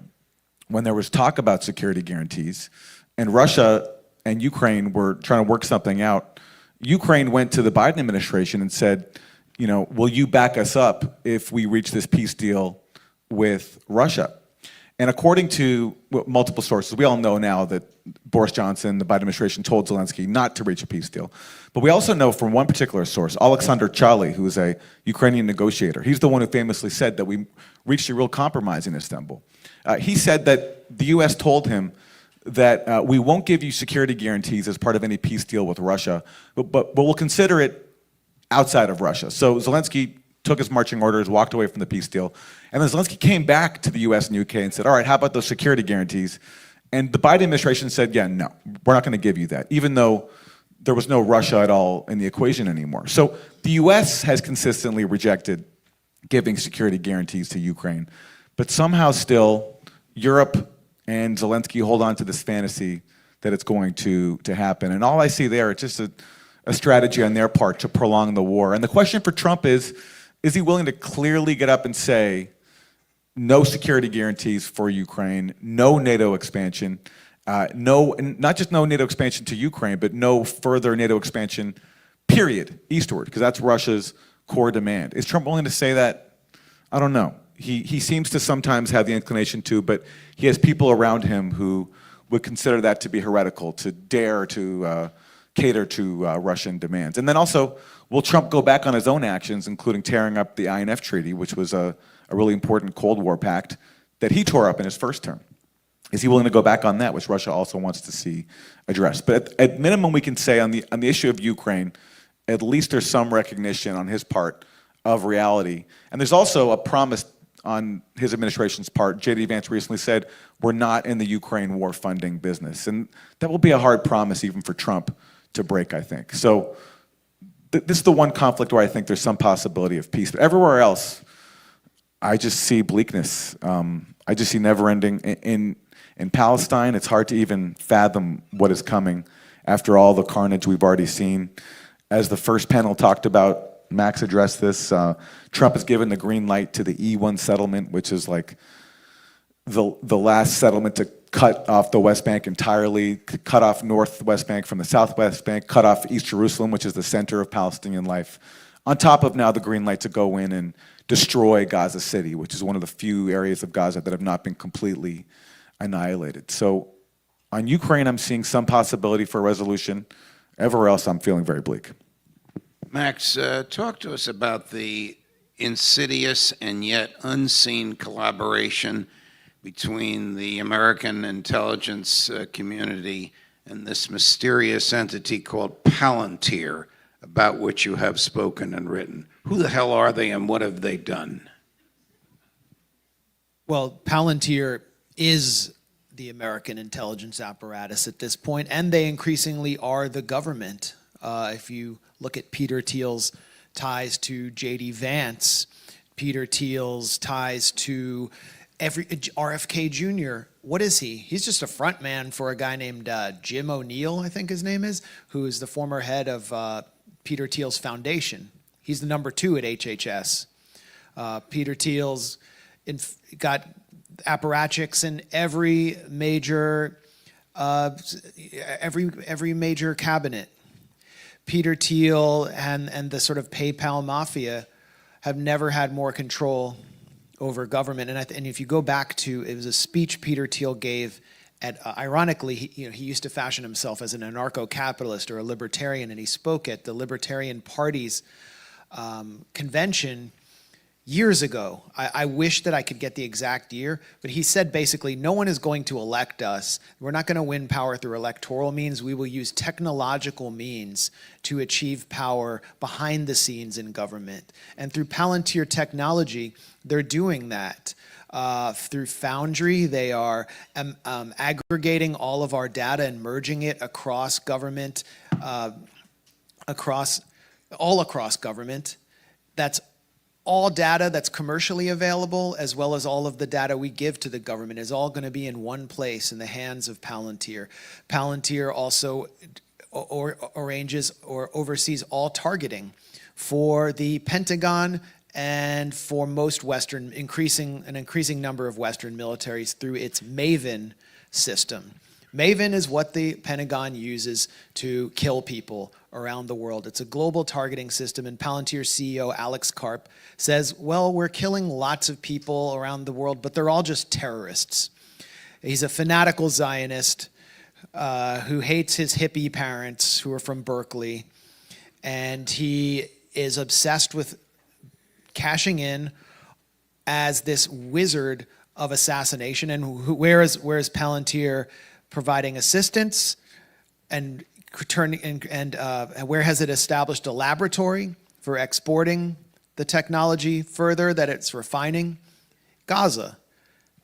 when there was talk about security guarantees, and Russia and Ukraine were trying to work something out, Ukraine went to the Biden administration and said, you know, will you back us up if we reach this peace deal with Russia? And according to multiple sources, we all know now that Boris Johnson, the Biden administration, told Zelensky not to reach a peace deal. But we also know from one particular source, Alexander Chali, who is a Ukrainian negotiator, he's the one who famously said that we reached a real compromise in Istanbul. He said that the US told him that we won't give you security guarantees as part of any peace deal with Russia, but we'll consider it outside of Russia. So Zelensky took his marching orders, walked away from the peace deal, and then Zelensky came back to the US and UK and said, all right, how about those security guarantees? And the Biden administration said, yeah, no, we're not going to give you that, even though there was no Russia at all in the equation anymore. So the US has consistently rejected giving security guarantees to Ukraine, but somehow still Europe and Zelensky hold on to this fantasy that it's going to happen. And all I see there is just a strategy on their part to prolong the war. And the question for Trump is he willing to clearly get up and say, no security guarantees for Ukraine, no NATO expansion, not just no NATO expansion to Ukraine, but no further NATO expansion, period, eastward, because that's Russia's core demand. Is Trump willing to say that? I don't know. He seems to sometimes have the inclination to, but he has people around him who would consider that to be heretical, to dare to cater to Russian demands. And then also, will Trump go back on his own actions, including tearing up the INF Treaty, which was a really important Cold War pact that he tore up in his first term? Is he willing to go back on that, which Russia also wants to see addressed? But at minimum, we can say on the issue of Ukraine, at least there's some recognition on his part of reality. And there's also a promise on his administration's part. J.D. Vance recently said, we're not in the Ukraine war funding business. And that will be a hard promise even for Trump to break, I think. So this is the one conflict where I think there's some possibility of peace. But everywhere else, I just see bleakness. I just see never-ending. In Palestine, it's hard to even fathom what is coming after all the carnage we've already seen. As the first panel talked about, Max addressed this, Trump has given the green light to the E1 settlement, which is like the last settlement to cut off the West Bank entirely, cut off North West Bank from the South West Bank, cut off East Jerusalem, which is the center of Palestinian life, on top of now the green light to go in and destroy Gaza City, which is one of the few areas of Gaza that have not been completely annihilated. So on Ukraine, I'm seeing some possibility for a resolution. Everywhere else, I'm feeling very bleak. Max, talk to us about the insidious and yet unseen collaboration between the American intelligence community and this mysterious entity called Palantir, about which you have spoken and written. Who the hell are they and what have they done? Well, Palantir is the American intelligence apparatus at this point, and they increasingly are the government. If you look at Peter Thiel's ties to J.D. Vance, Peter Thiel's ties to RFK Jr., what is he? He's just a front man for a guy named Jim O'Neill, I think his name is, who is the former head of Peter Thiel's foundation. He's the number 2 at HHS. Peter Thiel's got apparatchiks in every major cabinet. Peter Thiel and the sort of PayPal mafia have never had more control over government. And if you go back to, it was a speech Peter Thiel gave at, ironically, he used to fashion himself as an anarcho-capitalist or a libertarian, and he spoke at the Libertarian Party's convention years ago. I wish that I could get the exact year, but he said basically, no one is going to elect us. We're not going to win power through electoral means. We will use technological means to achieve power behind the scenes in government. And through Palantir technology, they're doing that. Through Foundry, they are aggregating all of our data and merging it across government, all across government. That's all data that's commercially available, as well as all of the data we give to the government, is all going to be in one place in the hands of Palantir. Palantir also arranges or oversees all targeting for the Pentagon and for most an increasing number of Western militaries through its Maven system. Maven is what the Pentagon uses to kill people around the world. It's a global targeting system, and Palantir's CEO, Alex Karp, says, well, we're killing lots of people around the world, but they're all just terrorists. He's a fanatical Zionist who hates his hippie parents who are from Berkeley, and he is obsessed with cashing in as this wizard of assassination. And where is Palantir providing assistance and where has it established a laboratory for exporting the technology further that it's refining? Gaza.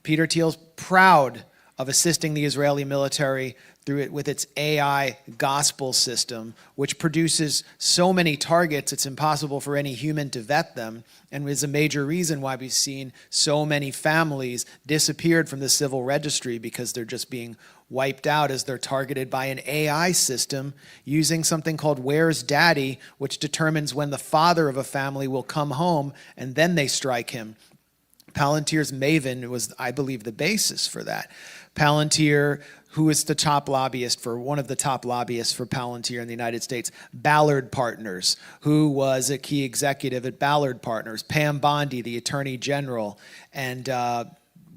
Peter Thiel's proud of assisting the Israeli military through it with its AI gospel system, which produces so many targets it's impossible for any human to vet them, and is a major reason why we've seen so many families disappeared from the civil registry, because they're just being wiped out as they're targeted by an AI system using something called Where's Daddy, which determines when the father of a family will come home, and then they strike him. Palantir's Maven was, I believe, the basis for that. Palantir, who is the top lobbyist for, one of the top lobbyists for Palantir in the United States, Ballard Partners, who was a key executive at Ballard Partners, Pam Bondi, the Attorney General, and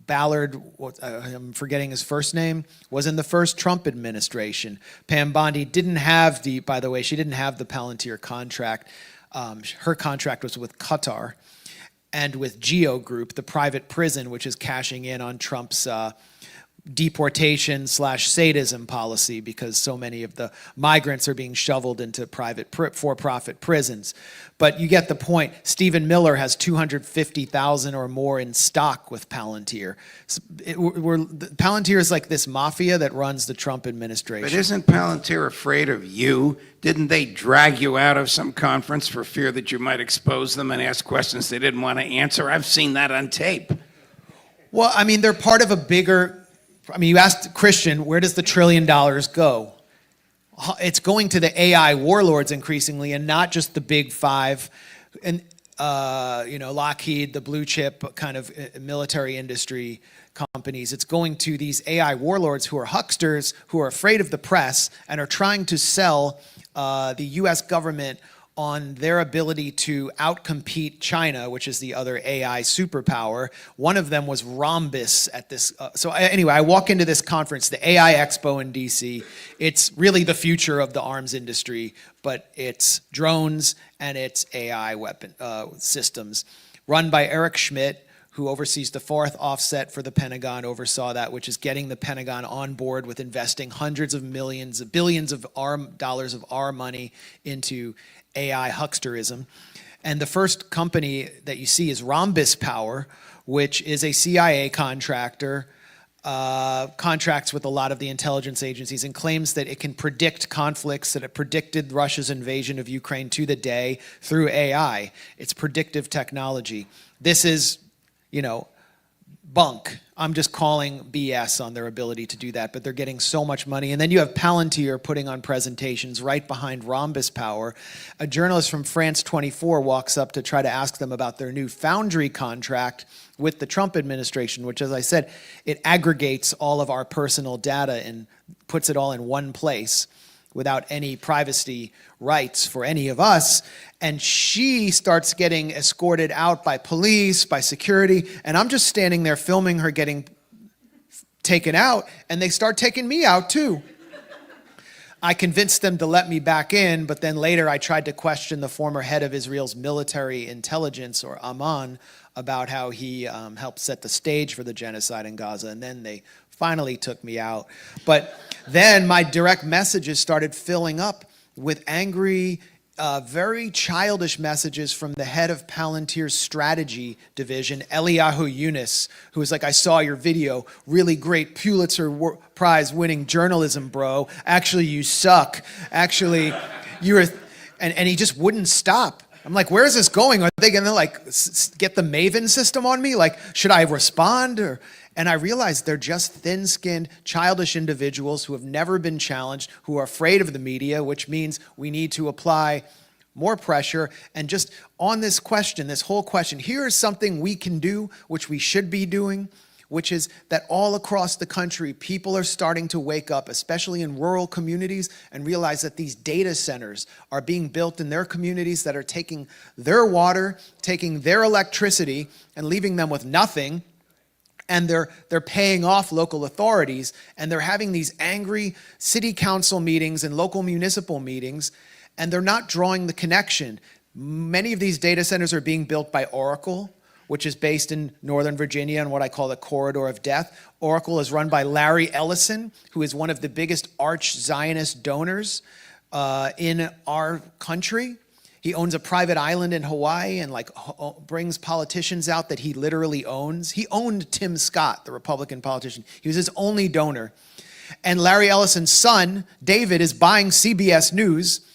Ballard, I'm forgetting his first name, was in the first Trump administration. Pam Bondi didn't have by the way, she didn't have the Palantir contract. Her contract was with Qatar and with Geo Group, the private prison, which is cashing in on Trump's deportation/sadism policy because so many of the migrants are being shoveled into private for-profit prisons. But you get the point. Stephen Miller has 250,000 or more in stock with Palantir. Palantir is like this mafia that runs the Trump administration. But isn't Palantir afraid of you? Didn't they drag you out of some conference for fear that you might expose them and ask questions they didn't want to answer? I've seen that on tape. Well, I mean, they're part of a bigger... I mean, you asked Christian, where does the $1 trillion go? It's going to the AI warlords increasingly, and not just the big five, and Lockheed, the blue chip kind of military industry companies. It's going to these AI warlords who are hucksters, who are afraid of the press, and are trying to sell the U.S. government on their ability to outcompete China, which is the other AI superpower. One of them was Rhombus at this. Anyway, I walk into this conference, the AI Expo in DC. It's really the future of the arms industry, but it's drones and it's AI weapon systems. Run by Eric Schmidt, who oversees the fourth offset for the Pentagon, oversaw that, which is getting the Pentagon on board with investing hundreds of millions, billions of dollars of our money into AI hucksterism. And the first company that you see is Rhombus Power, which is a CIA contractor, contracts with a lot of the intelligence agencies and claims that it can predict conflicts, that it predicted Russia's invasion of Ukraine to the day through AI. It's predictive technology. This is, bunk. I'm just calling BS on their ability to do that, but they're getting so much money. And then you have Palantir putting on presentations right behind Rhombus Power. A journalist from France 24 walks up to try to ask them about their new Foundry contract with the Trump administration, which, as I said, it aggregates all of our personal data and puts it all in one place without any privacy rights for any of us. And she starts getting escorted out by police, by security, and I'm just standing there filming her getting taken out, and they start taking me out too. I convinced them to let me back in, but then later I tried to question the former head of Israel's military intelligence, or Amman, about how he helped set the stage for the genocide in Gaza, and then they finally took me out. But then my direct messages started filling up with angry, very childish messages from the head of Palantir's strategy division, Eliyahu Yunus, who was like, I saw your video, really great Pulitzer Prize winning journalism, bro. Actually, you suck. Actually, you're, and he just wouldn't stop. I'm like, where is this going? Are they gonna get the Maven system on me? Like, should I respond? And I realized they're just thin-skinned, childish individuals who have never been challenged, who are afraid of the media, which means we need to apply more pressure. And just on this question, this whole question, here is something we can do, which we should be doing, which is that all across the country, people are starting to wake up, especially in rural communities, and realize that these data centers are being built in their communities that are taking their water, taking their electricity, and leaving them with nothing. And they're paying off local authorities, and they're having these angry city council meetings and local municipal meetings, and they're not drawing the connection. Many of these data centers are being built by Oracle, which is based in Northern Virginia in what I call the corridor of death. Oracle is run by Larry Ellison, who is one of the biggest arch-Zionist donors in our country. He owns a private island in Hawaii and brings politicians out that he literally owns. He owned Tim Scott, the Republican politician. He was his only donor. And Larry Ellison's son, David, is buying CBS News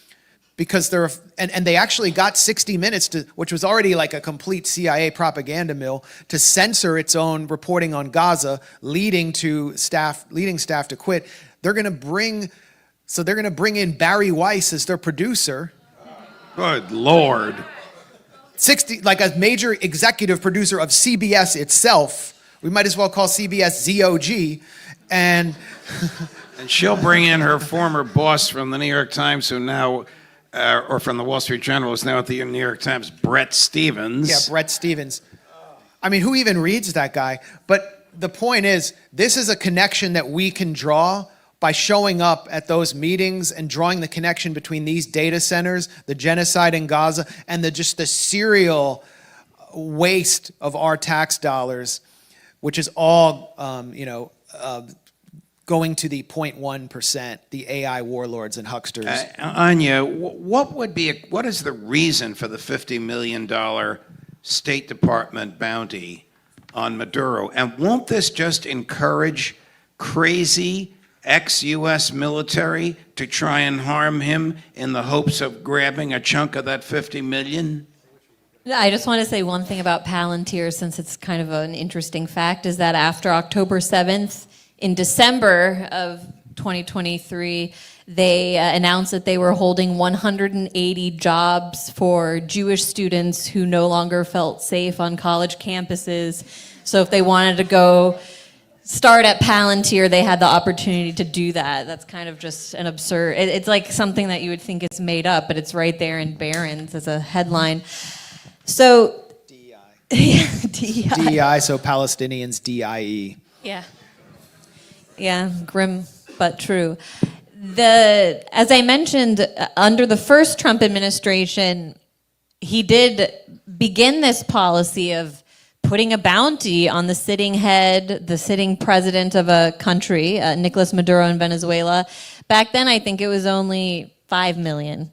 because they actually got 60 Minutes, which was already like a complete CIA propaganda mill, to censor its own reporting on Gaza, leading staff to quit. They're going to bring in Barry Weiss as their producer. Good Lord. Like a major executive producer of CBS itself. We might as well call CBS ZOG. And she'll bring in her former boss from the New York Times, who now, or from the Wall Street Journal, is now at the New York Times, Bret Stephens. Yeah, Bret Stephens. I mean, who even reads that guy? But the point is, this is a connection that we can draw by showing up at those meetings and drawing the connection between these data centers, the genocide in Gaza, and just the serial waste of our tax dollars, which is all, going to the 0.1%, the AI warlords and hucksters. Anya, what is the reason for the $50 million State Department bounty on Maduro? And won't this just encourage crazy ex-U.S. military to try and harm him in the hopes of grabbing a chunk of that 50 million? I just want to say one thing about Palantir, since it's kind of an interesting fact, is that after October 7th, in December of 2023, they announced that they were holding 180 jobs for Jewish students who no longer felt safe on college campuses. So if they wanted to go start at Palantir, they had the opportunity to do that. That's kind of just an absurd, it's like something that you would think is made up, but it's right there in Barron's as a headline. So DEI. DEI, so Palestinians, DIE. Yeah. Yeah, grim but true. As I mentioned, under the first Trump administration, he did begin this policy of putting a bounty on the sitting head, the sitting president of a country, Nicolas Maduro in Venezuela. Back then, I think it was only 5 million.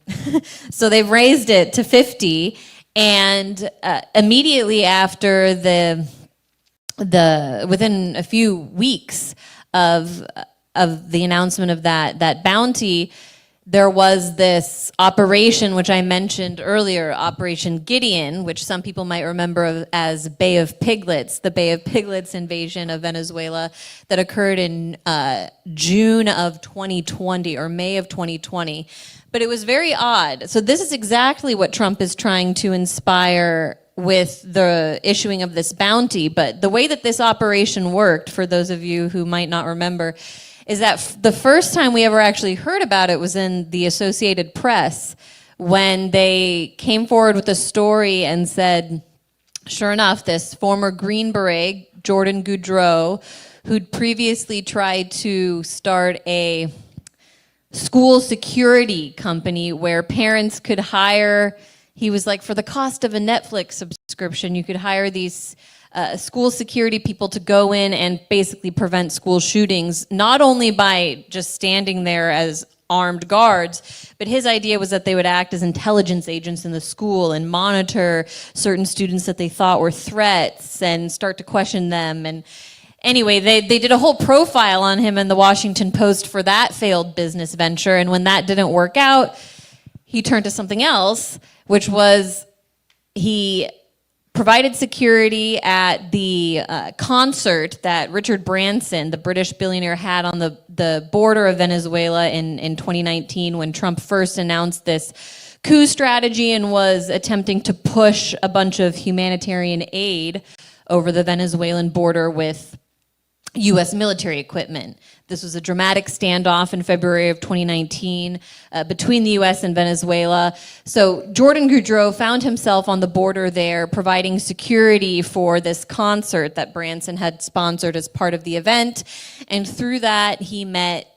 So they've raised it to 50, and immediately after within a few weeks of the announcement of that bounty, there was this operation, which I mentioned earlier, Operation Gideon, which some people might remember as Bay of Piglets, the Bay of Piglets invasion of Venezuela that occurred in June of 2020 or May of 2020. But it was very odd. So this is exactly what Trump is trying to inspire with the issuing of this bounty. But the way that this operation worked, for those of you who might not remember, is that the first time we ever actually heard about it was in the Associated Press, when they came forward with a story and said, sure enough, this former Green Beret, Jordan Goudreau, who'd previously tried to start a school security company where parents could hire, he was like, for the cost of a Netflix subscription, you could hire these school security people to go in and basically prevent school shootings, not only by just standing there as armed guards, but his idea was that they would act as intelligence agents in the school and monitor certain students that they thought were threats and start to question them. And anyway, they did a whole profile on him in the Washington Post for that failed business venture. And when that didn't work out, he turned to something else, which was he provided security at the concert that Richard Branson, the British billionaire, had on the border of Venezuela in 2019 when Trump first announced this coup strategy and was attempting to push a bunch of humanitarian aid over the Venezuelan border with U.S. military equipment. This was a dramatic standoff in February of 2019 between the U.S. and Venezuela. So Jordan Goudreau found himself on the border there providing security for this concert that Branson had sponsored as part of the event. And through that, he met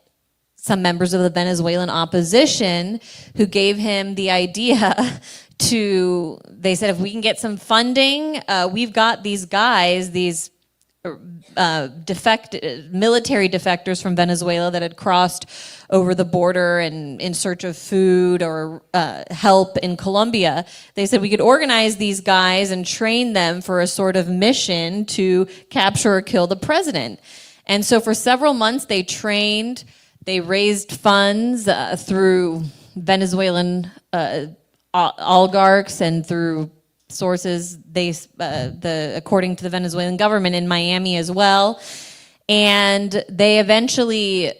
some members of the Venezuelan opposition who gave him the idea they said, if we can get some funding, we've got these guys, these military defectors from Venezuela that had crossed over the border and in search of food or help in Colombia. They said we could organize these guys and train them for a sort of mission to capture or kill the president. And so for several months they trained, they raised funds through Venezuelan oligarchs and through sources, according to the Venezuelan government, in Miami as well. And they eventually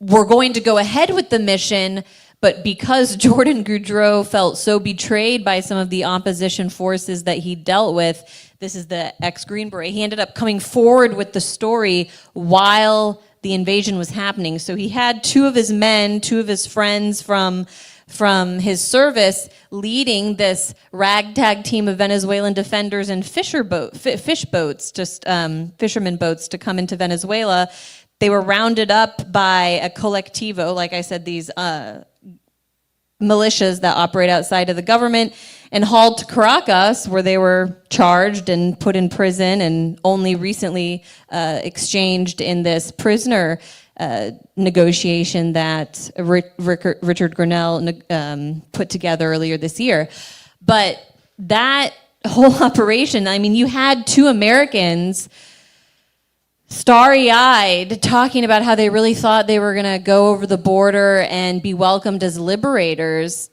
were going to go ahead with the mission, but because Jordan Goudreau felt so betrayed by some of the opposition forces that he dealt with, this is the ex-Green Beret, he ended up coming forward with the story while the invasion was happening. So he had two of his men, two of his friends from from his service leading this ragtag team of Venezuelan defenders and fish boats, just fishermen boats to come into Venezuela. They were rounded up by a colectivo, like I said, these militias that operate outside of the government, and hauled to Caracas, where they were charged and put in prison and only recently exchanged in this prisoner negotiation that Richard Grenell put together earlier this year. But that whole operation, I mean, you had two Americans starry-eyed talking about how they really thought they were going to go over the border and be welcomed as liberators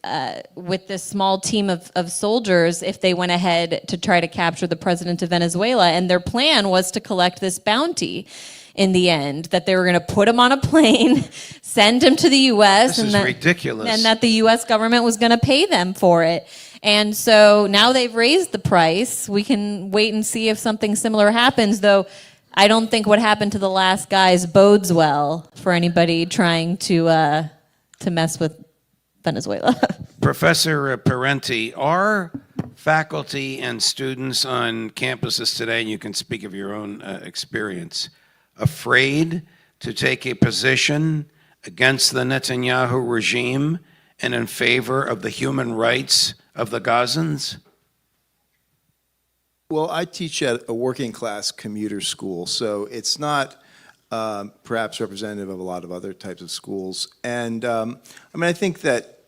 with this small team of soldiers if they went ahead to try to capture the president of Venezuela. And their plan was to collect this bounty in the end, that they were going to put him on a plane, send him to the U.S. This is ridiculous. And that the U.S. government was going to pay them for it. And so now they've raised the price. We can wait and see if something similar happens, though I don't think what happened to the last guys bodes well for anybody trying to mess with Venezuela. Professor Parenti, are faculty and students on campuses today, and you can speak of your own experience, afraid to take a position against the Netanyahu regime and in favor of the human rights of the Gazans? Well, I teach at a working class commuter school, so it's not perhaps representative of a lot of other types of schools. And I mean, I think that,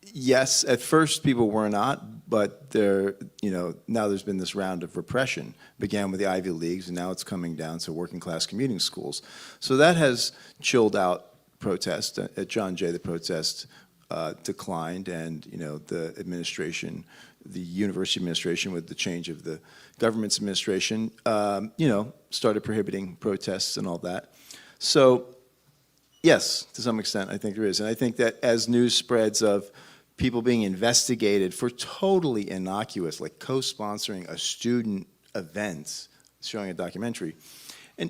yes, at first people were not, but now there's been this round of repression. Began with the Ivy Leagues, and now it's coming down to working class commuting schools. So that has chilled out protest. At John Jay, the protest declined, and the administration, the university administration, with the change of the government's administration, started prohibiting protests and all that. So, yes, to some extent, I think there is. And I think that as news spreads of people being investigated for totally innocuous, like co-sponsoring a student event, showing a documentary, and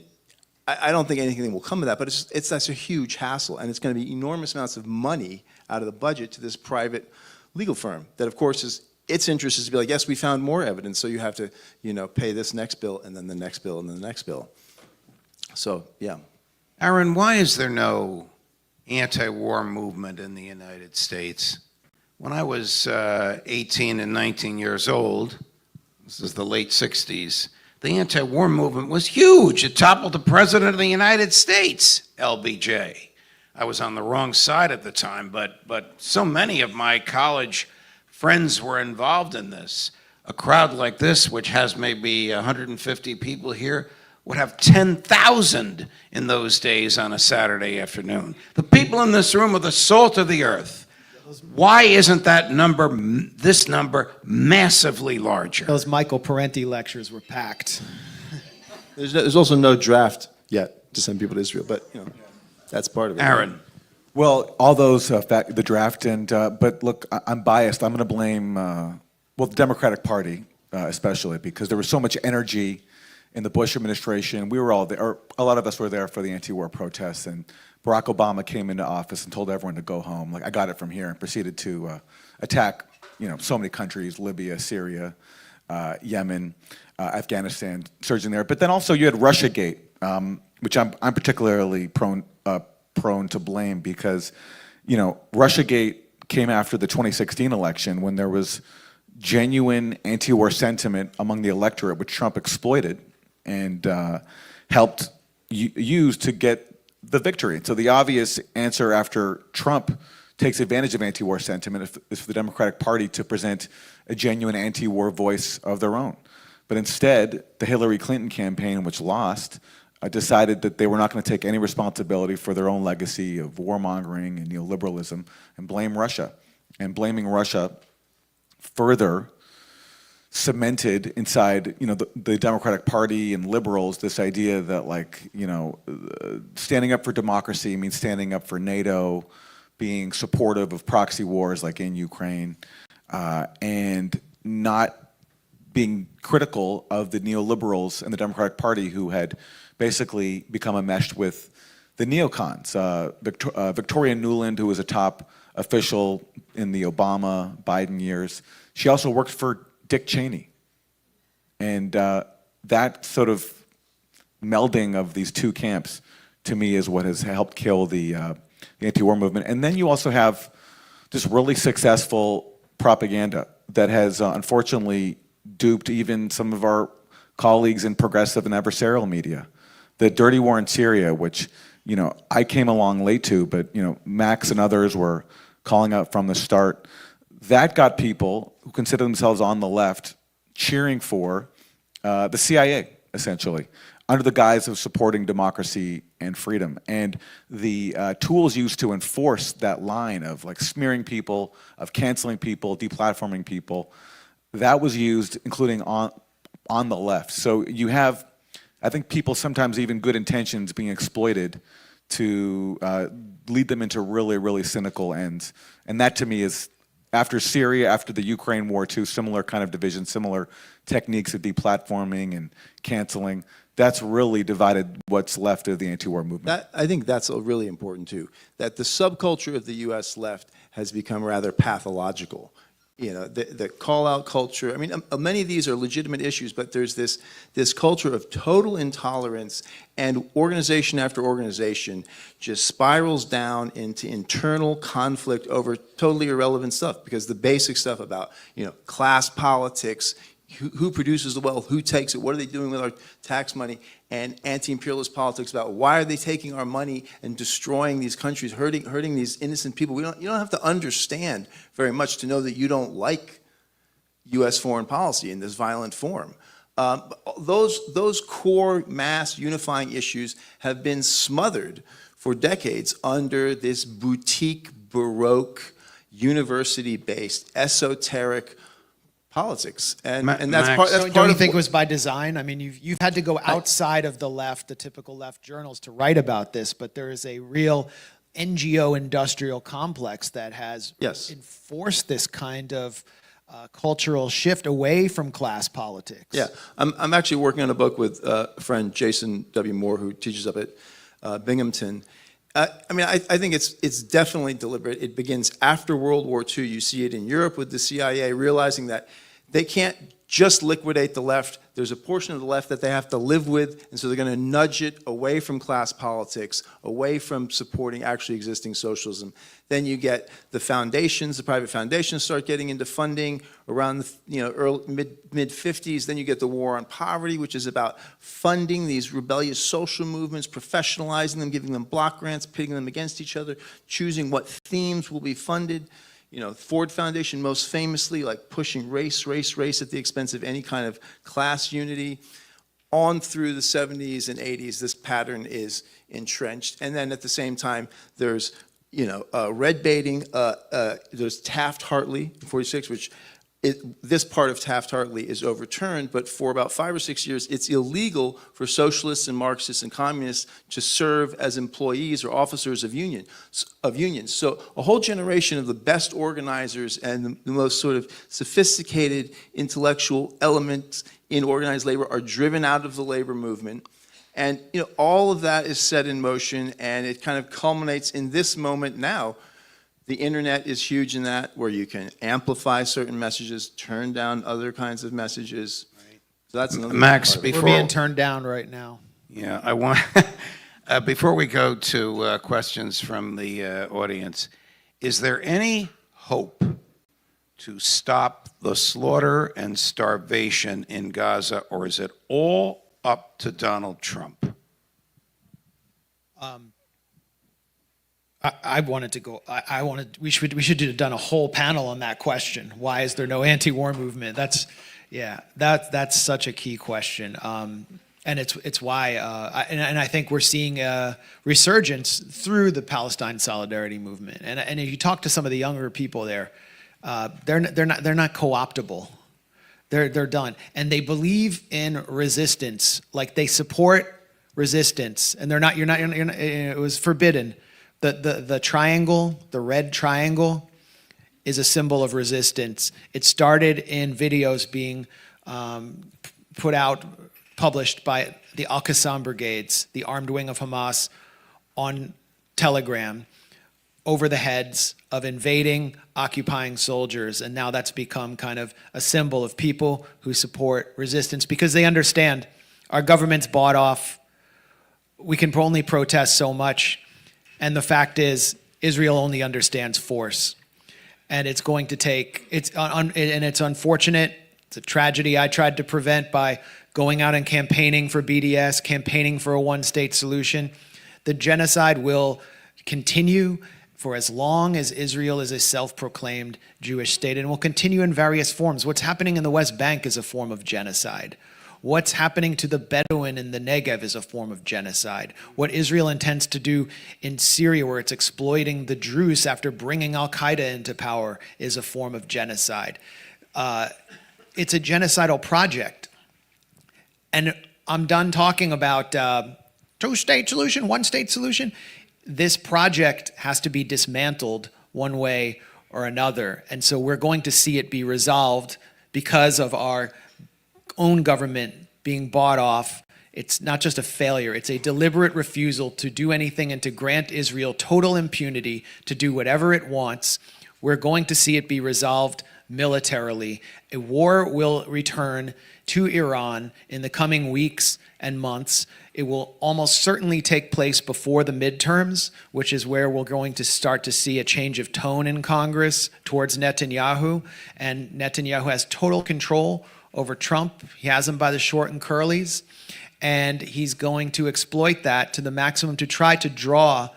I don't think anything will come of that, but that's a huge hassle, and it's going to be enormous amounts of money out of the budget to this private legal firm that, of course, its interest is to be like, yes, we found more evidence, so you have to, pay this next bill, and then the next bill, and then the next bill. So, yeah. Aaron, why is there no anti-war movement in the United States? When I was 18 and 19 years old, this is the late 60s, the anti-war movement was huge. It toppled the President of the United States, LBJ. I was on the wrong side at the time, but so many of my college friends were involved in this. A crowd like this, which has maybe 150 people here, would have 10,000 in those days on a Saturday afternoon. The people in this room are the salt of the earth. Why isn't this number massively larger? Those Michael Parenti lectures were packed. There's also no draft yet to send people to Israel, but that's part of it. Aaron. Well, all those, the draft, but look, I'm biased. I'm going to blame, the Democratic Party especially, because there was so much energy in the Bush administration. We were all there, or a lot of us were there for the anti-war protests, and Barack Obama came into office and told everyone to go home. Like, I got it from here, and proceeded to attack, so many countries: Libya, Syria, Yemen, Afghanistan, surging there. But then also you had Russiagate, which I'm particularly prone to blame, because, Russiagate came after the 2016 election, when there was genuine anti-war sentiment among the electorate, which Trump exploited and helped use to get the victory. So the obvious answer after Trump takes advantage of anti-war sentiment is for the Democratic Party to present a genuine anti-war voice of their own. But instead, the Hillary Clinton campaign, which lost, decided that they were not going to take any responsibility for their own legacy of warmongering and neoliberalism and blame Russia. And blaming Russia further cemented inside, the Democratic Party and liberals this idea that, like, standing up for democracy means standing up for NATO, being supportive of proxy wars like in Ukraine, and not being critical of the neoliberals in the Democratic Party who had basically become enmeshed with the neocons. Victoria Nuland, who was a top official in the Obama, Biden years, she also worked for Dick Cheney. And that sort of melding of these two camps, to me, is what has helped kill the anti-war movement. And then you also have this really successful propaganda that has unfortunately duped even some of our colleagues in progressive and adversarial media. The dirty war in Syria, which I came along late to, but Max and others were calling out from the start. That got people who consider themselves on the left cheering for the CIA, essentially, under the guise of supporting democracy and freedom. And the tools used to enforce that line of like smearing people, of canceling people, deplatforming people, that was used including on the left. So you have, I think, people sometimes even good intentions being exploited to lead them into really, really cynical ends. And that to me is, after Syria, after the Ukraine war too, similar kind of division, similar techniques of deplatforming and canceling. That's really divided what's left of the anti-war movement. I think that's really important too, that the subculture of the US left has become rather pathological. The call-out culture, I mean, many of these are legitimate issues, but there's this culture of total intolerance, and organization after organization just spirals down into internal conflict over totally irrelevant stuff, because the basic stuff about, class politics, who produces the wealth, who takes it, what are they doing with our tax money, and anti-imperialist politics about why are they taking our money and destroying these countries, hurting these innocent people. You don't have to understand very much to know that you don't like U.S. foreign policy in this violent form. Those core mass unifying issues have been smothered for decades under this boutique, baroque, university-based, esoteric politics, and that's part. That's Don't part you of think it was by design? I mean, you've had to go outside of the left, the typical left journals, to write about this, but there is a real NGO industrial complex that has enforced this kind of cultural shift away from class politics. Yeah, I'm actually working on a book with a friend, Jason W. Moore, who teaches up at Binghamton. I mean, I think it's definitely deliberate. It begins after World War II. You see it in Europe with the CIA realizing that they can't just liquidate the left. There's a portion of the left that they have to live with, and so they're going to nudge it away from class politics, away from supporting actually existing socialism. Then you get the foundations, the private foundations start getting into funding around the early, mid-50s. Then you get the war on poverty, which is about funding these rebellious social movements, professionalizing them, giving them block grants, pitting them against each other, choosing what themes will be funded. Ford Foundation most famously, like pushing race at the expense of any kind of class unity. On through the 70s and 80s, this pattern is entrenched. And then at the same time, there's, red baiting. There's Taft-Hartley in 46, which this part of Taft-Hartley is overturned, but for about 5 or 6 years, it's illegal for socialists and Marxists and communists to serve as employees or officers of unions. So a whole generation of the best organizers and the most sort of sophisticated intellectual elements in organized labor are driven out of the labor movement. And all of that is set in motion, and it kind of culminates in this moment now. The internet is huge in that, where you can amplify certain messages, turn down other kinds of messages. Right. So that's another Max, part of it. We're being turned down right now. Yeah, I want, before we go to questions from the audience, is there any hope to stop the slaughter and starvation in Gaza, or is it all up to Donald Trump? I wanted to go. We should have done a whole panel on that question. Why is there no anti-war movement? That's such a key question. And it's why. And I think we're seeing a resurgence through the Palestine solidarity movement. And if you talk to some of the younger people there, they're not co-optable. They're done, and they believe in resistance. Like they support resistance, and they're not. You're not. It was forbidden. The triangle, the red triangle, is a symbol of resistance. It started in videos being published by the Al-Qassam brigades, the armed wing of Hamas, on Telegram over the heads of invading, occupying soldiers. And now that's become kind of a symbol of people who support resistance because they understand our government's bought off. We can only protest so much. And the fact is, Israel only understands force. And it's going to take, and it's unfortunate. It's a tragedy I tried to prevent by going out and campaigning for BDS, campaigning for a one-state solution. The genocide will continue for as long as Israel is a self-proclaimed Jewish state, and will continue in various forms. What's happening in the West Bank is a form of genocide. What's happening to the Bedouin in the Negev is a form of genocide. What Israel intends to do in Syria, where it's exploiting the Druze after bringing Al-Qaeda into power, is a form of genocide. It's a genocidal project. And I'm done talking about two-state solution, one-state solution. This project has to be dismantled one way or another. And so we're going to see it be resolved because of our own government being bought off. It's not just a failure, it's a deliberate refusal to do anything and to grant Israel total impunity to do whatever it wants. We're going to see it be resolved militarily. A war will return to Iran in the coming weeks and months. It will almost certainly take place before the midterms, which is where we're going to start to see a change of tone in Congress towards Netanyahu. And Netanyahu has total control over Trump. He has him by the short and curlies. And he's going to exploit that to the maximum to try to draw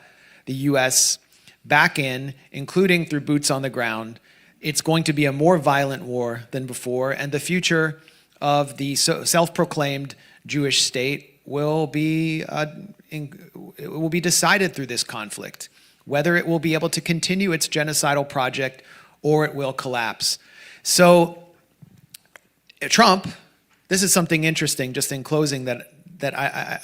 the U.S. back in, including through boots on the ground. It's going to be a more violent war than before, and the future of the self-proclaimed Jewish state will be decided through this conflict, whether it will be able to continue its genocidal project or it will collapse. So Trump, this is something interesting, just in closing, that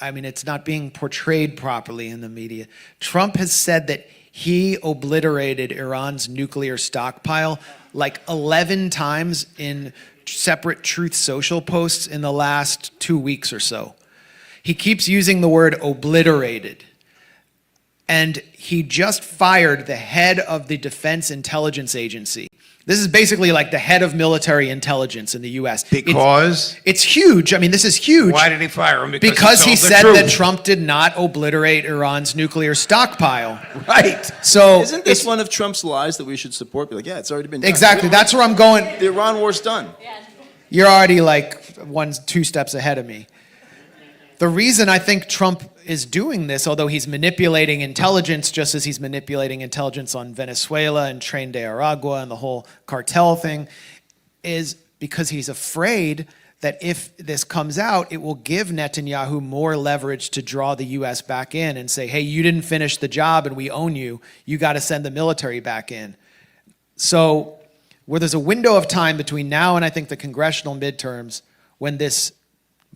I mean, it's not being portrayed properly in the media. Trump has said that he obliterated Iran's nuclear stockpile like 11 times in separate Truth Social posts in the last 2 weeks or so. He keeps using the word obliterated. And he just fired the head of the Defense Intelligence Agency. This is basically like the head of military intelligence in the U.S. Because? It's huge. I mean, this is huge. Why did he fire him? Because he told the said truth. that Trump did not obliterate Iran's nuclear stockpile. Right. So isn't this one of Trump's lies that we should support? Be like, yeah, it's already been done. Exactly. That's where I'm going. The Iran war's done. You're already like 2 steps ahead of me. The reason I think Trump is doing this, although he's manipulating intelligence just as he's manipulating intelligence on Venezuela and Tren de Aragua and the whole cartel thing, is because he's afraid that if this comes out, it will give Netanyahu more leverage to draw the U.S. back in and say, hey, you didn't finish the job and we own you. You got to send the military back in. So where there's a window of time between now and I think the congressional midterms when this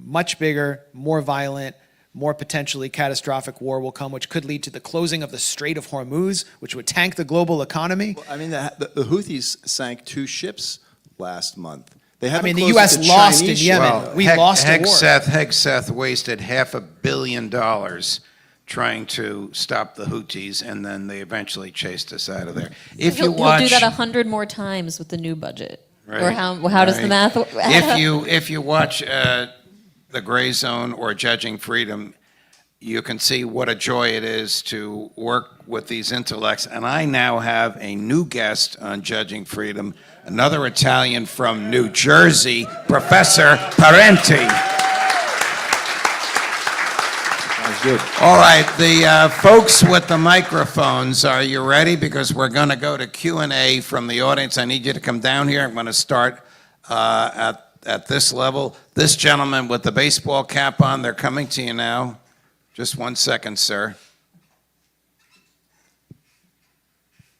much bigger, more violent, more potentially catastrophic war will come, which could lead to the closing of the Strait of Hormuz, which would tank the global economy. Well, I mean, the Houthis sank 2 ships last month. They haven't I mean, the closed U.S. the lost in Chinese Yemen. ship. We lost a war. Hegseth wasted $500 million trying to stop the Houthis, and then they eventually chased us out of there. If you He'll watch, do that 100 more times with the new budget. Right, Or how does the right. math? if you watch the Grayzone or Judging Freedom, you can see what a joy it is to work with these intellects. And I now have a new guest on Judging Freedom, another Italian from New Jersey, Professor Parenti. Sounds good. All right, the folks with the microphones, are you ready? Because we're going to go to Q&A from the audience. I need you to come down here. I'm going to start at this level. This gentleman with the baseball cap on, they're coming to you now. Just 1 second, sir.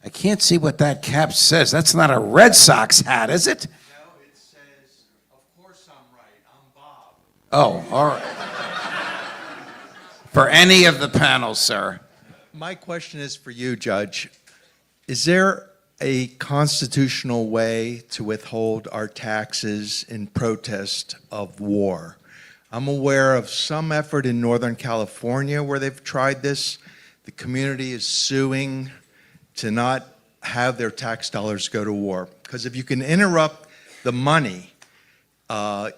I can't see what that cap says. That's not a Red Sox hat, is it? No, it says, of course I'm right, I'm Bob. Oh, all right. For any of the panel, sir. My question is for you, Judge. Is there a constitutional way to withhold our taxes in protest of war? I'm aware of some effort in Northern California where they've tried this. the community is suing to not have their tax dollars go to war. Because if you can interrupt the money,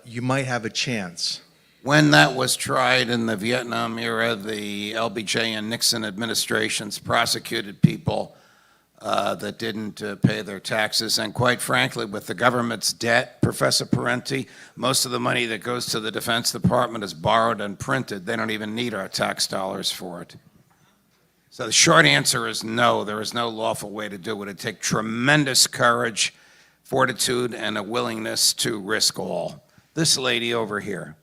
you might have a chance. When that was tried in the Vietnam era, the LBJ and Nixon administrations prosecuted people that didn't pay their taxes. And quite frankly, with the government's debt, Professor Parenti, most of the money that goes to the Defense Department is borrowed and printed. They don't even need our tax dollars for it. So the short answer is no, there is no lawful way to do it. It takes tremendous courage, fortitude, and a willingness to risk all. This lady over here.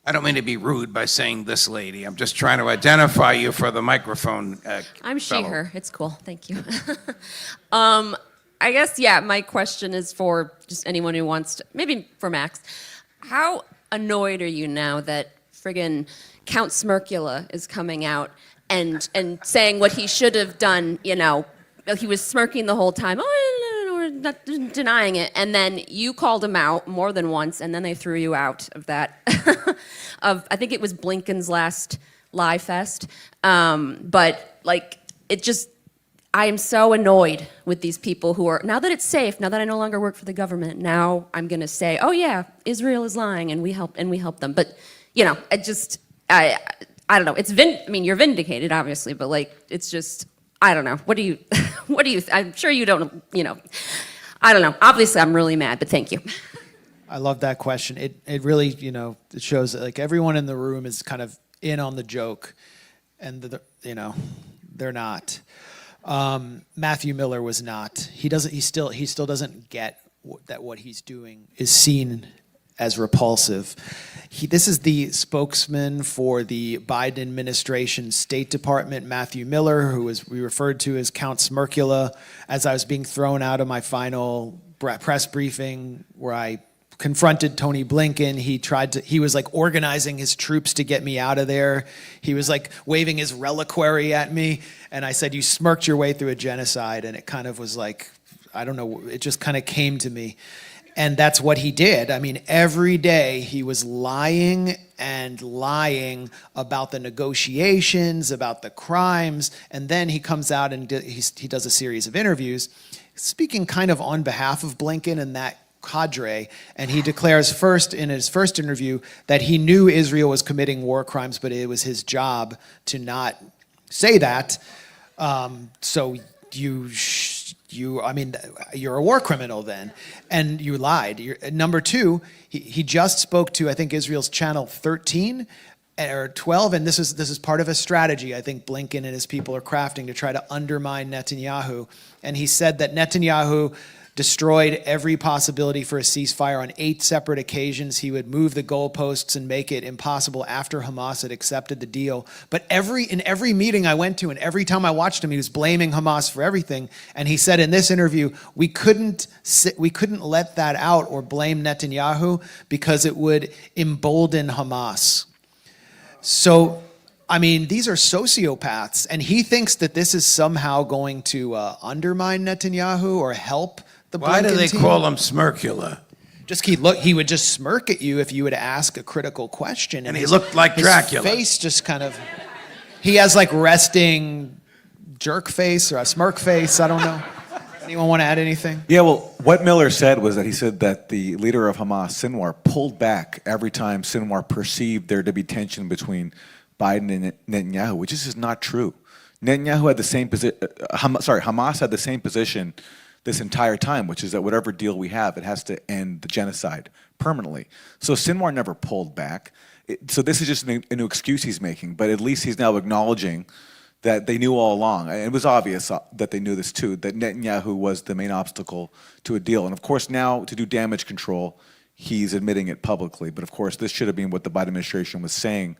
I don't mean to be rude by saying this lady. I'm just trying to identify you for the microphone. I'm she, fellow. her. It's cool. Thank you. I guess, yeah, my question is for just anyone who wants to, maybe for Max. How annoyed are you now that friggin' Count Smirkula is coming out and saying what he should have done, you know, he was smirking the whole time. Oh, no, we're not denying it. And then you called him out more than once, and then they threw you out of that. I think it was Blinken's last Live Fest. But, like, it just, I am so annoyed with these people who are, now that it's safe, now that I no longer work for the government, now I'm going to say, oh, yeah, Israel is lying, and we help them. But, you know, I don't know. I mean, you're vindicated, obviously, but, like, it's just, I don't know. What do you, I'm sure you don't, you know, I don't know. Obviously, I'm really mad, but thank you. I love that question. It really, you know, it shows that, like, everyone in the room is kind of in on the joke, and you know, they're not. Matthew Miller was not. He still doesn't get that what he's doing is seen as repulsive. This is the spokesman for the Biden administration State Department, Matthew Miller, who we referred to as Count Smirkula. As I was being thrown out of my final press briefing where I confronted Tony Blinken, he was like organizing his troops to get me out of there. He was like waving his reliquary at me, and I said, you smirked your way through a genocide, and it kind of was like, I don't know, it just kind of came to me. And that's what he did. I mean, every day he was lying and lying about the negotiations, about the crimes, and then he comes out and he does a series of interviews, speaking kind of on behalf of Blinken and that cadre, and he declares in his first interview that he knew Israel was committing war crimes, but it was his job to not say that. So I mean, you're a war criminal then, and you lied. Number two, he just spoke to, I think, Israel's channel 13 or 12, and this is part of a strategy I think Blinken and his people are crafting to try to undermine Netanyahu. And he said that Netanyahu destroyed every possibility for a ceasefire on 8 separate occasions. He would move the goalposts and make it impossible after Hamas had accepted the deal. But in every meeting I went to and every time I watched him, he was blaming Hamas for everything. And he said in this interview, we couldn't let that out or blame Netanyahu because it would embolden Hamas. So, I mean, these are sociopaths, and he thinks that this is somehow going to undermine Netanyahu or help the Blinken Why do they team. call him Smirkula? He would just smirk at you if you would ask a critical question. And he looked like Dracula. His face just kind of, he has like resting jerk face or a smirk face, I don't know. Anyone want to add anything? Yeah, well, what Miller said was that he said that the leader of Hamas, Sinwar, pulled back every time Sinwar perceived there to be tension between Biden and Netanyahu, which is just not true. Netanyahu had the same position, Hamas had the same position this entire time, which is that whatever deal we have, it has to end the genocide permanently. So Sinwar never pulled back. So this is just a new excuse he's making, but at least he's now acknowledging that they knew all along. And it was obvious that they knew this too, that Netanyahu was the main obstacle to a deal. And of course now, to do damage control, he's admitting it publicly. But of course, this should have been what the Biden administration was saying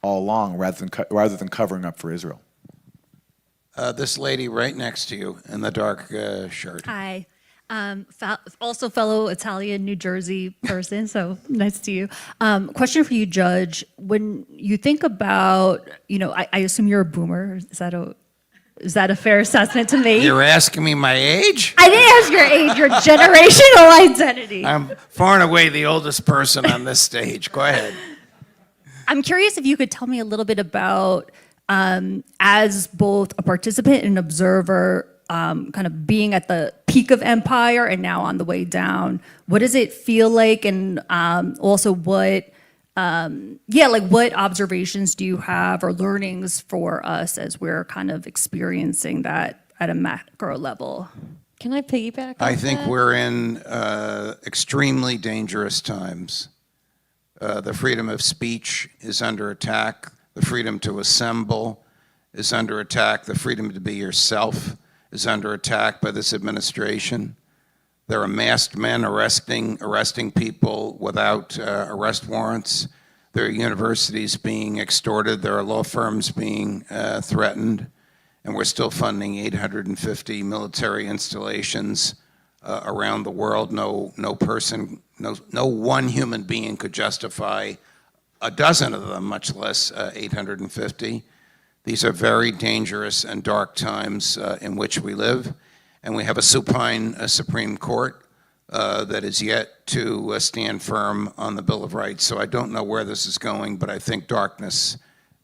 all along, rather than covering up for Israel. This lady right next to you in the dark shirt. Hi. Also fellow Italian, New Jersey person, so nice to you. Question for you, Judge. When you think about, I assume you're a boomer. Is that a fair assessment to make? You're asking me my age? I didn't ask your age, your generational identity. I'm far and away the oldest person on this stage. Go ahead. I'm curious if you could tell me a little bit about, as both a participant and observer, kind of being at the peak of empire and now on the way down, what does it feel like? And also what, what observations do you have or learnings for us as we're kind of experiencing that at a macro level? Can I piggyback? I think we're in extremely dangerous times. The freedom of speech is under attack. The freedom to assemble is under attack. The freedom to be yourself is under attack by this administration. There are masked men arresting people without arrest warrants. There are universities being extorted. There are law firms being threatened. And we're still funding 850 military installations around the world. No one human being could justify a dozen of them, much less 850. These are very dangerous and dark times in which we live. And we have a supine Supreme Court that is yet to stand firm on the Bill of Rights. So I don't know where this is going, but I think darkness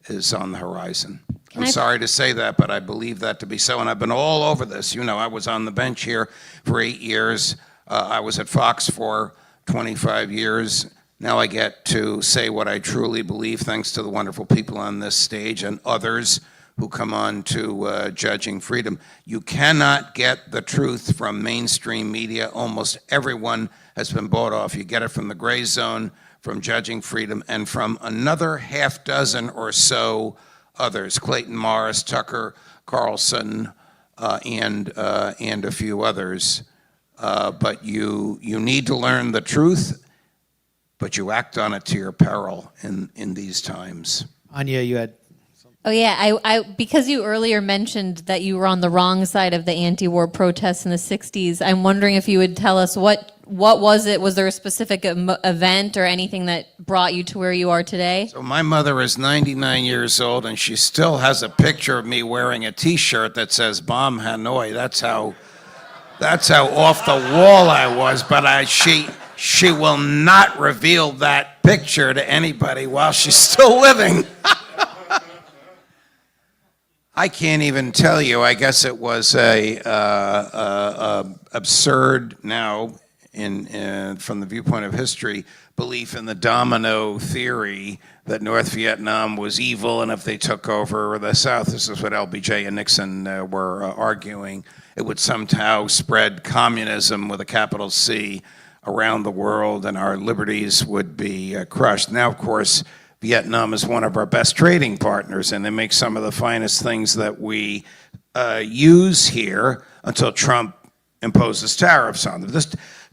is on the horizon. I'm sorry to say that, but I believe that to be so, and I've been all over this. You know, I was on the bench here for 8 years. I was at Fox for 25 years. Now I get to say what I truly believe, thanks to the wonderful people on this stage and others who come on to Judging Freedom. You cannot get the truth from mainstream media. Almost everyone has been bought off. You get it from the Grayzone, from Judging Freedom, and from another half dozen or so others, Clayton Morris, Tucker Carlson, and a few others. But you need to learn the truth, but you act on it to your peril in these times. Anya, you had... Oh yeah, I because you earlier mentioned that you were on the wrong side of the anti-war protests in the 60s, I'm wondering if you would tell us what was it? Was there a specific event or anything that brought you to where you are today? So my mother is 99 years old, and she still has a picture of me wearing a T-shirt that says "Bomb Hanoi." That's how off the wall I was. But she will not reveal that picture to anybody while she's still living. I can't even tell you. I guess it was a absurd now, from the viewpoint of history, belief in the domino theory that North Vietnam was evil, and if they took over the South, this is what LBJ and Nixon were arguing, it would somehow spread communism with a capital C around the world, and our liberties would be crushed. Now, of course, Vietnam is one of our best trading partners, and they make some of the finest things that we use here until Trump imposes tariffs on them.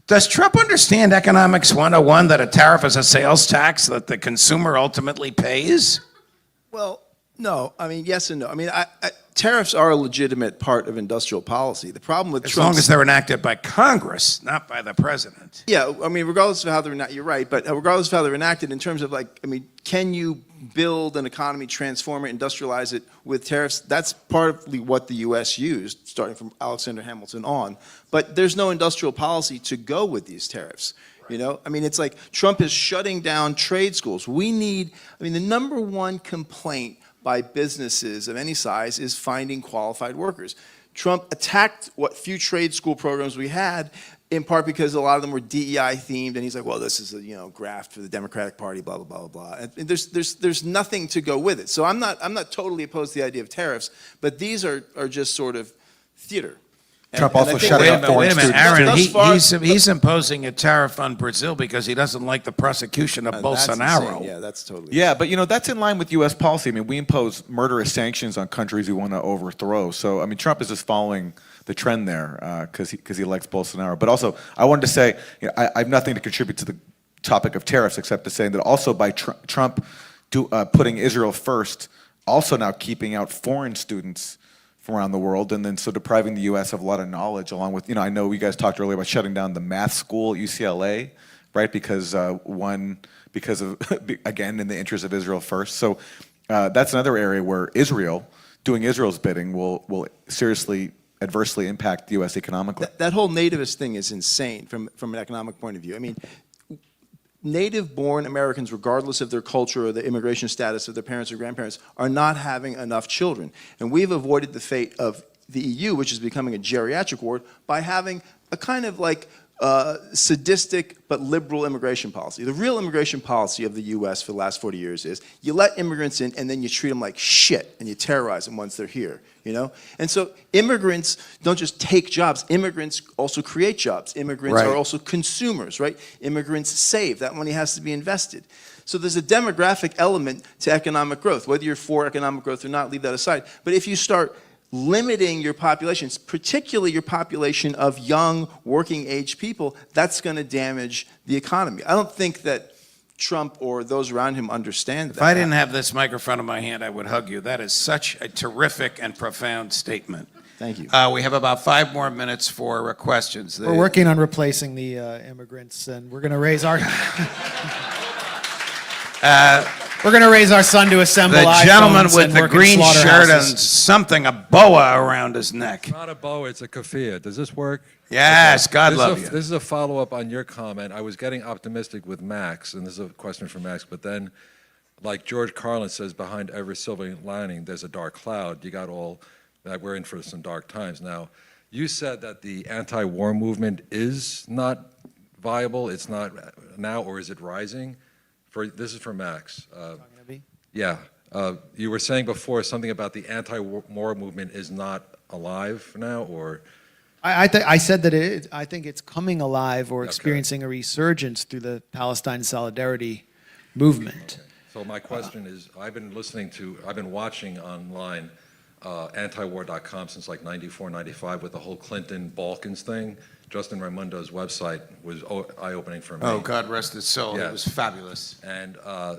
Does Trump understand Economics 101, that a tariff is a sales tax that the consumer ultimately pays? Well, no. I mean, yes and no. I mean, tariffs are a legitimate part of industrial policy. The problem with As long as they're enacted by Congress, not by the president. Yeah, I mean, regardless of how they're enacted, you're right, but regardless of how they're enacted, in terms of can you build an economy, transform it, industrialize it with tariffs? That's partly what the U.S. used, starting from Alexander Hamilton on. But there's no industrial policy to go with these tariffs. You know, I mean, it's like Trump is shutting down trade schools. The number one complaint by businesses of any size is finding qualified workers. Trump attacked what few trade school programs we had, in part because a lot of them were DEI themed, and he's like, well, this is a graft for the Democratic Party, blah, blah, blah, blah, blah. And there's nothing to go with it. So I'm not totally opposed to the idea of tariffs, but these are just sort of theater. Trump also shut down foreign students. Aaron, he's imposing a tariff on Brazil because he doesn't like the prosecution of Bolsonaro. Yeah, that's totally. Yeah, but that's in line with U.S. policy. I mean, we impose murderous sanctions on countries we want to overthrow. So, I mean, Trump is just following the trend there because he likes Bolsonaro. But also, I wanted to say, I have nothing to contribute to the topic of tariffs except to say that also by Trump putting Israel first, also now keeping out foreign students around the world, and then so depriving the U.S. of a lot of knowledge, along with, I know you guys talked earlier about shutting down the math school at UCLA, right? Because again, in the interest of Israel first. So that's another area where doing Israel's bidding will seriously adversely impact the U.S. economically. That whole nativist thing is insane from an economic point of view. I mean, native-born Americans, regardless of their culture or the immigration status of their parents or grandparents, are not having enough children. And we've avoided the fate of the EU, which is becoming a geriatric ward, by having a kind of like sadistic but liberal immigration policy. The real immigration policy of the US for the last 40 years is you let immigrants in and then you treat them like shit and you terrorize them once they're here, you know? And so immigrants don't just take jobs, immigrants also create jobs. Immigrants are also consumers, right? Immigrants save, that money has to be invested. So there's a demographic element to economic growth. Whether you're for economic growth or not, leave that aside. But if you start limiting your populations, particularly your population of young, working-age people, that's going to damage the economy. I don't think that Trump or those around him understand that. If I didn't have this microphone in my hand, I would hug you. That is such a terrific and profound statement. Thank you. We have about 5 more minutes for questions. We're working on replacing the immigrants, and we're going to raise our... we're going to raise our son to assemble The gentleman iPhones with and the work in green shirt slaughterhouses. and something, a boa around his neck. It's not a boa, it's a keffiyeh. Does this work? Yes, God This love is you. This is a follow-up on your comment. I was getting optimistic with Max, and this is a question for Max, but then, like George Carlin says, behind every silver lining, there's a dark cloud. You got all, that we're in for some dark times. Now, you said that the anti-war movement is not viable, it's not now, or is it rising? This is for Max. Yeah, you were saying before something about the anti-war movement is not alive now, or? I said that I think it's coming alive or experiencing a resurgence through the Palestine solidarity movement. Okay. So my question is, I've been watching online antiwar.com since like 94, 95 with the whole Clinton Balkans thing. Justin Raimundo's website was eye-opening for me. Oh, God rest his soul. Yeah. It was fabulous. And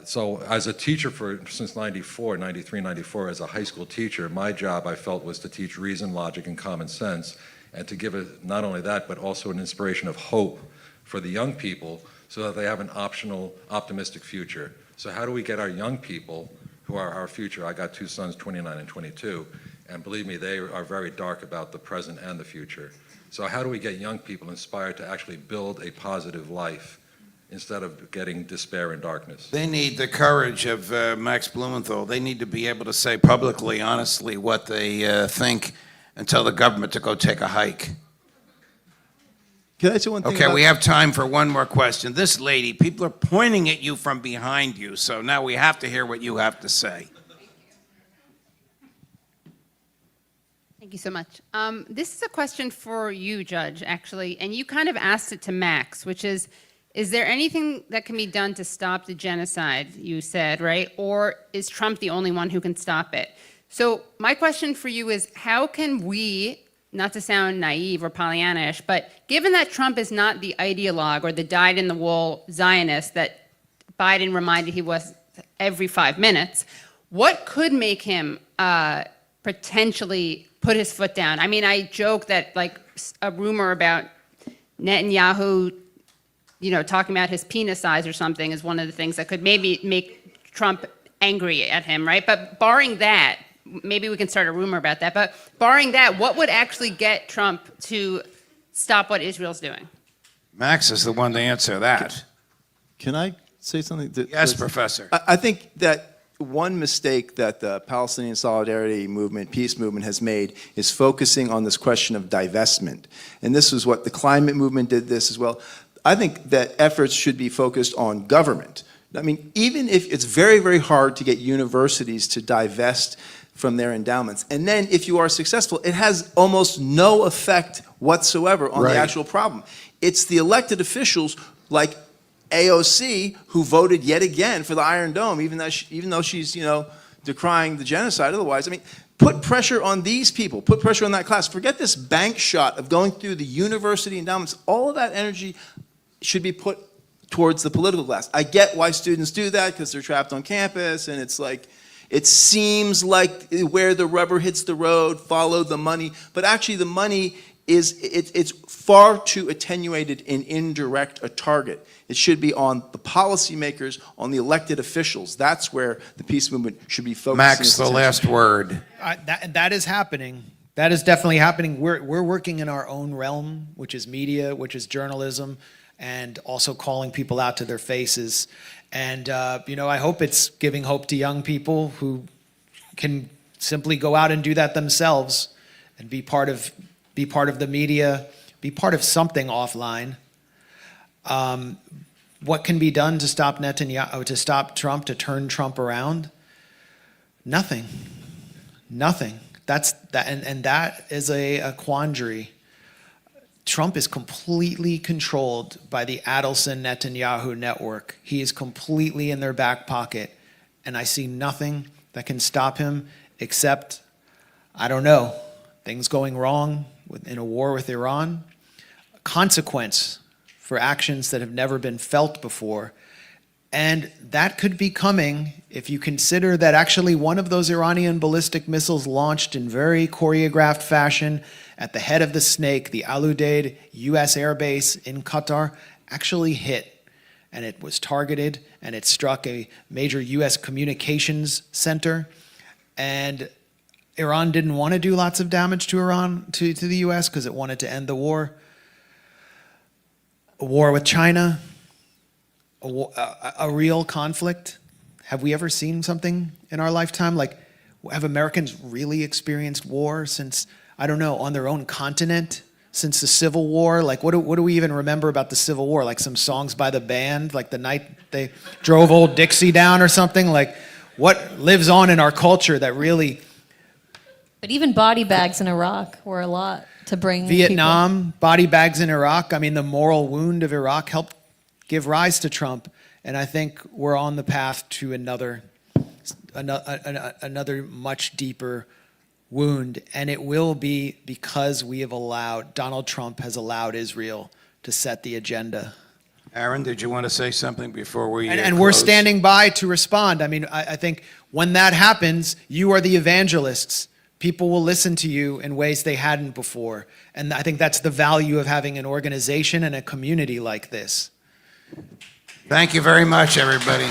so as a teacher since 94, 93, 94, as a high school teacher, my job, I felt, was to teach reason, logic, and common sense, and to give not only that, but also an inspiration of hope for the young people so that they have an optional, optimistic future. So how do we get our young people, who are our future? I got 2 sons, 29 and 22, and believe me, they are very dark about the present and the future. So how do we get young people inspired to actually build a positive life instead of getting despair and darkness? They need the courage of Max Blumenthal. They need to be able to say publicly, honestly, what they think and tell the government to go take a hike. Can I say one thing? Okay, we have time for one more question. This lady, people are pointing at you from behind you, so now we have to hear what you have to say. Thank you so much. This is a question for you, Judge, actually, and you kind of asked it to Max, which is there anything that can be done to stop the genocide, you said, right? Or is Trump the only one who can stop it? So my question for you is, how can we, not to sound naive or Pollyannish, but given that Trump is not the ideologue or the dyed-in-the-wool Zionist that Biden reminded he was every 5 minutes, what could make him potentially put his foot down? I mean, I joke that like a rumor about Netanyahu, talking about his penis size or something is one of the things that could maybe make Trump angry at him, right? But barring that, maybe we can start a rumor about that, but barring that, what would actually get Trump to stop what Israel's doing? Max is the one to answer that. Can I say something? Yes, Professor. I think that one mistake that the Palestinian solidarity movement, peace movement has made is focusing on this question of divestment. And this is what the climate movement did this as well. I think that efforts should be focused on government. I mean, even if it's very, very hard to get universities to divest from their endowments, and then if you are successful, it has almost no effect whatsoever on the actual problem. It's the elected officials like AOC who voted yet again for the Iron Dome, even though she's decrying the genocide otherwise. I mean, put pressure on these people, put pressure on that class. Forget this bank shot of going through the university endowments. All of that energy should be put towards the political class. I get why students do that because they're trapped on campus and it's like, it seems like where the rubber hits the road, follow the money, but actually the money it's far too attenuated and indirect a target. It should be on the policymakers, on the elected officials. That's where the peace movement should be focusing. Max, the last word. That is happening. That is definitely happening. We're working in our own realm, which is media, which is journalism, and also calling people out to their faces. And, I hope it's giving hope to young people who can simply go out and do that themselves and be part of the media, be part of something offline. What can be done to stop Netanyahu, to stop Trump, to turn Trump around? Nothing. Nothing. And that is a quandary. Trump is completely controlled by the Adelson-Netanyahu network. He is completely in their back pocket, and I see nothing that can stop him except, I don't know, things going wrong in a war with Iran, consequence for actions that have never been felt before. And that could be coming if you consider that actually one of those Iranian ballistic missiles launched in very choreographed fashion at the head of the snake, the Al Udeid US Air Base in Qatar, actually hit. And it was targeted, and it struck a major US communications center. And Iran didn't want to do lots of damage to the US because it wanted to end the war. A war with China, a real conflict. Have we ever seen something in our lifetime? Like, have Americans really experienced war since, I don't know, on their own continent, since the Civil War? Like, what do we even remember about the Civil War? Like some songs by the band, like the night they drove Old Dixie down or something? Like, what lives on in our culture that really... But even body bags in Iraq were a lot to bring Vietnam, body bags in Iraq. I mean, the moral wound of Iraq helped give rise to Trump, and I think we're on the path to another much deeper wound, and it will be because Donald Trump has allowed Israel to set the agenda. Aaron, did you want to say something before we And we're standing by to respond. I mean, I think when that happens, you are the evangelists. People will listen to you in ways they hadn't before, and I think that's the value of having an organization and a community like this. Thank you very much, everybody.